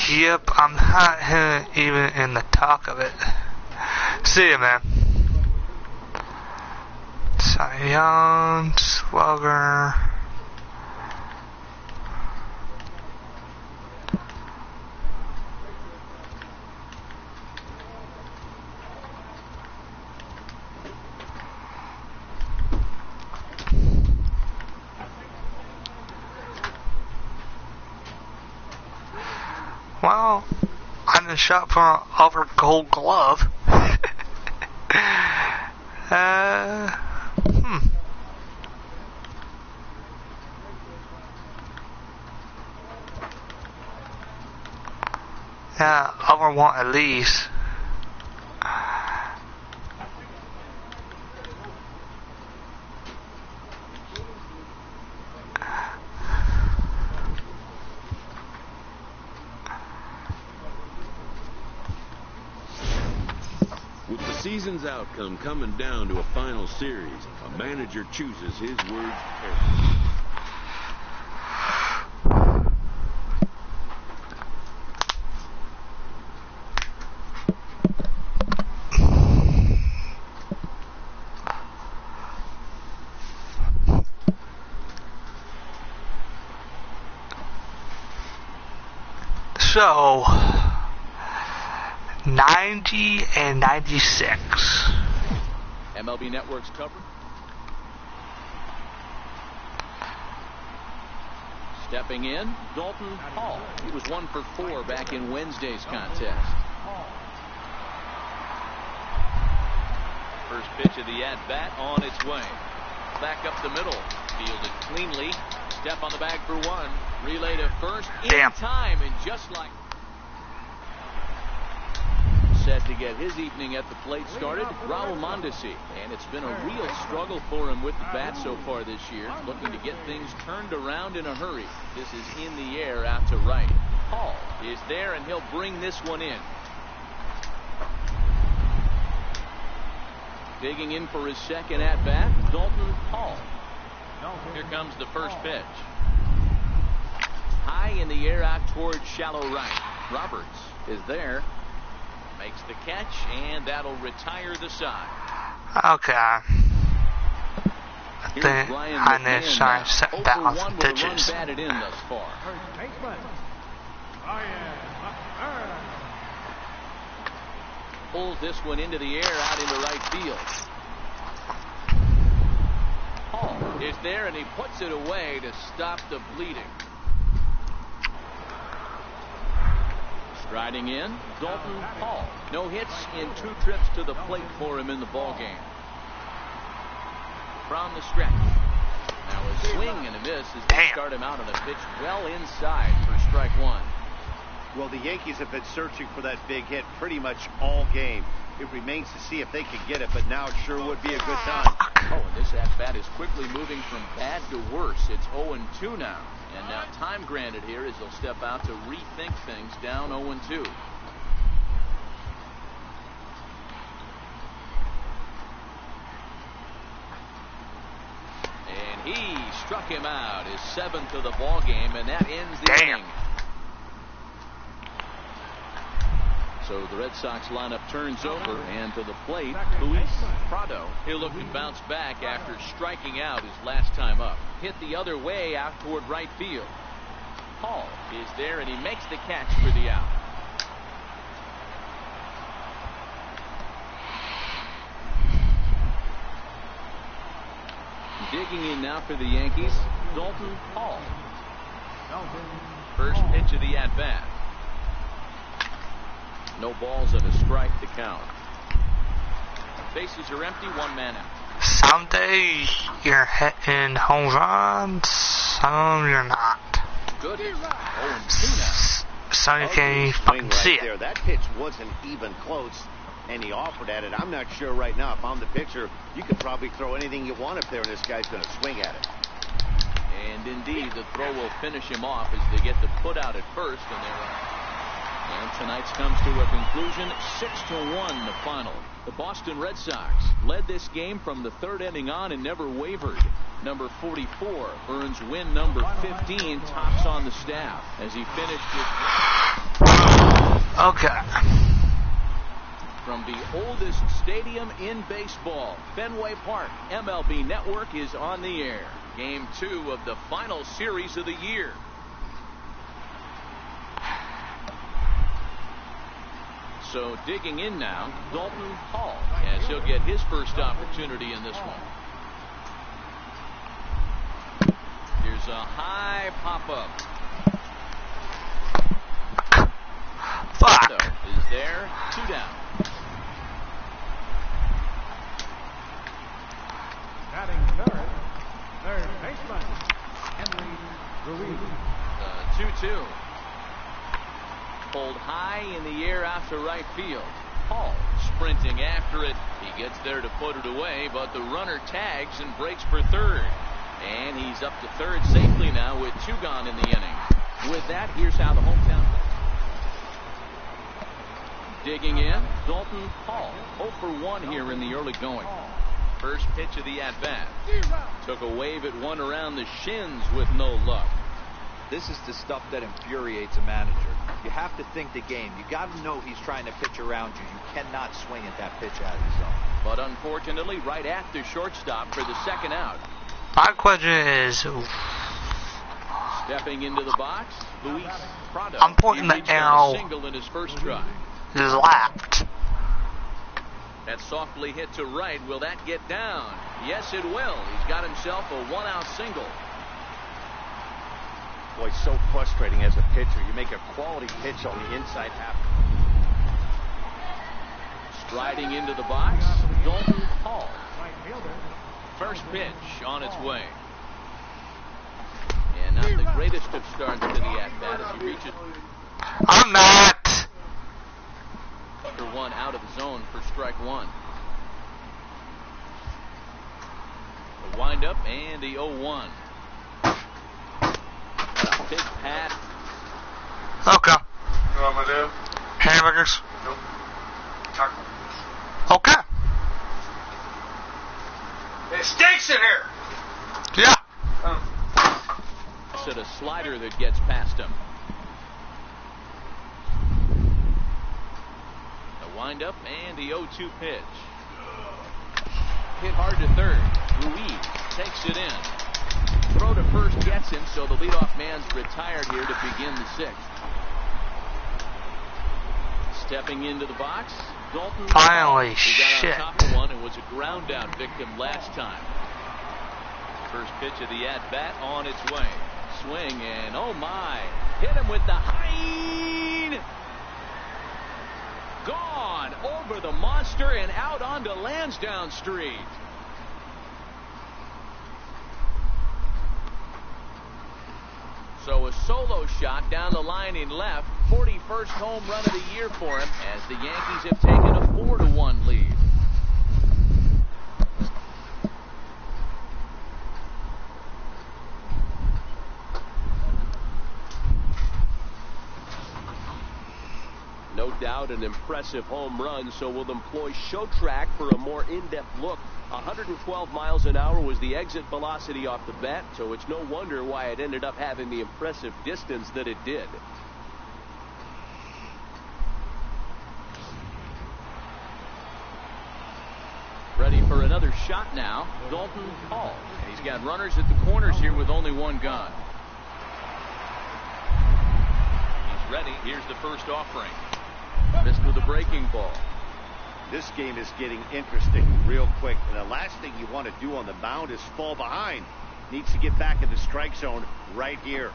Yep, I'm not even in the talk of it. See ya, man. Cy Young, Slugger. Well, I'm in shot for an over Gold Glove. Yeah, over one at least. With the season's outcome coming down to a final series, a manager chooses his words carefully. So 90 and 96. MLB Network's cover. Stepping in, Dalton Hall. He was 1 for 4 back in Wednesday's contest. First pitch of the at-bat on its way. Back up the middle. Fielded cleanly. Step on the bag for 1. Relay to first in time, and just like set to get his evening at the plate started, Raul Mondesi. And it's been a real struggle for him with the bat so far this year, looking to get things turned around in a hurry. This is in the air out to right. Hall is there, and he'll bring this one in. Digging in for his second at-bat, Dalton Hall. Here comes the first pitch. High in the air out towards shallow right. Roberts is there. Makes the catch, and that'll retire the side. Okay. I think I need to try and set balance some pitches. Batted in thus far. Pulls this one into the air out into right field. Hall is there, and he puts it away to stop the bleeding. Striding in, Dalton Hall. No hits in 2 trips to the plate for him in the ballgame. From the stretch. Now a swing and a miss as they start him out on a pitch well inside for strike 1. Well, the Yankees have been searching for that big hit pretty much all game. It remains to see if they can get it, but now it sure would be a good time. Oh, and this at-bat is quickly moving from bad to worse. It's 0-2 now. And now time granted here as he'll step out to rethink things down 0-2. And he struck him out, his 7th of the ball game, and that ends the inning. So the Red Sox lineup turns over, and to the plate, Luis Prado. He'll look to bounce back after striking out his last time up. Hit the other way out toward right field. Hall is there, and he makes the catch for the out. Digging in now for the Yankees, Dalton Hall. First pitch of the at-bat. No balls and a strike to count. Bases are empty, 1 man out. Someday you're hitting home runs, some you're not. Good. 0-2 now. So you can't fucking see it. That pitch wasn't even close, and he offered at it. I'm not sure right now. If I'm the pitcher, you could probably throw anything you want up there, and this guy's going to swing at it. And indeed, the throw will finish him off as they get the put out at first, and tonight's comes to a conclusion, 6-1 the final. The Boston Red Sox led this game from the 3rd inning on and never wavered. Number 44 earns win number 15, tops on the staff as he finished with... Okay. From the oldest stadium in baseball, Fenway Park, MLB Network is on the air. Game 2 of the final series of the year. So digging in now, Dalton Hall, as he'll get his first opportunity in this one. Here's a high pop-up. Fuck. Is there, 2 down. Batting third baseman, Henry Ruiz. 2-2. Pulled high in the air out to right field. Hall sprinting after it. He gets there to put it away, but the runner tags and breaks for third. And he's up to third safely now with 2 gone in the inning. With that, here's how the hometown. Digging in, Dalton Hall. 0 for 1 here in the early going. First pitch of the at-bat. Took a wave at one around the shins with no luck. This is the stuff that infuriates a manager. You have to think the game. You got to know he's trying to pitch around you. You cannot swing at that pitch out of the zone. But unfortunately, right at the shortstop for the 2nd out. My question is, Stepping into the box, Luis Prado. I'm pointing the arrow. Single in his first try. Left. That softly hit to right. Will that get down? Yes, it will. He's got himself a 1-out single. Boy, so frustrating as a pitcher. You make a quality pitch on the inside half. Striding into the box, Dalton Hall. First pitch on its way. And not the greatest of starts to the at-bat as he reaches. I'm not. After 1 out of the zone for strike 1. The windup and the 0-1. Big pat. Okay. You know what I'm gonna do? Hamburgers. Nope. Tacos. Okay. It stinks in here. Yeah. It's a slider that gets past him. The windup and the 0-2 pitch. Hit hard to third. Ruiz takes it in. Throw to first gets him, so the leadoff man's retired here to begin the 6th. Stepping into the box, Dalton Finally, Hall, who got shit. on top of one and was a ground out victim last time. First pitch of the at-bat on its way. Swing and oh my, hit him with the high. Gone over the monster and out onto Lansdowne Street. So a solo shot down the line in left. 41st home run of the year for him as the Yankees have taken a 4-1 lead. No doubt an impressive home run, so we'll employ show track for a more in-depth look. 112 miles an hour was the exit velocity off the bat, so it's no wonder why it ended up having the impressive distance that it did. Ready for another shot now, Dalton Hall. He's got runners at the corners here with only one gun. He's ready. Here's the first offering. Missed with a breaking ball. This game is getting interesting real quick, and the last thing you want to do on the mound is fall behind. Needs to get back in the strike zone right here.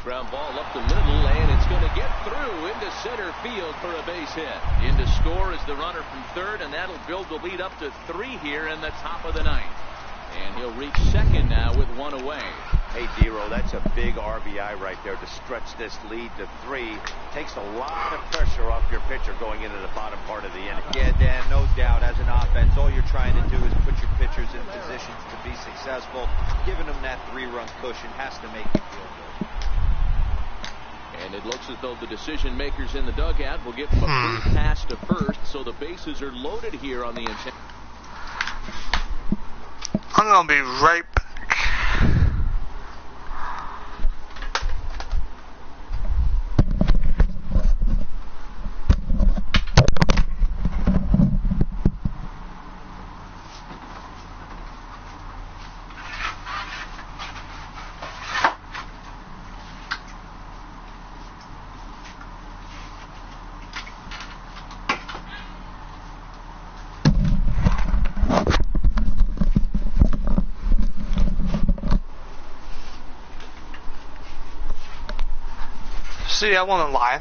Ground ball up the middle, and it's going to get through into center field for a base hit. In to score is the runner from third, and that'll build the lead up to 3 here in the top of the ninth. And he'll reach second now with 1 away. Hey, Dero, that's a big RBI right there to stretch this lead to 3. Takes a lot of pressure off your pitcher going into the bottom part of the inning. Yeah, Dan, no doubt. As an offense, all you're trying to do is put your pitchers in positions to be successful. Giving them that 3-run cushion has to make you feel good. And it looks as though the decision makers in the dugout will give him a free pass to first, so the bases are loaded here on the intent. I'm gonna be right back. See, I wanna lie.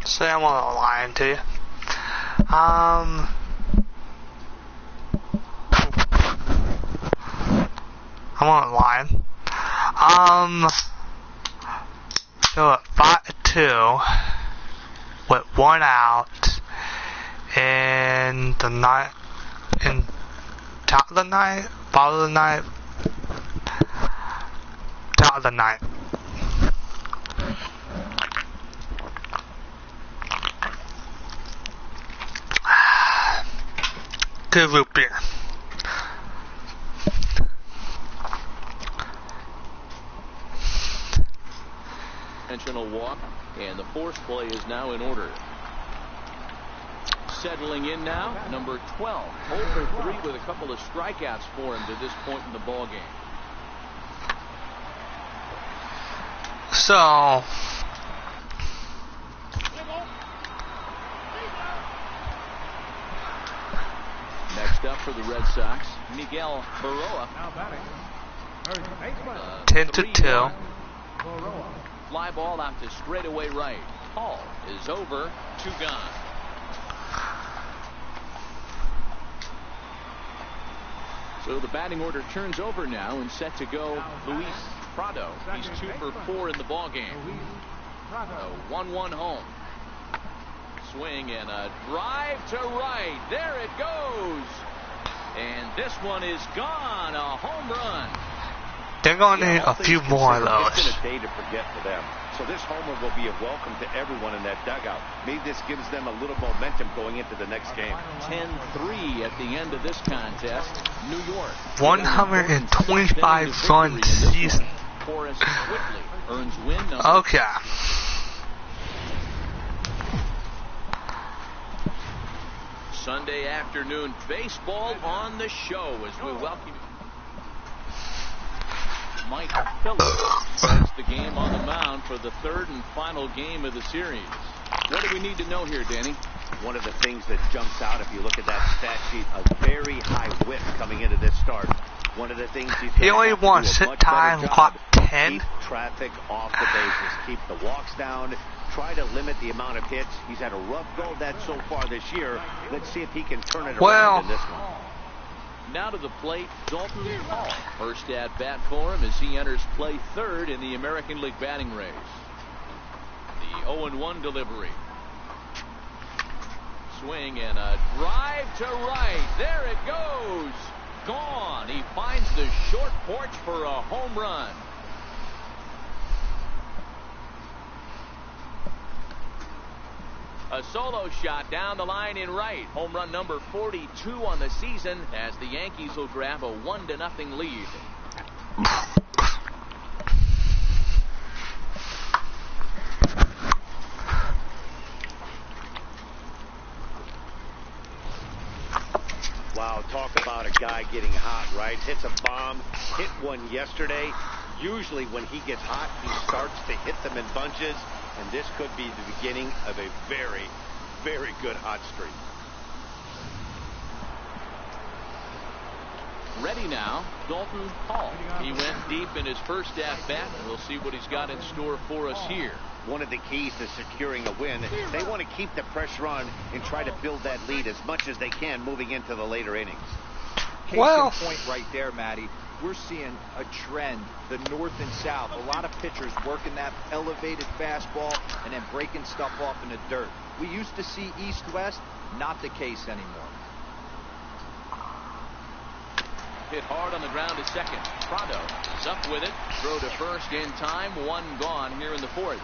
Say I wanna lie to you. I wanna lie. So at 5-2 with 1 out in the ninth. In top of the night, bottom of the night, top of the night. Good root beer. Intentional walk, and the force play is now in order. Settling in now, number 12. 0 for 3 with a couple of strikeouts for him to this point in the ball game. So, next up for the Red Sox, Miguel Baroa. Now batting. First baseman. 10-2. Fly ball out to straightaway right. Hall is over, 2 gone. So the batting order turns over now and set to go Luis Prado. He's 2 for 4 in the ball game. A 1-1 home. Swing and a drive to right. There it goes. And this one is gone. A home run. They're going to need a few more of those. It's been a day to forget for them. So this homer will be a welcome to everyone in that dugout. Maybe this gives them a little momentum going into the next game. 10-3 at the end of this contest. New York. 125 run season. Forrest Whitley earns win number. Okay. Sunday afternoon baseball on the show as we welcome you. Mike Phillips starts the game on the mound for the third and final game of the series. What do we need to know here, Danny? One of the things that jumps out, if you look at that stat sheet, a very high whip coming into this start. One of the things he only wants sit time clock 10. Keep traffic off the bases, keep the walks down, try to limit the amount of hits. He's had a rough go of that so far this year. Let's see if he can turn it around in this one. Now to the plate, Dalton Hall. First at bat for him as he enters play third in the American League batting race. The 0-1 delivery. Swing and a drive to right. There it goes. Gone. He finds the short porch for a home run. A solo shot down the line in right. Home run number 42 on the season as the Yankees will grab a 1-0 lead. Wow, talk about a guy getting hot, right? Hits a bomb, hit one yesterday. Usually when he gets hot, he starts to hit them in bunches, and this could be the beginning of a very, very good hot streak. Ready now, Dalton Hall. He went deep in his first at-bat, and we'll see what he's got in store for us here. One of the keys to securing a win, they want to keep the pressure on and try to build that lead as much as they can moving into the later innings. Case in point right there, Matty. We're seeing a trend, the north and south. A lot of pitchers working that elevated fastball and then breaking stuff off in the dirt. We used to see east-west, not the case anymore. Hit hard on the ground to second. Prado is up with it. Throw to first in time. One gone here in the fourth.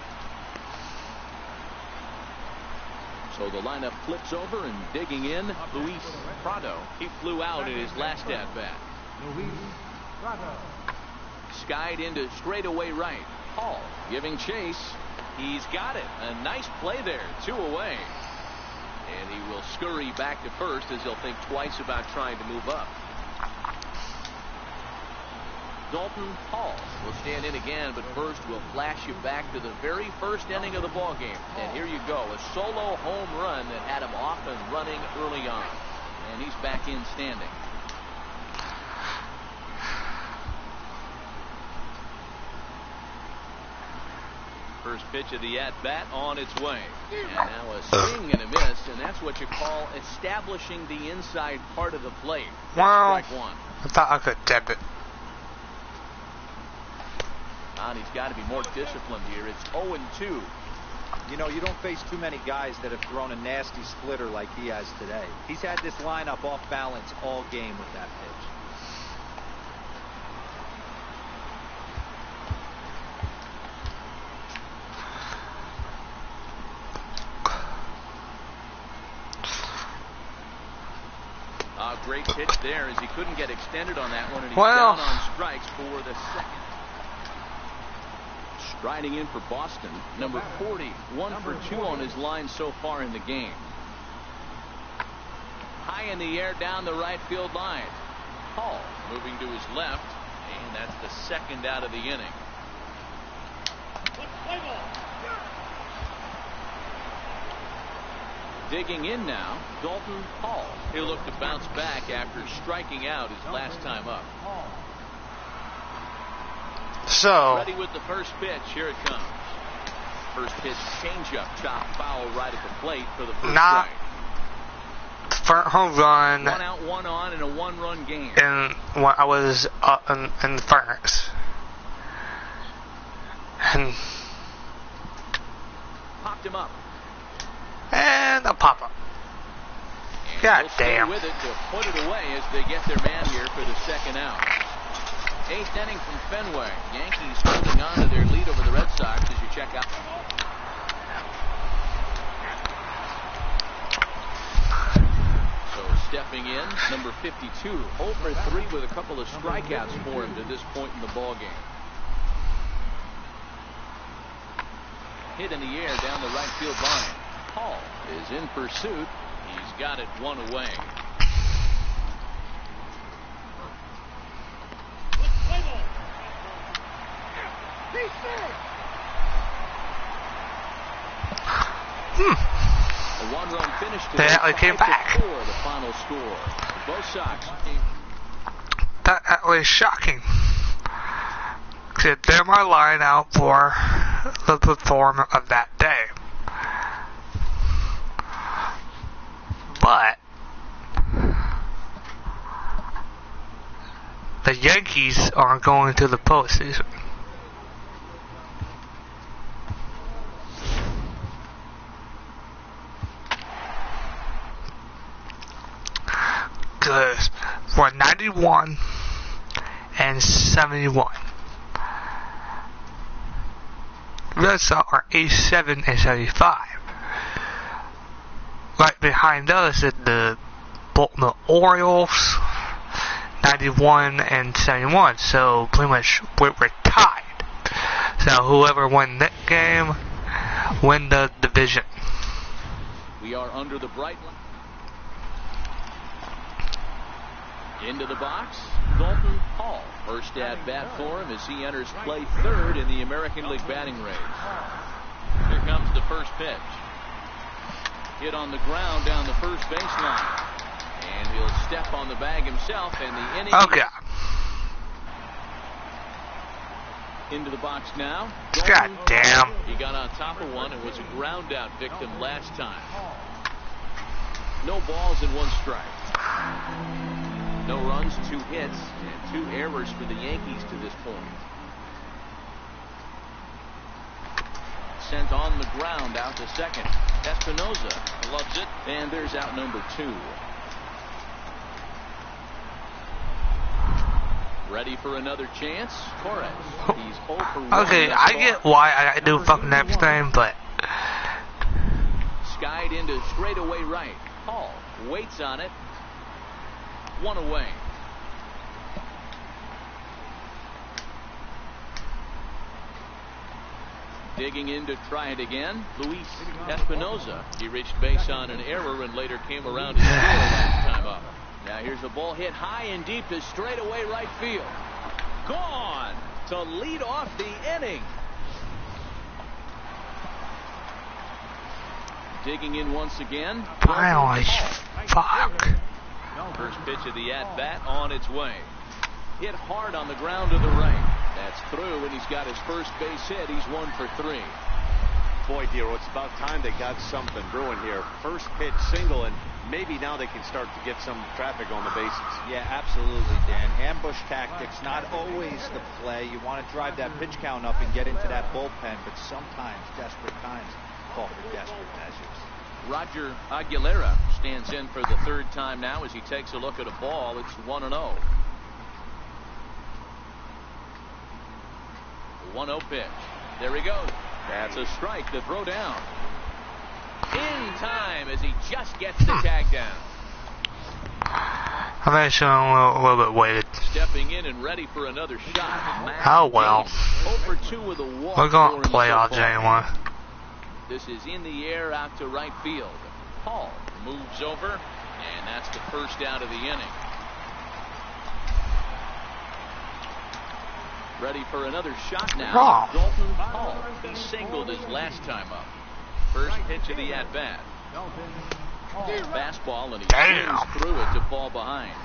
So the lineup flips over and digging in, Luis Prado. He flew out in his last at-bat. Skied into straightaway right. Hall giving chase. He's got it. A nice play there. 2 away. And he will scurry back to first as he'll think twice about trying to move up. Dalton Hall will stand in again, but first we'll flash you back to the very first inning of the ball game. And here you go, a solo home run that had him off and running early on. And he's back in standing. First pitch of the at-bat on its way. And now a swing and a miss, and that's what you call establishing the inside part of the plate. Wow. Strike one. I thought I could dip it. And he's got to be more disciplined here. It's 0-2. You know, you don't face too many guys that have thrown a nasty splitter like he has today. He's had this lineup off balance all game with that pitch. A great pitch there as he couldn't get extended on that one, and he's down on strikes for the second. Striding in for Boston, number 40, 1 for 2 on his line so far in the game. High in the air down the right field line. Hall moving to his left, and that's the second out of the inning. Digging in now, Dalton Hall. He'll look to bounce back after striking out his last time up. So ready with the first pitch. Here it comes. First pitch, changeup, chop foul right at the plate for the first strike. Front home run. 1 out, 1 on in a 1-run game. And when I was up in the furnace. And popped him up. And a pop up. God damn. With it to put it away as they get their man here for the second out. 8th inning from Fenway. Yankees holding on to their lead over the Red Sox as you check out. So stepping in, number 52, 0 for 3 with a couple of strikeouts for him to this point in the ball game. Hit in the air down the right field line. Hall is in pursuit. He's got it 1 away. A one-run finish to They actually came back. The final score. Both Sox. That actually is shocking. They're my line out for the performance of that day. But the Yankees are going to the postseason. Because we're 91 and 71. Red Sox are 87 and 75. Right behind us is the Baltimore Orioles, 91 and 71. So pretty much we're tied. So whoever wins that game win the division. We are under the bright light. Into the box, Dalton Hall. First at bat for him as he enters play third in the American League batting range. Here comes the first pitch. Hit on the ground down the first baseline. And he'll step on the bag himself, and the inning. Okay. Into the box now. God damn. He got on top of one and was a ground out victim last time. No balls and one strike. No runs, 2 hits, and 2 errors for the Yankees to this point. Sent on the ground out to second. Espinosa loves it, and there's out number 2. Ready for another chance? Torres. He's 0 for 1. Okay, I get why I gotta do fucking everything, but skied into straightaway right. Hall waits on it. 1 away. Digging in to try it again, Luis Espinosa. He reached base on an error and later came around to score last time up. Now here's a ball hit high and deep to straightaway right field. Gone to lead off the inning. Digging in once again. finally, fuck. First pitch of the at-bat on its way. Hit hard on the ground to the right. That's through, and he's got his first base hit. He's 1 for 3. Boy, Dero, it's about time they got something brewing here. First pitch single, and maybe now they can start to get some traffic on the bases. Yeah, absolutely, Dan. Ambush tactics, not always the play. You want to drive that pitch count up and get into that bullpen, but sometimes desperate times call for desperate measures. Roger Aguilera stands in for the 3rd time now as he takes a look at a ball. It's 1-0. 1-0 pitch. There he goes. That's a strike. The throw down. In time as he just gets the tag down. I'm actually a little bit weighted. Stepping in and ready for another shot. Oh well. 0 for 2 with a walk. We're going to playoffs anyway. This is in the air out to right field. Hall moves over, and that's the first out of the inning. Ready for another shot now. Dalton Hall. He singled his last time up. First pitch of the at-bat. Fastball, and he swings through it to fall behind.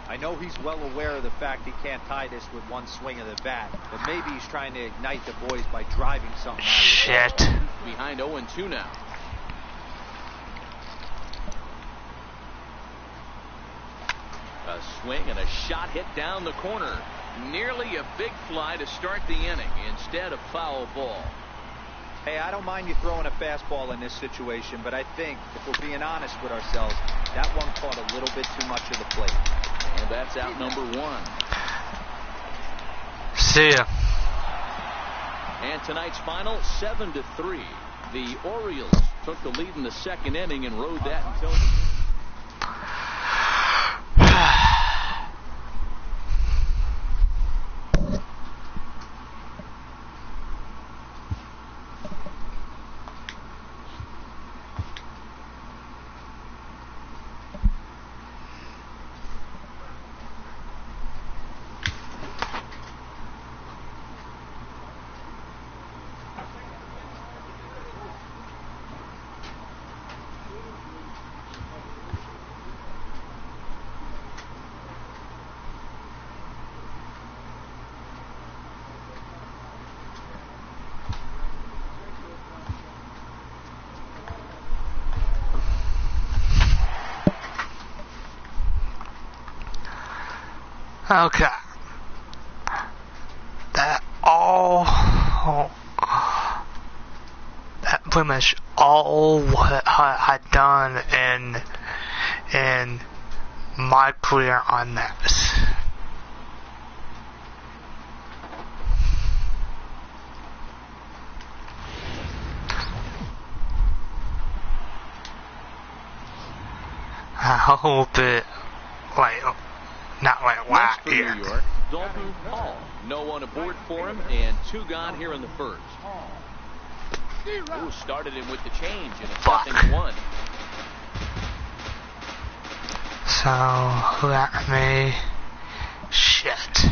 I know he's well aware of the fact he can't tie this with one swing of the bat, but maybe he's trying to ignite the boys by driving something out of Shit. Behind 0-2 now. A swing and a shot hit down the corner. Nearly a big fly to start the inning. Instead, a foul ball. Hey, I don't mind you throwing a fastball in this situation, but I think, if we're being honest with ourselves, that one caught a little bit too much of the plate. And that's out number 1. See ya. And tonight's final, 7-3. The Orioles took the lead in the 2nd inning and rode that until... Okay. That pretty much all what I had done in my career on this. I hope it not Next for here. New York, Dalton Hall. No one aboard for him, and 2 gone here in the first. Ooh, started him with the change, and it's Fuck. 0-1. So let me shit.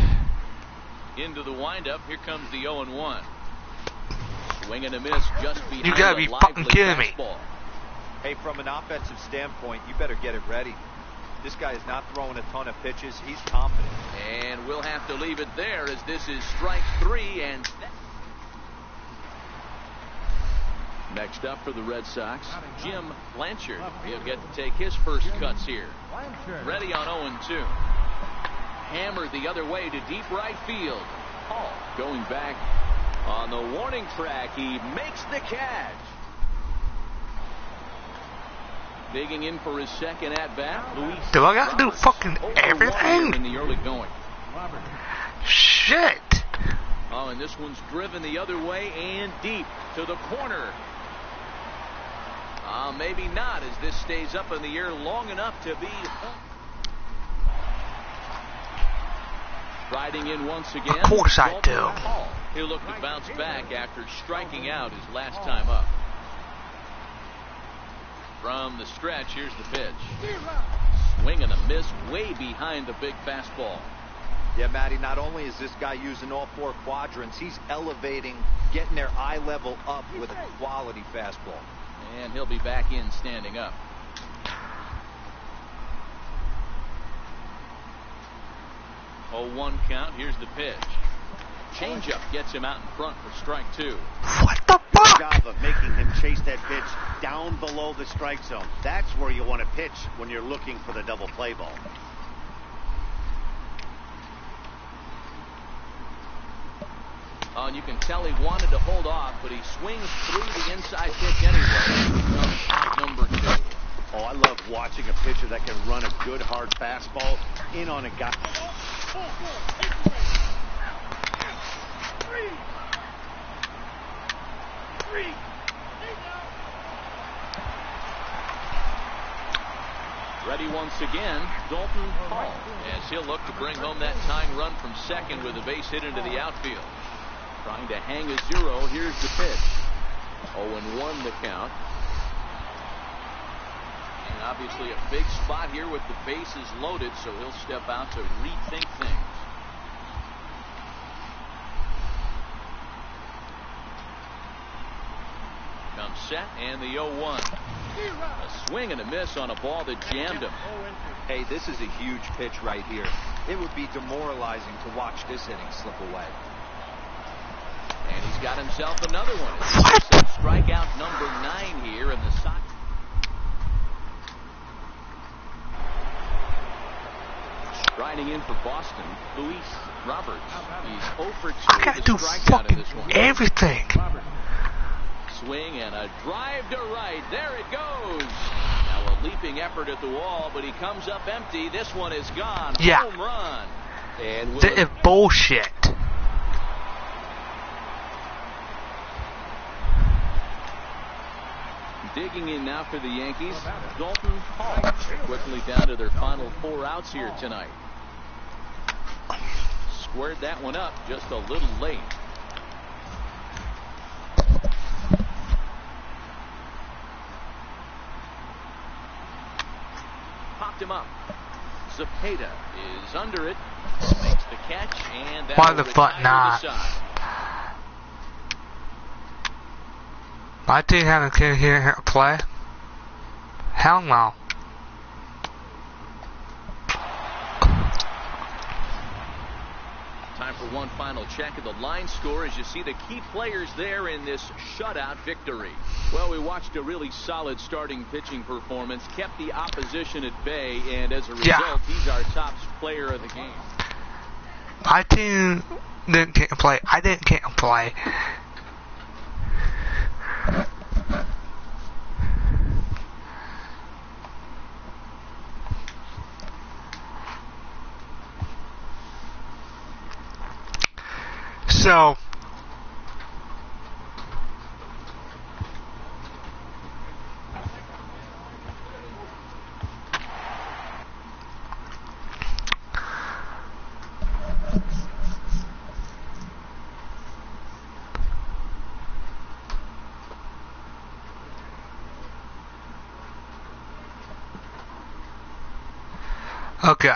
Into the windup, here comes the 0-1. Swing and a miss just behind You gotta the be fucking lively kidding me. fastball. Hey, from an offensive standpoint, you better get it ready. This guy is not throwing a ton of pitches. He's confident. And we'll have to leave it there as this is strike 3. And next up for the Red Sox, Jim Blanchard. He'll get to take his first cuts here. Ready on 0-2. Hammered the other way to deep right field. Hall going back on the warning track. He makes the catch. Digging in for his second at bat. Luis Do I gotta do Roberts, fucking 0-1 everything? in the early going. Shit. Oh, and this one's driven the other way and deep to the corner. Maybe not, as this stays up in the air long enough to be. Riding in once again. Of course I Dalton do. Hall. He'll look to bounce back after striking out his last time up. From the stretch, here's the pitch. Swing and a miss way behind the big fastball. Yeah, Matty, not only is this guy using all 4 quadrants, he's elevating, getting their eye level up with a quality fastball. And he'll be back in standing up. Oh, 1 count. Here's the pitch. Changeup gets him out in front for strike 2. What the Good fuck? job of making him chase that pitch down below the strike zone. That's where you want to pitch when you're looking for the double play ball. Oh, and you can tell he wanted to hold off, but he swings through the inside pitch anyway. Comes out number 2. Oh, I love watching a pitcher that can run a good hard fastball in on a guy. Ready once again, Dalton Hall, as he'll look to bring home that tying run from second with a base hit into the outfield. Trying to hang a 0. Here's the pitch. 0-1 the count. And obviously a big spot here with the bases loaded, so he'll step out to rethink things. Comes set, and the 0-1. A swing and a miss on a ball that jammed him. Hey, this is a huge pitch right here. It would be demoralizing to watch this inning slip away. And he's got himself another one. Strikeout number 9 here in the Sox. Striding in for Boston, Luis Roberts. He's 0 for 2 I gotta with do a strikeout in fucking this one. everything. Swing and a drive to right. There it goes. Now a leaping effort at the wall, but he comes up empty. This one is gone. Yeah. Home run. And This is bullshit. digging in now for the Yankees, Dalton Hall. Quickly down to their final 4 outs here tonight. Squared that one up just a little late. Popped him up. Zepeda is under it. Makes the catch, and that Why the fuck not? My team haven't came here to play. Hell no. Time for one final check of the line score as you see the key players there in this shutout victory. Well, we watched a really solid starting pitching performance, kept the opposition at bay, and as a result, he's our top player of the game. My team can't play. I can't play. So, okay.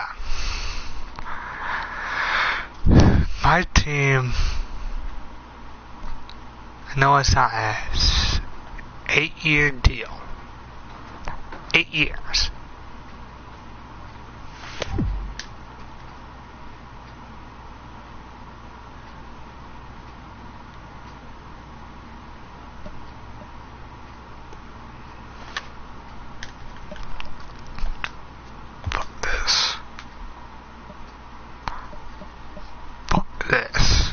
My team, I know it's not a 8-year deal. 8 years. This.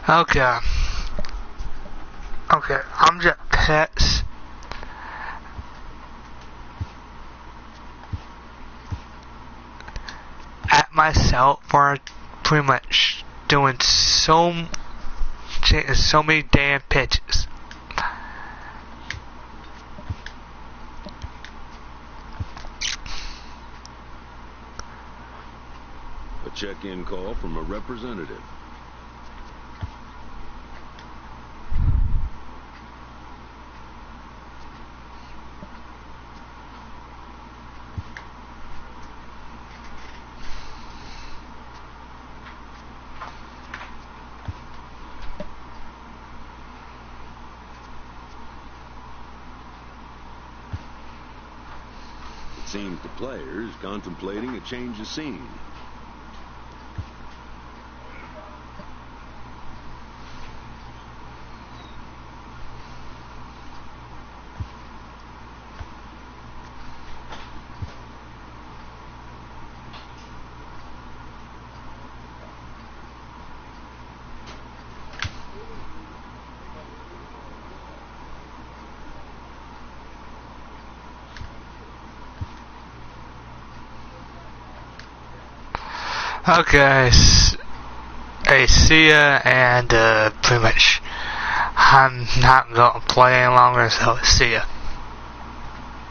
Okay. Okay, I'm just pets. At myself for pretty much doing so many damn pitches. A check-in call from a representative. It seems the players contemplating a change of scene. Okay, I see ya, and pretty much I'm not going to play any longer, so see ya.